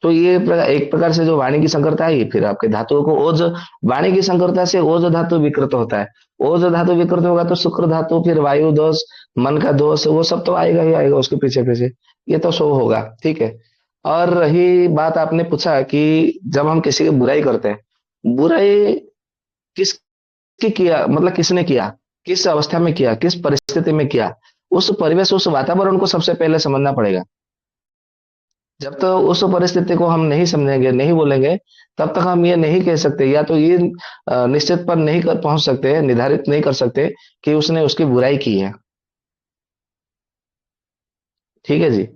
तो ये एक प्रकार से जो वाणी की संकरता है, फिर आपके धातुओं को ओज, वाणी की संकरता से ओज धातु विकृत होता है। ओज धातु विकृत होगा तो शुक्र धातु, फिर वायु दोष, मन का दोष, वो सब तो आएगा ही आएगा उसके पीछे पीछे, ये तो सो होगा। ठीक है। और रही बात, आपने पूछा कि जब हम किसी की बुराई करते हैं, बुराई किसकी किया, मतलब किसने किया, किस अवस्था में किया, किस परिस्थिति में किया, उस परिवेश, उस वातावरण को सबसे पहले समझना पड़ेगा। जब तक तो उस परिस्थिति को हम नहीं समझेंगे, नहीं बोलेंगे, तब तक हम ये नहीं कह सकते, या तो ये निश्चित पर नहीं कर पहुंच सकते, निर्धारित नहीं कर सकते कि उसने उसकी बुराई की है। ठीक है जी।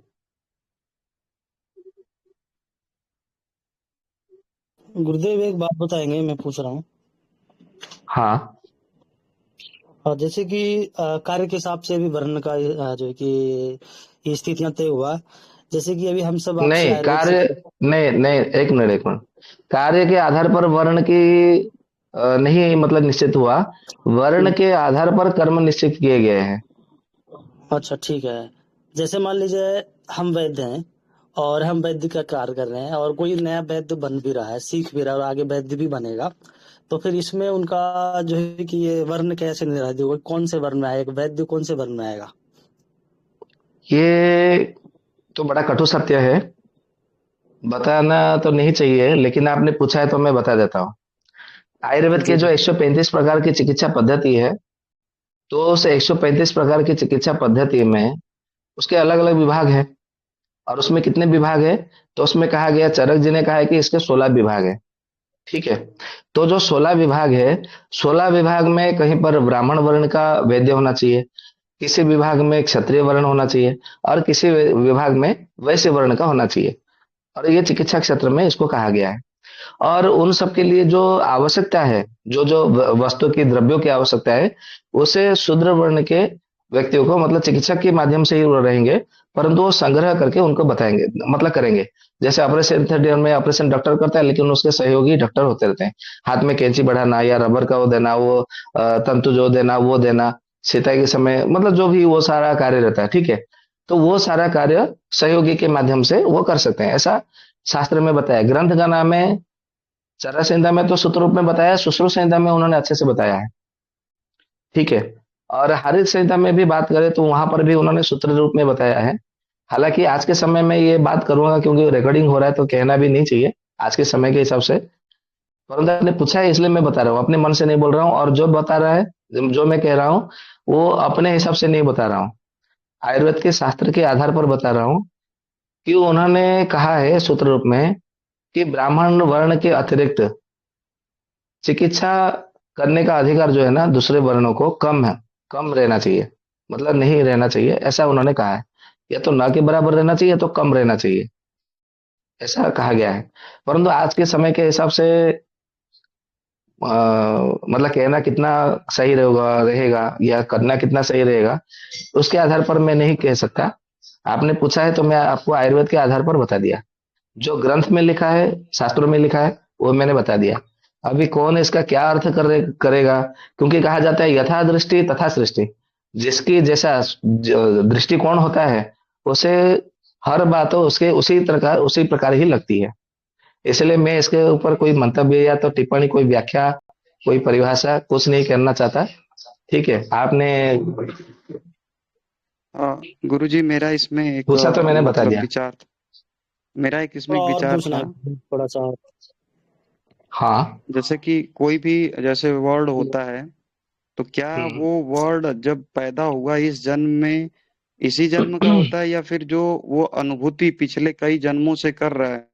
गुरुदेव एक बात बताएंगे, मैं पूछ रहा हूँ। हाँ, जैसे कि कार्य के हिसाब से भी वर्ण का जो है कि ये स्थितियां तय हुआ। जैसे कि अभी हम सब आपसे नहीं आयुर्वेद कार्य, सीख। नहीं नहीं, एक मिनट। कार्य के आधार पर वर्ण की नहीं मतलब निश्चित हुआ, वर्ण के आधार पर कर्म निश्चित किए गए हैं। अच्छा ठीक है। जैसे मान लीजिए हम वैद्य हैं और हम वैद्य का कार्य कर रहे हैं और कोई नया वैद्य बन भी रहा है, सीख भी रहा है और आगे वैद्य भी बनेगा, तो फिर इसमें उनका जो है कि ये वर्ण कैसे निर्धारित होगा, कौन से वर्ण में आएगा, वैद्य कौन से वर्ण में आएगा? ये तो बड़ा कटु सत्य है, बताना तो नहीं चाहिए, लेकिन आपने पूछा है तो मैं बता देता हूँ। आयुर्वेद के जी जो 135 प्रकार की चिकित्सा पद्धति है, तो उस 135 प्रकार की चिकित्सा पद्धति में उसके अलग अलग विभाग है। और उसमें कितने विभाग है, तो उसमें कहा गया, चरक जी ने कहा है कि इसके 16 विभाग है। ठीक है। तो जो 16 विभाग है, 16 विभाग में कहीं पर ब्राह्मण वर्ण का वैद्य होना चाहिए, किसी विभाग में क्षत्रिय वर्ण होना चाहिए, और किसी विभाग में वैश्य वर्ण का होना चाहिए। और ये चिकित्सा क्षेत्र में इसको कहा गया है। और उन सब के लिए जो आवश्यकता है, जो जो वस्तु की, द्रव्यों की आवश्यकता है, उसे शूद्र वर्ण के व्यक्तियों को, मतलब चिकित्सक के माध्यम से ही वो रहेंगे, परंतु वो संग्रह करके उनको बताएंगे, मतलब करेंगे। जैसे ऑपरेशन थिएटर में ऑपरेशन डॉक्टर करता है, लेकिन उसके सहयोगी डॉक्टर होते रहते हैं। हाथ में कैंची बढ़ाना या रबर का वो देना, वो तंतु जो देना वो देना, सिताई के समय, मतलब जो भी वो सारा कार्य रहता है। ठीक है। तो वो सारा कार्य सहयोगी के माध्यम से वो कर सकते हैं, ऐसा शास्त्र में बताया। ग्रंथ का नाम है चरक संहिता में तो सूत्र रूप में बताया, सुश्रुत संहिता में उन्होंने अच्छे से बताया है। ठीक है। और हरित संहिता में भी बात करें तो वहां पर भी उन्होंने सूत्र रूप में बताया है। हालांकि आज के समय में ये बात करूंगा क्योंकि रिकॉर्डिंग हो रहा है तो कहना भी नहीं चाहिए आज के समय के हिसाब से, परंतु आपने पूछा है इसलिए मैं बता रहा हूँ, अपने मन से नहीं बोल रहा हूँ। और जो बता रहा है, जो मैं कह रहा हूँ, वो अपने हिसाब से नहीं बता रहा हूँ, आयुर्वेद के शास्त्र के आधार पर बता रहा हूँ। कि उन्होंने कहा है सूत्र रूप में कि ब्राह्मण वर्ण के अतिरिक्त चिकित्सा करने का अधिकार जो है ना, दूसरे वर्णों को कम है, कम रहना चाहिए, मतलब नहीं रहना चाहिए, ऐसा उन्होंने कहा है। या तो ना के बराबर रहना चाहिए, तो कम रहना चाहिए, ऐसा कहा गया है। परंतु आज के समय के हिसाब से मतलब कहना कितना सही रहेगा या करना कितना सही रहेगा, उसके आधार पर मैं नहीं कह सकता। आपने पूछा है तो मैं आपको आयुर्वेद के आधार पर बता दिया। जो ग्रंथ में लिखा है, शास्त्रों में लिखा है, वो मैंने बता दिया। अभी कौन इसका क्या अर्थ करेगा, क्योंकि कहा जाता है यथा दृष्टि तथा सृष्टि। जिसकी जैसा दृष्टिकोण होता है, उसे हर बात उसके उसी प्रकार ही लगती है। इसलिए मैं इसके ऊपर कोई मंतव्य या तो टिप्पणी, कोई व्याख्या, कोई परिभाषा कुछ नहीं करना चाहता। ठीक है, आपने गुरुजी मेरा इसमें एक पूछा तो मैंने बता मतलब दिया। विचार मेरा एक इसमें थोड़ा एक और विचार पूछना था। है थोड़ा सा और। हाँ। जैसे कि कोई भी जैसे वर्ड होता है, तो क्या हम्म। वो वर्ड जब पैदा हुआ इस जन्म में, इसी जन्म का होता है, या फिर जो वो अनुभूति पिछले कई जन्मों से कर रहा है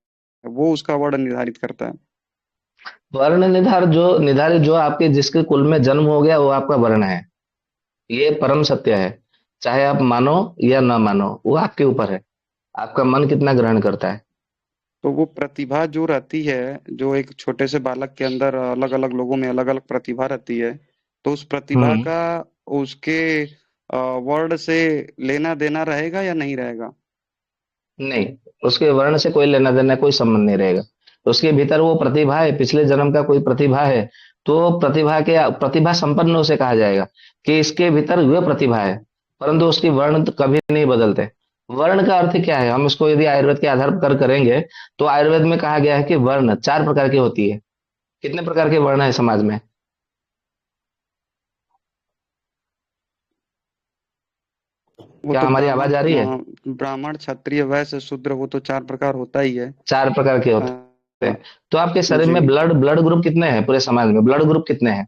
वो उसका वर्ड निर्धारित करता है? वर्ण निर्धारित जो आपके जिसके कुल में जन्म हो गया वो आपका वर्ण है। ये परम सत्य है। चाहे आप मानो या ना मानो, वो आपके ऊपर है। आपका मन कितना ग्रहण करता है। तो वो प्रतिभा जो रहती है, जो एक छोटे से बालक के अंदर अलग अलग लोगों में अलग अलग प्रतिभा रहती है, तो उस प्रतिभा हम्म। का उसके वर्ड से लेना देना रहेगा या नहीं रहेगा? नहीं, उसके वर्ण से कोई लेना देना, कोई संबंध नहीं रहेगा। उसके भीतर वो प्रतिभा है, पिछले जन्म का कोई प्रतिभा है, तो प्रतिभा संपन्न उसे कहा जाएगा कि इसके भीतर वह प्रतिभा है। परंतु उसकी वर्ण तो कभी नहीं बदलते। वर्ण का अर्थ क्या है, हम इसको यदि आयुर्वेद के आधार पर करेंगे, तो आयुर्वेद में कहा गया है कि वर्ण 4 प्रकार की होती है। कितने प्रकार के वर्ण है समाज में? वो क्या तो हमारी आवाज आ रही है? ब्राह्मण क्षत्रिय वैश्य शूद्र, वो तो 4 प्रकार होता ही है। 4 प्रकार के होते अ, हैं। तो आपके शरीर जी। में ब्लड ब्लड ग्रुप कितने हैं? पूरे समाज में ब्लड ग्रुप कितने हैं?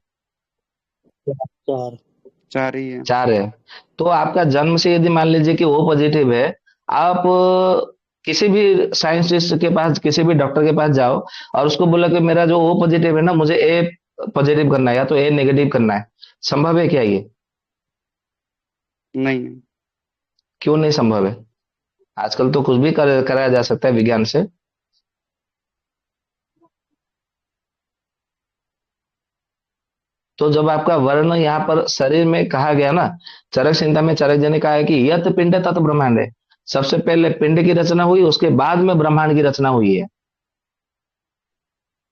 चार। 4 ही है। 4 है। तो आपका जन्म से यदि मान लीजिए कि ओ पॉजिटिव है, आप किसी भी साइंटिस्ट के पास, किसी भी डॉक्टर के पास जाओ और उसको बोला कि मेरा जो ओ पॉजिटिव है ना, मुझे ए पॉजिटिव करना है या तो ए नेगेटिव करना है, संभव है क्या ये? नहीं नहीं। क्यों नहीं संभव है? आजकल तो कुछ भी कराया जा सकता है विज्ञान से। तो जब आपका वर्ण यहाँ पर शरीर में कहा गया ना, चरक संहिता में चरक जी ने कहा है कि यत पिंड तत् ब्रह्मांड है। सबसे पहले पिंड की रचना हुई, उसके बाद में ब्रह्मांड की रचना हुई है।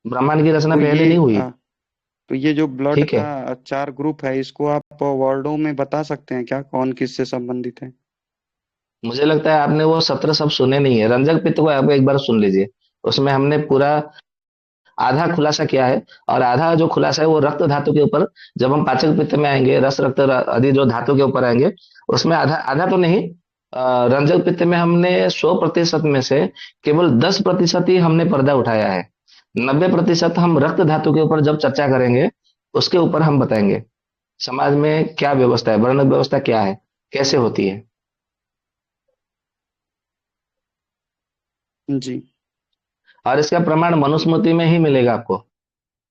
ब्रह्मांड की रचना तो पहले ये नहीं हुई। तो ये जो ब्लड ठीक है। का 4 ग्रुप है, इसको आप वर्डों में बता सकते हैं क्या, कौन किससे संबंधित है? मुझे लगता है आपने वो 17 सब सुने नहीं है। रंजक पित्त को आप एक बार सुन लीजिए। उसमें हमने पूरा आधा खुलासा किया है, और आधा जो खुलासा है वो रक्त धातु के ऊपर, जब हम पाचक पित्त में आएंगे, रस रक्त आदि जो धातु के ऊपर आएंगे, उसमें आधा आधा तो नहीं, रंजक पित्त में हमने 100% में से केवल 10% ही हमने पर्दा उठाया है। 90% हम रक्त धातु के ऊपर जब चर्चा करेंगे, उसके ऊपर हम बताएंगे समाज में क्या व्यवस्था है, वर्ण व्यवस्था क्या है, कैसे होती है। जी। और इसका प्रमाण मनुस्मृति में ही मिलेगा आपको।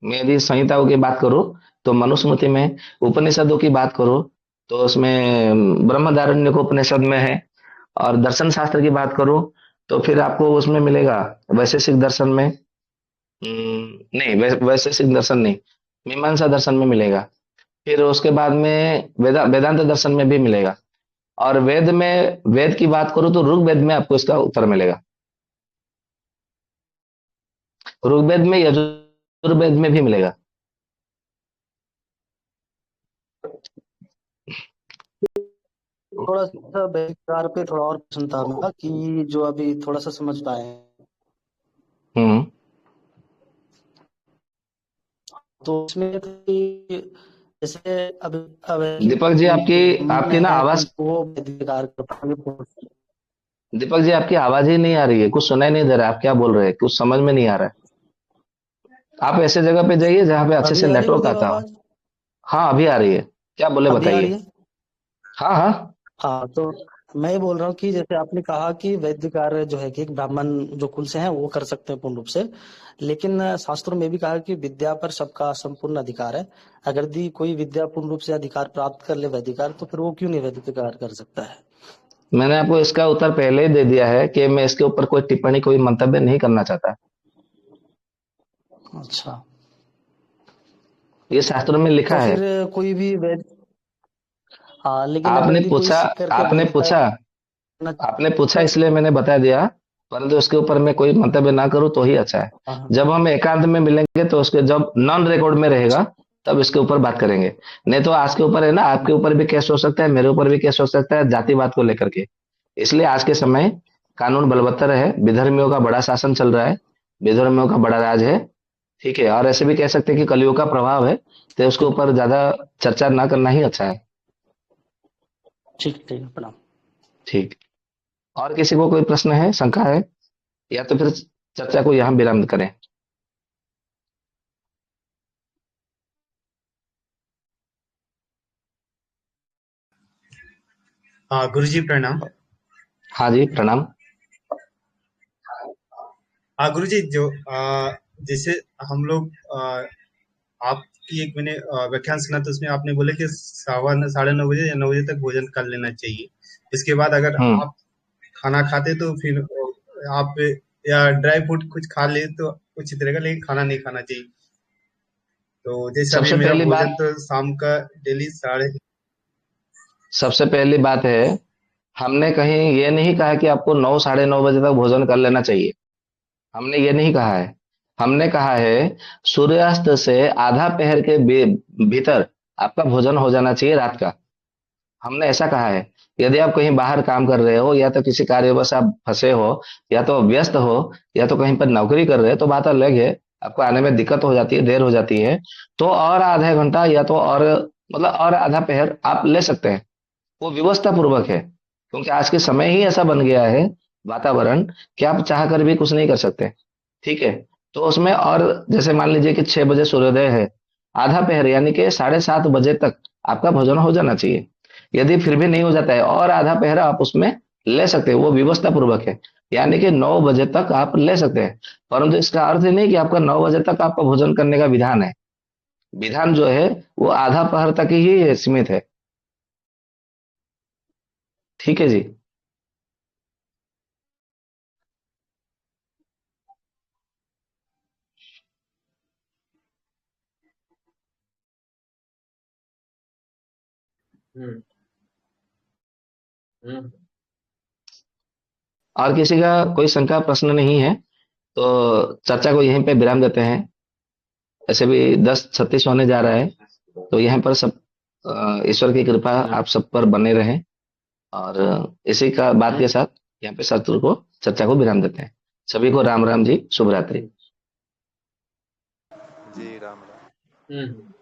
मैं यदि संहिताओं की बात करूं तो मनुस्मृति में, उपनिषदों की बात करूं तो उसमें ब्रह्मदारण्यक उपनिषद में है, और दर्शन शास्त्र की बात करूं तो फिर आपको उसमें मिलेगा वैशेषिक दर्शन में। नहीं, वैशेषिक दर्शन नहीं, मीमांसा दर्शन में मिलेगा। फिर उसके बाद में वेदांत दर्शन में भी मिलेगा। और वेद की बात करूं तो ऋग्वेद में आपको इसका उत्तर मिलेगा। ऋग्वेद में, यजुर्वेद में भी मिलेगा। थोड़ा सा बेकार पे थोड़ा और प्रश्न था मेरा कि जो अभी थोड़ा सा समझ पाए हैं। हम्म। तो इसमें था कि जैसे अब दीपक जी, आपकी ब्राह्मण आपकी ना है आवाज, तो वो अधिकार कर पाएंगे। दीपक जी आपकी आवाज ही नहीं आ रही है, कुछ सुनाई नहीं दे रहा है। आप क्या बोल रहे हैं, कुछ समझ में नहीं आ रहा है। आप ऐसे जगह पे जाइए जहां पे अच्छे अभी से आ रही है नेटवर्क मतलब आता हो। आवाज? हाँ, अभी आ रही है। क्या बोले अभी आ रही बताइए। है? हाँ हाँ। हाँ, तो मैं ये बोल रहा हूँ कि जैसे आपने कहा कि वैदिक कार्य जो है कि एक ब्राह्मण जो कुल से हैं वो कर सकते हैं पूर्ण रूप से, लेकिन शास्त्रों में भी कहा है कि विद्या पर सबका संपूर्ण अधिकार है। अगर यदि कोई विद्या पूर्ण रूप से अधिकार प्राप्त कर ले वैदिक कार्य, तो फिर वो क्यों नहीं वैदिक कार्य कर सकता है? मैंने आपको इसका उत्तर पहले ही दे दिया है कि मैं इसके ऊपर कोई टिप्पणी, कोई मंतव्य नहीं करना चाहता। अच्छा, ये शास्त्रों में लिखा तो है। फिर कोई भी वैद हाँ, लेकिन अगर आपने यदि कोई पूछा सीख करके आपने वैदिक पूछा कार्य आपने पूछा, कर इसलिए मैंने बता दिया। परंतु उसके ऊपर मैं कोई मंतव्य ना करूं तो ही अच्छा है। हाँ, जब हम एकांत में मिलेंगे तो उसके जब नॉन रिकॉर्ड में रहेगा, तब इसके ऊपर बात करेंगे। नहीं तो आज के ऊपर है ना, आपके ऊपर भी केस हो सकता है, मेरे ऊपर भी केस हो सकता है, जातिवाद को लेकर के। इसलिए आज के समय कानून बलवत्तर है, विधर्मियों का बड़ा शासन चल रहा है, विधर्मियों का बड़ा राज है। ठीक है, और ऐसे भी कह सकते हैं कि कलियुग का प्रभाव है, तो उसके ऊपर ज्यादा चर्चा ना करना ही अच्छा है। ठीक ठीक है, प्रणाम। ठीक। और किसी को कोई प्रश्न है, शंका है, या तो फिर चर्चा को यहाँ विराम करें। हाँ गुरु जी प्रणाम। हाँ जी, प्रणाम। हाँ गुरु जी, जो जैसे हम लोग आपकी एक मैंने व्याख्यान सुना, तो उसमें आपने बोले कि 9:15 या 9 बजे तक भोजन कर लेना चाहिए। इसके बाद अगर हम्म। आप खाना खाते तो फिर आप या ड्राई फ्रूट कुछ खा ले तो उचित रहेगा, लेकिन खाना नहीं खाना चाहिए। तो जैसे अभी सबसे मेरा पहली भोजन बात तो शाम का डेली साढ़े सबसे पहली बात है, हमने कहीं ये नहीं कहा कि आपको 9 साढ़े 9 बजे तक भोजन कर लेना चाहिए। हमने ये नहीं कहा है। हमने कहा है सूर्यास्त से आधा पहर के भीतर आपका भोजन हो जाना चाहिए रात का। हमने ऐसा कहा है। यदि आप कहीं बाहर काम कर रहे हो, या तो किसी कार्यवश आप फंसे हो, या तो व्यस्त हो, या तो कहीं पर नौकरी कर रहे हो, तो बात अलग है। आपको आने में दिक्कत हो जाती है, देर हो जाती है, तो और आधा घंटा या तो और मतलब और आधा पहर आप ले सकते हैं। वो व्यवस्था पूर्वक है, क्योंकि आज के समय ही ऐसा बन गया है वातावरण, कि आप चाह कर भी कुछ नहीं कर सकते। ठीक है। तो उसमें और जैसे मान लीजिए कि 6 बजे सूर्योदय है, आधा पहर यानी कि 7:30 बजे तक आपका भोजन हो जाना चाहिए। यदि फिर भी नहीं हो जाता है, और आधा पहरा आप उसमें ले सकते हैं, वो व्यवस्था पूर्वक है। यानी कि 9 बजे तक आप ले सकते हैं। परंतु इसका अर्थ ही नहीं कि आपका 9 बजे तक आपका भोजन करने का विधान है। विधान जो है वो आधा पहर तक ही है, सीमित है। ठीक है जी। हम्म हम्म और किसी का कोई शंका प्रश्न नहीं है, तो चर्चा को यहीं पे विराम देते हैं। ऐसे भी 10:36 होने जा रहा है, तो यहाँ पर सब ईश्वर की कृपा आप सब पर बने रहे। और इसी का बात के साथ यहाँ पे सत्र को, चर्चा को विराम देते हैं। सभी को राम राम जी, शुभ रात्रि। जी राम राम।